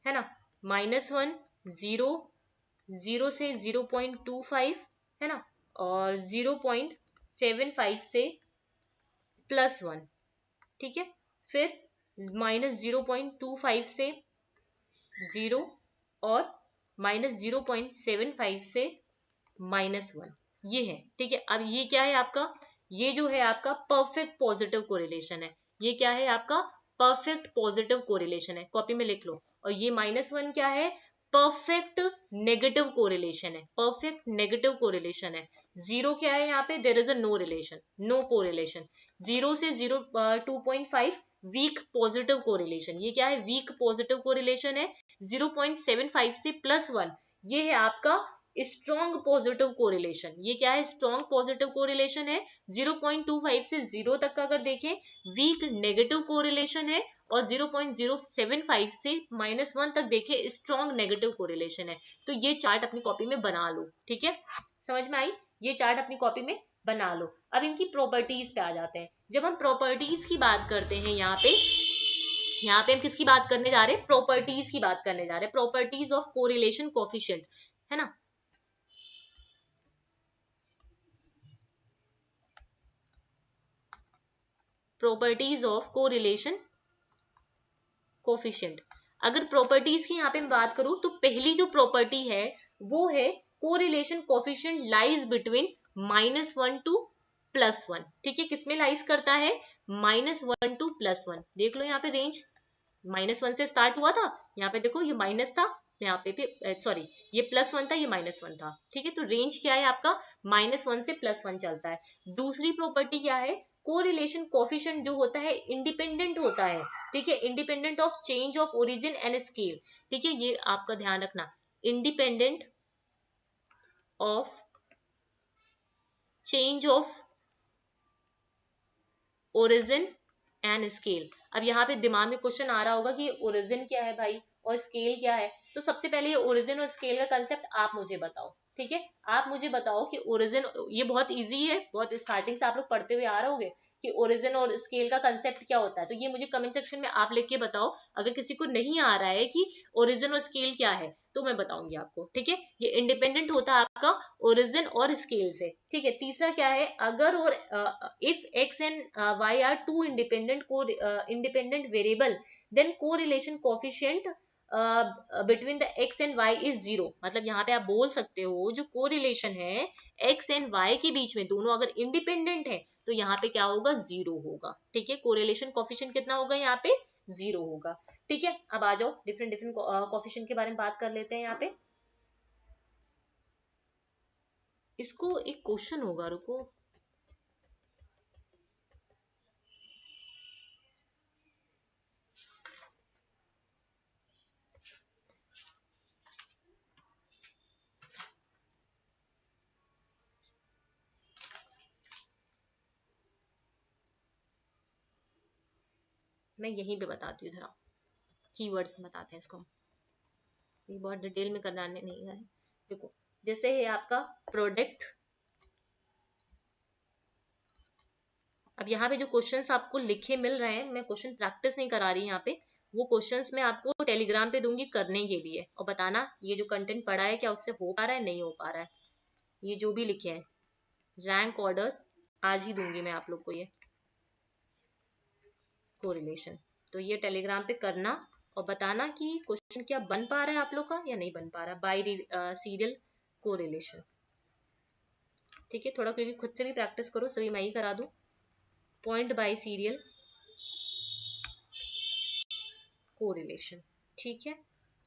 है ना, -1, 0, 0 से 0.25 है ना, और 0.75 से +1, ठीक है, फिर -0.25 से 0 और -0.75 से -1, ये है, ठीक है। अब ये क्या है आपका, ये जो है आपका परफेक्ट पॉजिटिव कोरिलेशन है, ये क्या है आपका परफेक्ट पॉजिटिव कोरिलेशन है, कॉपी में लिख लो। और ये -1 क्या है, परफेक्ट नेगेटिव कोरिलेशन है, परफेक्ट नेगेटिव कोरिलेशन है। 0 क्या है यहाँ पे, there is a no relation, no correlation. 0 से 2.5 वीक पॉजिटिव कोरिलेशन, ये क्या है, वीक पॉजिटिव कोरिलेशन है। 0.75 से +1, ये है आपका स्ट्रॉन्ग पॉजिटिव कोरिलेशन, ये क्या है, स्ट्रॉन्ग पॉजिटिव कोरिलेशन है 0.25 से 0 तक का अगर देखें, वीक नेगेटिव कोरिलेशन है, और 0.075 से -1 तक देखें स्ट्रॉन्ग नेगेटिव कोरिलेशन है। तो ये चार्ट अपनी कॉपी में बना लो, ठीक है, समझ में आई, ये चार्ट अपनी कॉपी में बना लो। अब इनकी प्रॉपर्टीज पे आ जाते हैं। जब हम प्रॉपर्टीज की बात करते हैं यहाँ पे हम किसकी बात करने जा रहे हैं, प्रॉपर्टीज की बात करने जा रहे हैं, प्रॉपर्टीज ऑफ कोरिलेशन कोफिशिएंट, है ना। प्रॉपर्टीज ऑफ कोरिलेशन कोफिशिएंट, अगर प्रॉपर्टीज की यहाँ पे मैं बात करूं तो पहली जो प्रॉपर्टी है वो है correlation coefficient lies between -1 to +1, ठीक है, किसमें लाइज करता है, -1 टू +1। देख लो यहाँ पे रेंज -1 से स्टार्ट हुआ था, यहाँ पे देखो ये माइनस था, यहाँ पे सॉरी ये +1 था, ये -1 था, ठीक है, तो रेंज क्या है आपका, -1 से +1 चलता है। दूसरी प्रॉपर्टी क्या है, कोरिलेशन कोफिशिएंट जो होता है इंडिपेंडेंट होता है, ठीक है, independent of change of origin and scale, ठीक है, ये आपका ध्यान रखना, independent of change of origin and scale. अब यहाँ पे दिमाग में क्वेश्चन आ रहा होगा कि ओरिजिन क्या है भाई और स्केल क्या है, तो सबसे पहले ये ओरिजिन और स्केल का कंसेप्ट आप मुझे बताओ, ठीक है, आप मुझे बताओ कि ओरिजिन, ये बहुत इजी है, बहुत स्टार्टिंग से आप लोग पढ़ते हुए आ रहे होंगे कि ओरिजिन और स्केल का कंसेप्ट क्या होता है, तो ये मुझे कमेंट सेक्शन में आप लिख के बताओ। अगर किसी को नहीं आ रहा है कि ओरिजिन और स्केल क्या है तो मैं बताऊंगी आपको, ठीक है, ये इंडिपेंडेंट होता है आपका ओरिजिन और स्केल से, ठीक है। तीसरा क्या है, अगर और if x and y are two independent variable then correlation coefficient between the x and y is 0, मतलब यहाँ पे आप बोल सकते हो जो कोरिलेशन है x एंड y के बीच में, दोनों अगर इंडिपेंडेंट है तो यहाँ पे क्या होगा, 0 होगा, ठीक है, कोरिलेशन कोफिशिएंट कितना होगा, यहाँ पे 0 होगा, ठीक है। अब आ जाओ डिफरेंट डिफरेंट कोफिशिएंट के बारे में बात कर लेते हैं। यहाँ पे इसको एक क्वेश्चन होगा, रुको, मैं यहीं पे बताती हूँ, जरा कीवर्ड्स बताते हैं इसको, ये बहुत डिटेल में करना नहीं है। देखो जैसे है आपका प्रोडक्ट, अब यहाँ पे जो क्वेश्चंस आपको लिखे मिल रहे हैं, मैं क्वेश्चन प्रैक्टिस नहीं करा रही यहाँ पे, वो क्वेश्चंस मैं आपको टेलीग्राम पे दूंगी करने के लिए, और बताना ये जो कंटेंट पढ़ा है क्या उससे हो पा रहा है, नहीं हो पा रहा है, ये जो भी लिखे हैं रैंक ऑर्डर आज ही दूंगी मैं आप लोग को, ये कोरिलेशन, तो ये टेलीग्राम पे करना और बताना कि क्वेश्चन क्या बन पा रहा है आप लोग का या नहीं बन पा रहा, बाय सीरियल कोरिलेशन, ठीक है, थोड़ा क्योंकि खुद से भी प्रैक्टिस करो, सभी मैं ही करा दूं, पॉइंट बाय सीरियल कोरिलेशन, ठीक है।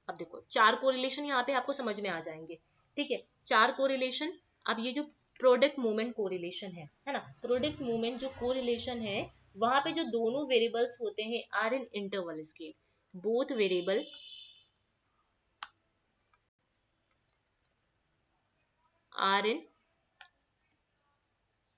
अब देखो 4 कोरिलेशन यहाँ पे आपको समझ में आ जाएंगे, ठीक है, 4 कोरिलेशन। अब ये जो प्रोडक्ट मूवमेंट कोरिलेशन है ना, प्रोडक्ट मूवमेंट जो कोरिलेशन है वहां पे जो दोनों वेरिएबल्स होते हैं are in interval scale, both variable are in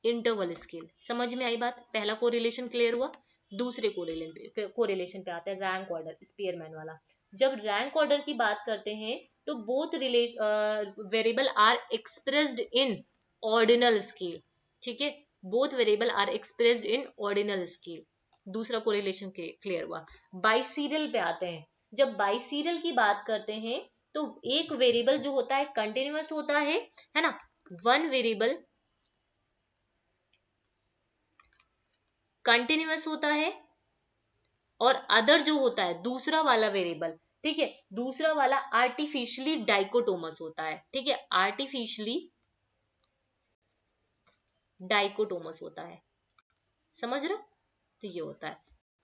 interval scale, समझ में आई बात, पहला कोरिलेशन क्लियर हुआ। दूसरे कोरिलेशन पे आते हैं रैंक ऑर्डर, स्पीयरमैन वाला। जब रैंक ऑर्डर की बात करते हैं तो both variable are expressed in ordinal scale, ठीक है, both variable are expressed in ordinal scale, दूसरा कोरिलेशन क्लियर हुआ। बाइसीरियल पे आते हैं, जब बाइसीरियल की बात करते हैं तो एक वेरिएबल जो होता है कंटिन्यूअस होता है ना, वन वेरिएबल कंटिन्यूअस होता है, और अदर जो होता है दूसरा वाला वेरिएबल, ठीक है, दूसरा वाला आर्टिफिशियली डाइकोटोमस होता है, ठीक है, आर्टिफिशियली डाइकोटोमस होता है, समझ रहे हो, तो ये होता है।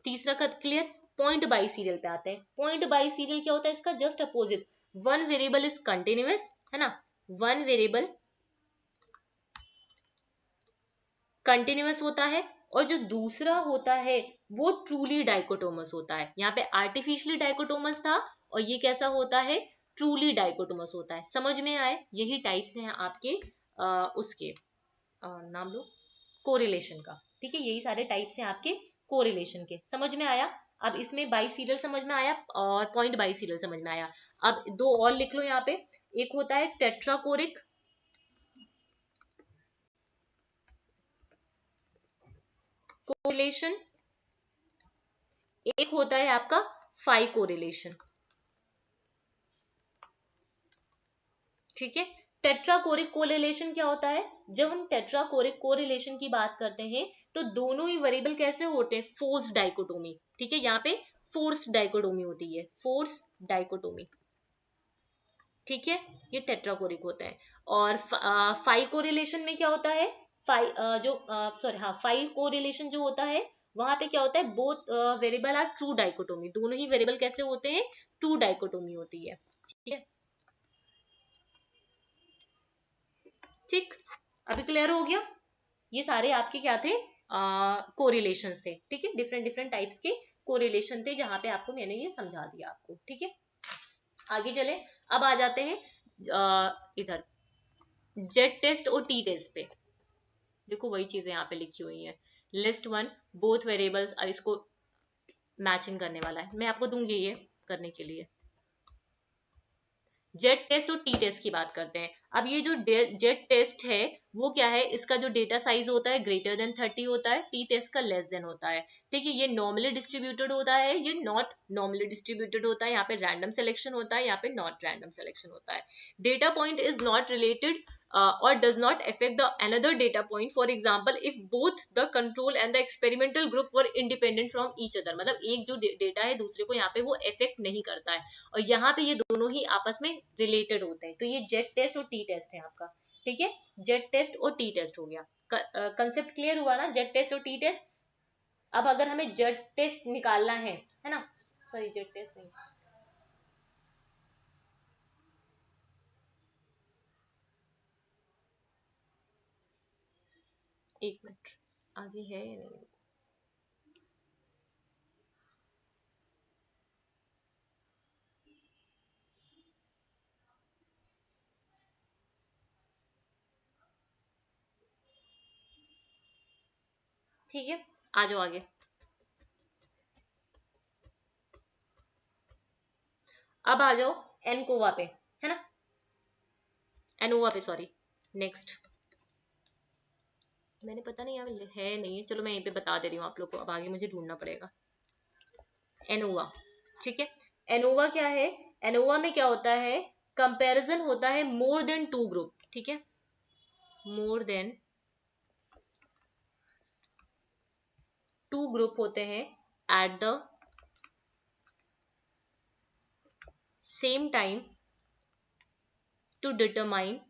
तीसरा का क्लियर। पॉइंट बाई सीरियल पे आते हैं, पॉइंट बाई सीरियल क्या होता है, इसका just opposite, one variable is continuous, है ना, वन वेरिएबल कंटिन्यूअस होता है, और जो दूसरा होता है वो ट्रूली डाइकोटोमस होता है। यहाँ पे आर्टिफिशियली डाइकोटोमस था और ये कैसा होता है, ट्रूली डाइकोटोमस होता है। समझ में आए? यही टाइप्स हैं आपके उसके नाम लो कोरिलेशन का, ठीक है, यही सारे टाइप्स हैं आपके कोरिलेशन के। समझ में आया? अब इसमें बाई सीरियल समझ में आया और पॉइंट बाई सीरियल समझ में आया। अब दो और लिख लो यहाँ पे, एक होता है टेट्राकोरिक कोरिलेशन, एक होता है आपका फाई कोरिलेशन, ठीक है। टेट्राकोरिक कोरिलेशन क्या होता है? जब हम टेट्राकोरिक कोरिलेशन की बात करते हैं तो दोनों ही वेरिएबल कैसे होते हैं? फोर्स डाइकोटोमी, ठीक है, यहाँ पे फोर्स डाइकोटोमी होती है, फोर्स डाइकोटोमी, ठीक है, ये टेट्राकोरिक होता है। और फाई कोरिलेशन में क्या होता है? फाई कोरिलेशन जो होता है वहां पे क्या होता है? Both variable are true dichotomy, दोनों ही वेरिएबल कैसे होते हैं? ट्रू डाइकोटोमी होती है, ठीक है, ठीक। अभी क्लियर हो गया? ये सारे आपके क्या थे? कोरिलेशन थे, ठीक है, डिफरेंट डिफरेंट टाइप्स के कोरिलेशन थे, जहां पे आपको मैंने ये समझा दिया आपको, ठीक है। आगे चले, अब आ जाते हैं इधर जेड टेस्ट और टी टेस्ट पे। देखो वही चीजें यहाँ पे लिखी हुई हैं। लिस्ट वन बोथ वेरिएबल्स, अब इसको मैचिंग करने वाला है, मैं आपको दूंगी ये करने के लिए। जेड टेस्ट और टी टेस्ट की बात करते हैं। अब ये जो जेड टेस्ट है वो क्या है? इसका जो डेटा साइज होता है ग्रेटर देन 30 होता है, टी टेस्ट का लेस देन होता है, ठीक है। ये नॉर्मली डिस्ट्रीब्यूटेड होता है, ये नॉट नॉर्मली डिस्ट्रीब्यूटेड होता है, यहाँ पे रैंडम सिलेक्शन होता है, यहाँ पे नॉट रैंडम सिलेक्शन होता है। Data point is not related or does not affect the another data point, for example if both the control and the experimental group were independent from each other, मतलब एक जो data है दूसरे को यहाँ पे वो इफेक्ट नहीं करता है, और यहाँ पे ये दोनों ही आपस में रिलेटेड होते हैं। तो ये जेड टेस्ट और टी टेस्ट है आपका, ठीक है, जेड टेस्ट और टी टेस्ट हो गया। कंसेप्ट क्लियर हुआ ना, जेड टेस्ट और टी टेस्ट। अब अगर हमें जेड टेस्ट निकालना है ना, सॉरी जेड टेस्ट नहीं, एक मिनट, आगे है या नहीं? ठीक है, आ जाओ आगे। अब आ जाओ एनकोवा पे, है ना, एनोवा पे, सॉरी। नेक्स्ट मैंने पता नहीं यहाँ है नहीं है, चलो मैं यहीं पे बता दे रही हूँ आप लोग को, अब आगे मुझे ढूंढना पड़ेगा। एनोवा, ठीक है, एनोवा क्या है? एनोवा में क्या होता है? कंपैरिजन होता है मोर देन टू ग्रुप, ठीक है, मोर देन टू ग्रुप होते हैं at the same time to determine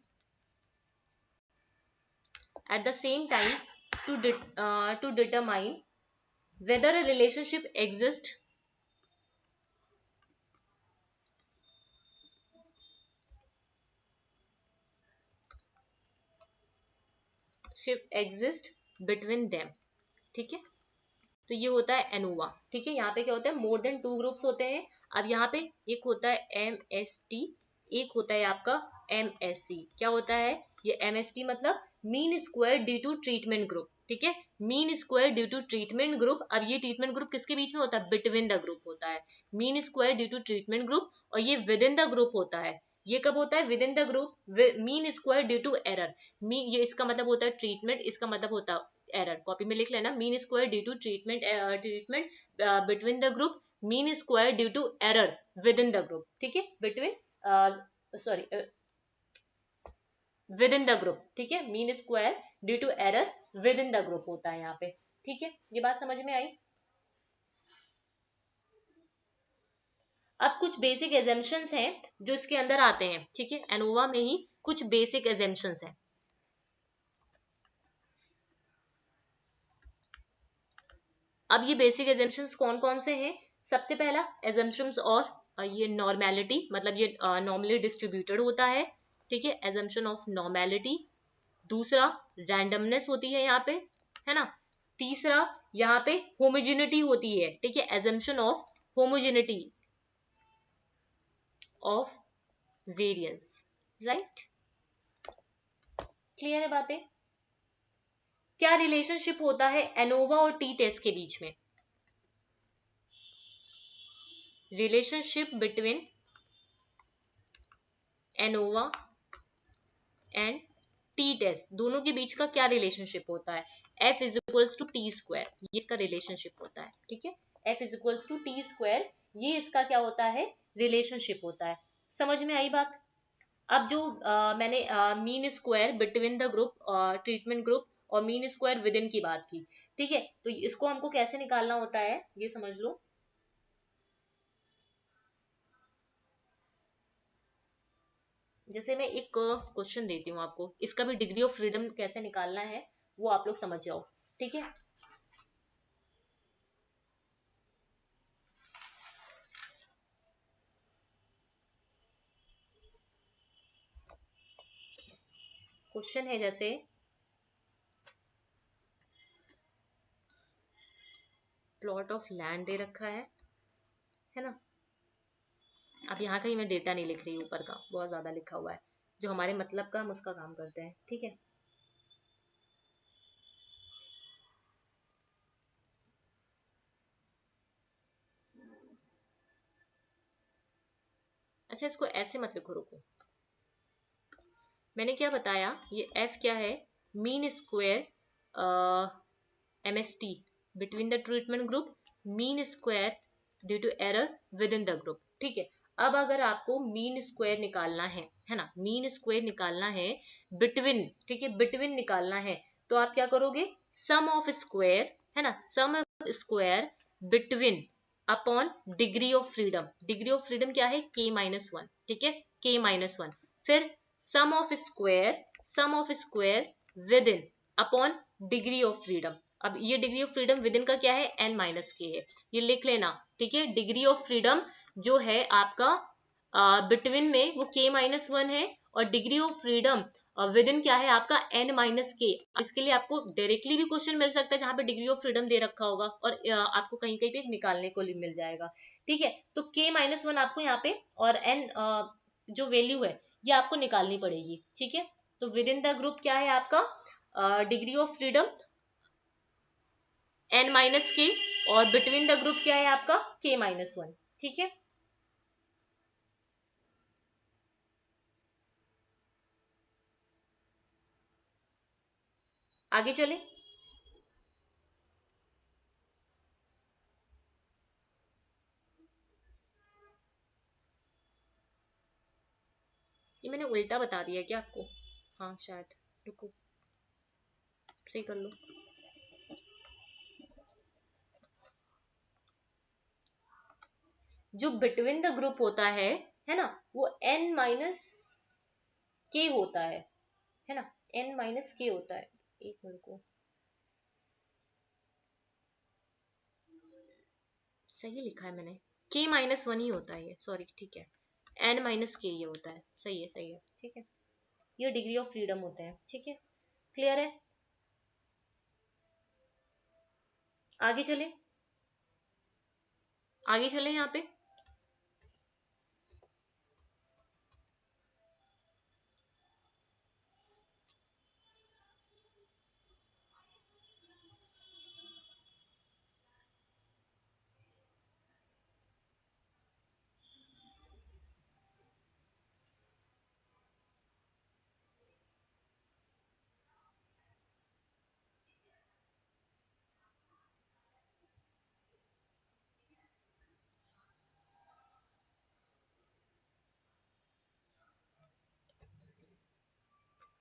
at the same time to determine whether a relationship exists between them, ठीक है। तो ये होता है एनोवा, ठीक है। यहाँ पे क्या होता है? मोर देन टू ग्रुप्स होते हैं। अब यहाँ पे एक होता है MST, एक होता है आपका MSC। क्या होता है ये MST? मतलब mean square due to treatment group, ठीक है, mean square due to treatment group. अब ये ट्रीटमेंट ग्रुप किसके बीच में होता है? बिटवीन द ग्रुप होता है, mean square due to treatment group. और ये विद इन द ग्रुप होता है, ये कब होता है? Within the group. Mean square due to error, mean ये इसका मतलब होता है ट्रीटमेंट, इसका मतलब होता है एरर। कॉपी में लिख लेना, mean square due to treatment between the group, mean square due to error within the group, ठीक है, between sorry within the group, ठीक है, mean square due to error within the group होता है यहाँ पे, ठीक है। ये बात समझ में आई? अब कुछ बेसिक एजम्पशंस हैं जो इसके अंदर आते हैं, ठीक है, एनोवा में ही कुछ बेसिक एजम्पशंस हैं। अब ये बेसिक एजम्पशंस कौन कौन से हैं? सबसे पहला एजम्पशंस और ये नॉर्मेलिटी, मतलब ये नॉर्मली डिस्ट्रीब्यूटेड होता है, ठीक है, एजम्पशन ऑफ नॉर्मेलिटी। दूसरा रैंडमनेस होती है यहाँ पे, है ना। तीसरा यहाँ पे होमोजेनिटी होती है, ठीक है, assumption of homogeneity of variance, right. Clear है बातें? क्या रिलेशनशिप होता है एनोवा और टी टेस्ट के बीच में? Relationship between ANOVA and T test, दोनों के बीच का क्या रिलेशनशिप होता है? F is equals to T square, ये इसका रिलेशनशिप होता है, ठीक है। F is equals to T square, ये इसका क्या होता है? रिलेशनशिप होता है। समझ में आई बात? अब जो मैंने mean square between the group, treatment group और मीन स्क्वायर विद इन की बात की, ठीक है, तो इसको हमको कैसे निकालना होता है ये समझ लो। जैसे मैं एक क्वेश्चन देती हूँ आपको, इसका भी डिग्री ऑफ फ्रीडम कैसे निकालना है वो आप लोग समझ जाओ, ठीक है। क्वेश्चन है जैसे प्लॉट ऑफ लैंड दे रखा है ना। अब यहाँ कहीं मैं डेटा नहीं लिख रही, ऊपर का बहुत ज्यादा लिखा हुआ है, जो हमारे मतलब का हम उसका काम करते हैं, ठीक है। अच्छा, इसको ऐसे मत लिखो, रुको। मैंने क्या बताया, ये एफ क्या है? Mean square MST between the treatment group, mean square due to error within the group, ठीक है। अब अगर आपको मीन स्क्वायर निकालना है ना, मीन स्क्वायर निकालना है बिटवीन, ठीक है, बिटवीन निकालना है, तो आप क्या करोगे? सम ऑफ स्क्वायर, है ना, sum of square between upon degree of freedom. Degree of freedom क्या है? K-1, ठीक है, K-1। फिर sum of square within upon degree of freedom. अब ये degree of freedom within का क्या है? N-K है, ये लिख लेना, ठीक है। डिग्री ऑफ फ्रीडम जो है आपका बिटवीन में वो K-1 है, और degree of freedom with in क्या है आपका? N-K। इसके लिए आपको डायरेक्टली भी क्वेश्चन मिल सकता है जहां पे डिग्री ऑफ फ्रीडम दे रखा होगा, और आपको कहीं कहीं पे निकालने को मिल जाएगा, ठीक है। तो K-1 आपको यहाँ पे, और N जो वैल्यू है ये आपको निकालनी पड़ेगी, ठीक है। तो विद इन द ग्रुप क्या है आपका? डिग्री ऑफ फ्रीडम N-K, और बिटवीन द ग्रुप क्या है आपका? K-1, ठीक है। आगे चले। ये मैंने उल्टा बता दिया क्या आपको? हाँ शायद, रुको सही कर लो। जो बिटवीन द ग्रुप होता है ना, वो N-K होता है ना, N-K होता है। एक मिनट को, सही लिखा है मैंने, K-1 ही होता है ये, सॉरी, ठीक है। N-K ये होता है, सही है, ठीक है। ये डिग्री ऑफ फ्रीडम होते हैं, ठीक है। क्लियर है? आगे चले, आगे चले यहाँ पे।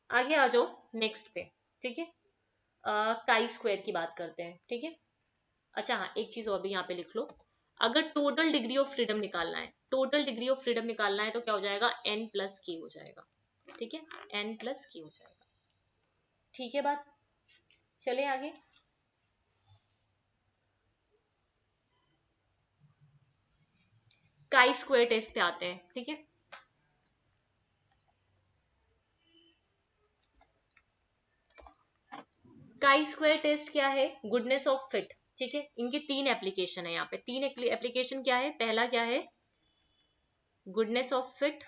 आगे आ जाओ नेक्स्ट पे, ठीक है। काई स्क्वायर की बात करते हैं, ठीक है। अच्छा हाँ, एक चीज और भी यहाँ पे लिख लो। अगर टोटल डिग्री ऑफ फ्रीडम निकालना है, टोटल डिग्री ऑफ फ्रीडम निकालना है, तो क्या हो जाएगा? N+K हो जाएगा, ठीक है, N+K हो जाएगा, ठीक है बात। चले आगे। काई स्क्वायर टेस्ट पे आते हैं, ठीक है। काई स्क्वायर टेस्ट क्या है? गुडनेस ऑफ फिट, ठीक है। इनके तीन एप्लीकेशन है यहाँ पे, तीन एप्लीकेशन क्या है? पहला क्या है? गुडनेस ऑफ फिट,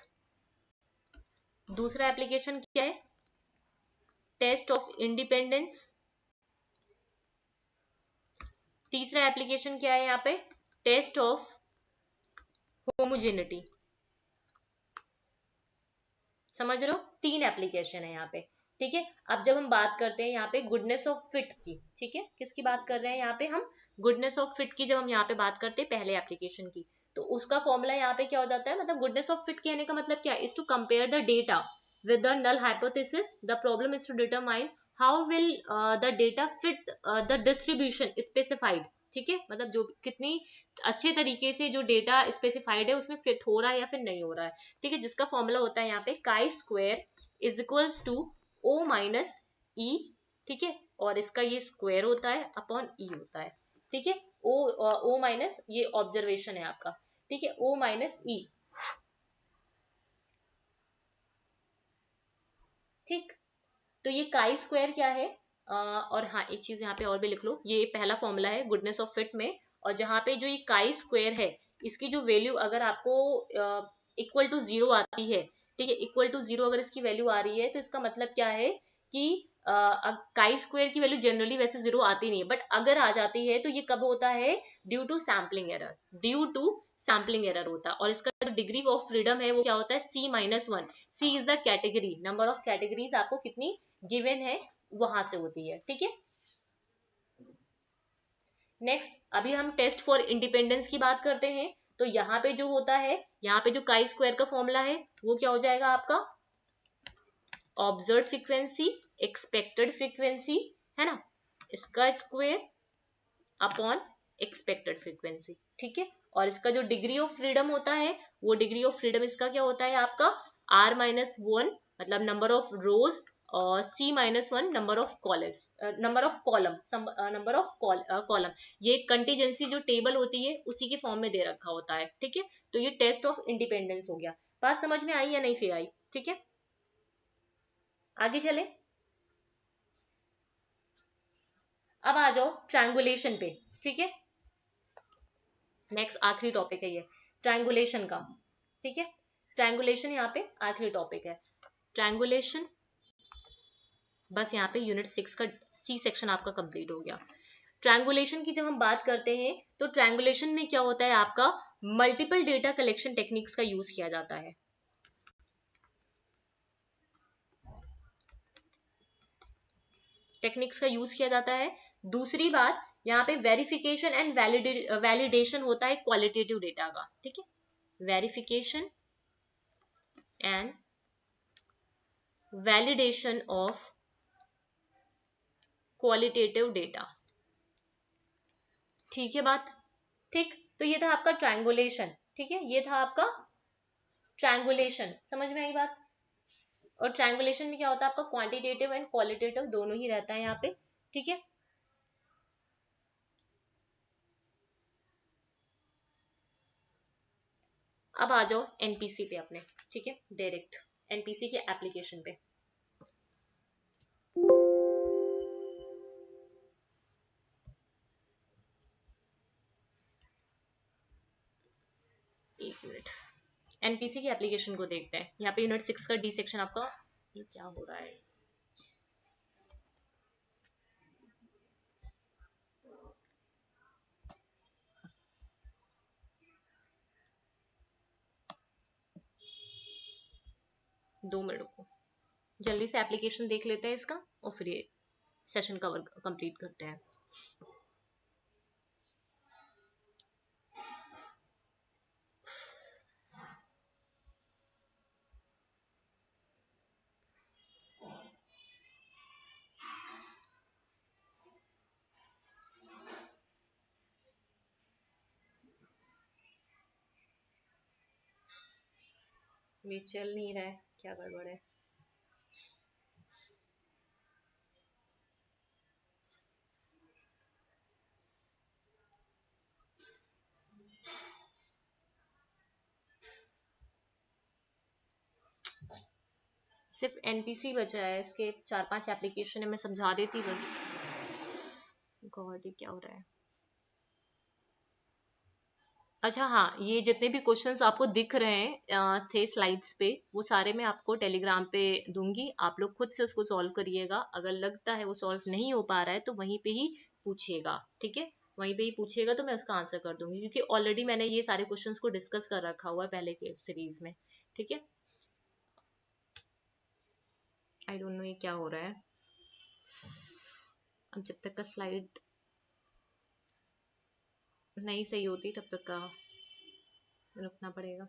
दूसरा एप्लीकेशन क्या है? Test of independence. तीसरा एप्लीकेशन क्या है यहाँ पे? Test of homogeneity. समझ रहे हो? 3 एप्लीकेशन है यहाँ पे, ठीक है। अब जब हम बात करते हैं यहाँ पे गुडनेस ऑफ फिट की, ठीक है, किसकी बात कर रहे हैं यहाँ पे हम? गुडनेस ऑफ फिट की जब हम यहाँ पे बात करते हैं पहले एप्लीकेशन की, तो उसका फॉर्मूला यहाँ पे क्या हो जाता है? मतलब गुडनेस ऑफ फिट कहने का मतलब क्या है? Is to compare the data with the null hypothesis. The problem is to determine how will the data fit the distribution specified, ठीक है। मतलब जो कितनी अच्छे तरीके से जो डेटा स्पेसिफाइड है उसमें फिट हो रहा है या फिर नहीं हो रहा है, ठीक है। जिसका फॉर्मूला होता है यहाँ पे chi square is equals to O minus E, ठीक है। और इसका ये स्क्वायर होता है अपॉन ई होता है, ठीक है। ओ माइनस ये ऑब्जर्वेशन है आपका, ठीक है, ओ माइनस ई, ठीक। तो ये काई स्क्वायर क्या है? और हाँ एक चीज यहाँ पे और भी लिख लो, ये पहला फॉर्मूला है गुडनेस ऑफ फिट में, और जहाँ पे जो ये काई स्क्वायर है इसकी जो वैल्यू अगर आपको इक्वल टू जीरो आती है, ठीक है, इक्वल टू जीरो अगर इसकी वैल्यू आ रही है तो इसका मतलब क्या है कि काई स्क्वायर की वैल्यू जनरली वैसे जीरो आती नहीं है, बट अगर आ जाती है तो ये कब होता है? Due to sampling error, due to sampling error होता है। और इसका जो डिग्री ऑफ फ्रीडम है वो क्या होता है? C minus one. C is the category, number of categories आपको कितनी गिवन है वहां से होती है, ठीक है। नेक्स्ट अभी हम टेस्ट फॉर इंडिपेंडेंस की बात करते हैं। तो यहाँ पे जो होता है, यहाँ पे जो काई स्क्वायर का फॉर्मूला है वो क्या हो जाएगा आपका? ऑब्जर्व फ्रीक्वेंसी एक्सपेक्टेड फ्रीक्वेंसी, है ना, इसका स्क्वायर अपॉन एक्सपेक्टेड फ्रीक्वेंसी, ठीक है। और इसका जो डिग्री ऑफ फ्रीडम होता है वो डिग्री ऑफ फ्रीडम इसका क्या होता है आपका? आर माइनस वन, मतलब नंबर ऑफ रोज, और C minus one number of columns, number of column, number of column. ये कंटीजेंसी जो टेबल होती है उसी के फॉर्म में दे रखा होता है, ठीक है। तो ये टेस्ट ऑफ इंडिपेंडेंस हो गया। बात समझ में आई या नहीं फिर आई? ठीक है, आगे चले। अब आ जाओ ट्रायंगुलेशन पे, ठीक है। नेक्स्ट आखिरी टॉपिक है ये ट्रायंगुलेशन का, ठीक है। ट्रायंगुलेशन यहाँ पे आखिरी टॉपिक है। ट्रायंगुलेशन बस यहाँ पे यूनिट 6 का सी सेक्शन आपका कंप्लीट हो गया। ट्रायंगुलेशन की जब हम बात करते हैं तो ट्रायंगुलेशन में क्या होता है आपका? मल्टीपल डेटा कलेक्शन टेक्निक्स का यूज किया जाता है। टेक्निक्स का यूज किया जाता है। दूसरी बात यहाँ पे वेरिफिकेशन एंड वैलिडेशन होता है क्वालिटेटिव डेटा का, ठीक है। Verification and validation of qualitative data, ठीक है बात, ठीक। तो ये था आपका ट्रायंगुलेशन, ठीक है, ये था आपका ट्रायंगुलेशन, समझ में आई बात? और ट्रायंगुलेशन में क्या होता है आपका? क्वांटिटेटिव एंड क्वालिटेटिव दोनों ही रहता है यहाँ पे, ठीक है। अब आ जाओ एनपीसी पे अपने, ठीक है, डायरेक्ट एनपीसी के एप्लीकेशन पे। एक मिनट, एनपीसी की एप्लीकेशन को देखते हैं। यहाँ पे यूनिट 6 का डी सेक्शन आपका, ये क्या हो रहा है? दो मिनट को जल्दी से एप्लीकेशन देख लेते हैं इसका और फिर ये सेशन कवर कंप्लीट करते हैं। ये चल नहीं रहा है, क्या गड़बड़ है? सिर्फ एनपीसी बचा है, इसके 4-5 एप्लीकेशन है, मैं समझा देती बस। गॉड ये क्या हो रहा है? अच्छा हाँ, ये जितने भी क्वेश्चंस आपको दिख रहे हैं थे स्लाइड्स पे, वो सारे मैं आपको टेलीग्राम पे दूंगी। आप लोग खुद से उसको सॉल्व करिएगा। अगर लगता है वो सॉल्व नहीं हो पा रहा है तो वहीं पे ही पूछिएगा, ठीक है? वहीं पे ही पूछिएगा तो मैं उसका आंसर कर दूंगी, क्योंकि ऑलरेडी मैंने ये सारे क्वेश्चंस को डिस्कस कर रखा हुआ है पहले के सीरीज में, ठीक है? आई डोंट नो ये क्या हो रहा है। अब जब तक का स्लाइड नहीं सही होती तब तक का रुकना पड़ेगा।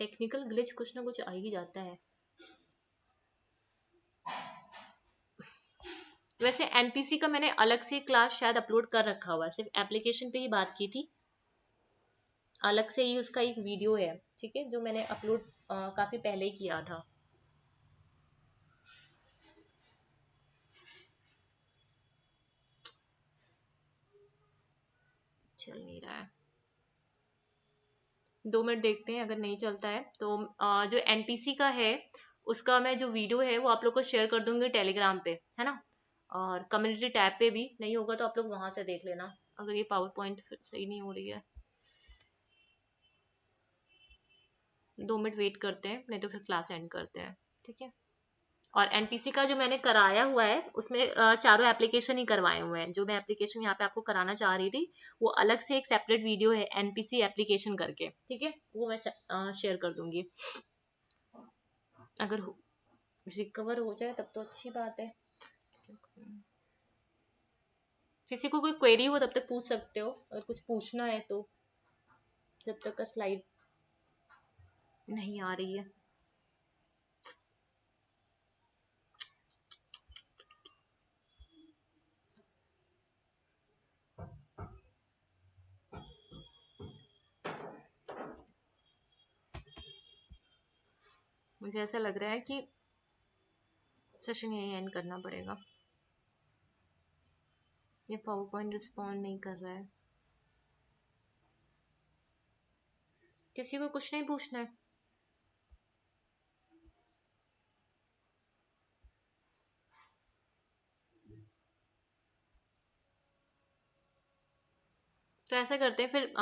टेक्निकल ग्लिच कुछ ना कुछ आ ही जाता है। वैसे एनपीसी का मैंने अलग से क्लास शायद अपलोड कर रखा हुआ है, सिर्फ एप्लीकेशन पे ही बात की थी। अलग से ही उसका एक वीडियो है, ठीक है, जो मैंने अपलोड काफी पहले ही किया था। चल नहीं रहा है, 2 मिनट देखते हैं, अगर नहीं चलता है तो जो एनपीसी का है उसका मैं जो वीडियो है वो आप लोग को शेयर कर दूंगी टेलीग्राम पे, है ना? और कम्युनिटी टैब पे भी, नहीं होगा तो आप लोग वहां से देख लेना। अगर ये पावर पॉइंट सही नहीं हो रही है, 2 मिनट वेट करते हैं, नहीं तो फिर क्लास एंड करते हैं, ठीक है? और एनपीसी का जो मैंने कराया हुआ है उसमें चारों एप्लीकेशन ही करवाए हुए हैं। जो मैं एप्लीकेशन यहाँ पे आपको कराना चाह रही थी वो अलग से एक सेपरेट वीडियो है एनपीसी एप्लीकेशन करके, ठीक है? वो मैं शेयर कर दूंगी। अगर रिकवर हो जाए तब तो अच्छी बात है। किसी को कोई क्वेरी हो तब तक पूछ सकते हो, अगर कुछ पूछना है तो, जब तक का स्लाइड नहीं आ रही है। मुझे ऐसा लग रहा है कि सेशन यही एंड करना पड़ेगा। ये पावर पॉइंट रिस्पॉन्ड नहीं कर रहा है। किसी को कुछ नहीं पूछना है? तो ऐसा करते हैं फिर,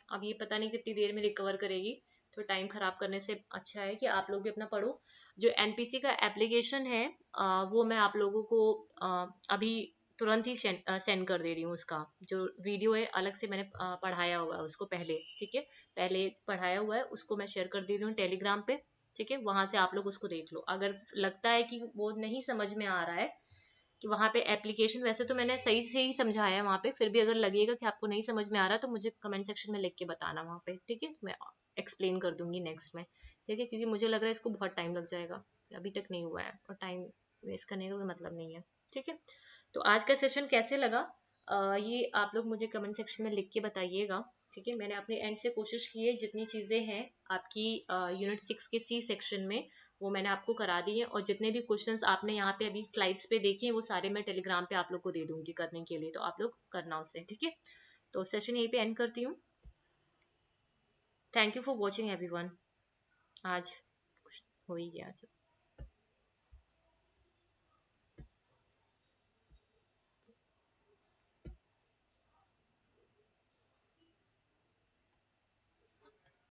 अब ये पता नहीं कितनी देर में रिकवर करेगी, तो टाइम खराब करने से अच्छा है कि आप लोग भी अपना पढ़ो। जो एनपीसी का एप्लीकेशन है वो मैं आप लोगों को अभी तुरंत ही सेंड कर दे रही हूँ। उसका जो वीडियो है अलग से मैंने पढ़ाया हुआ है उसको पहले, ठीक है? पहले पढ़ाया हुआ है उसको मैं शेयर कर दे रही हूँ टेलीग्राम पे, ठीक है? वहां से आप लोग उसको देख लो। अगर लगता है कि वो नहीं समझ में आ रहा है कि वहाँ पे एप्लीकेशन, वैसे तो मैंने सही से ही समझाया है वहाँ पे, फिर भी अगर लगेगा कि आपको नहीं समझ में आ रहा तो मुझे कमेंट सेक्शन में लिख के बताना वहाँ पे, ठीक है? तो मैं एक्सप्लेन कर दूंगी नेक्स्ट में, ठीक है? क्योंकि मुझे लग रहा है इसको बहुत टाइम लग जाएगा, अभी तक नहीं हुआ है, और टाइम वेस्ट करने का कोई मतलब नहीं है, ठीक है? तो आज का सेशन कैसे लगा ये आप लोग मुझे कमेंट सेक्शन में लिख के बताइएगा, ठीक है? मैंने अपने एंड से कोशिश की है, जितनी चीज़ें हैं आपकी यूनिट 6 के सी सेक्शन में वो मैंने आपको करा दी है। और जितने भी क्वेश्चंस आपने यहाँ पे अभी स्लाइड्स पे देखे हैं वो सारे मैं टेलीग्राम पे आप लोग को दे दूंगी करने के लिए, तो आप लोग करना उसे, ठीक है? तो सेशन यहीं पे एंड करती हूँ। Thank you for watching everyone. आज हो ही गया।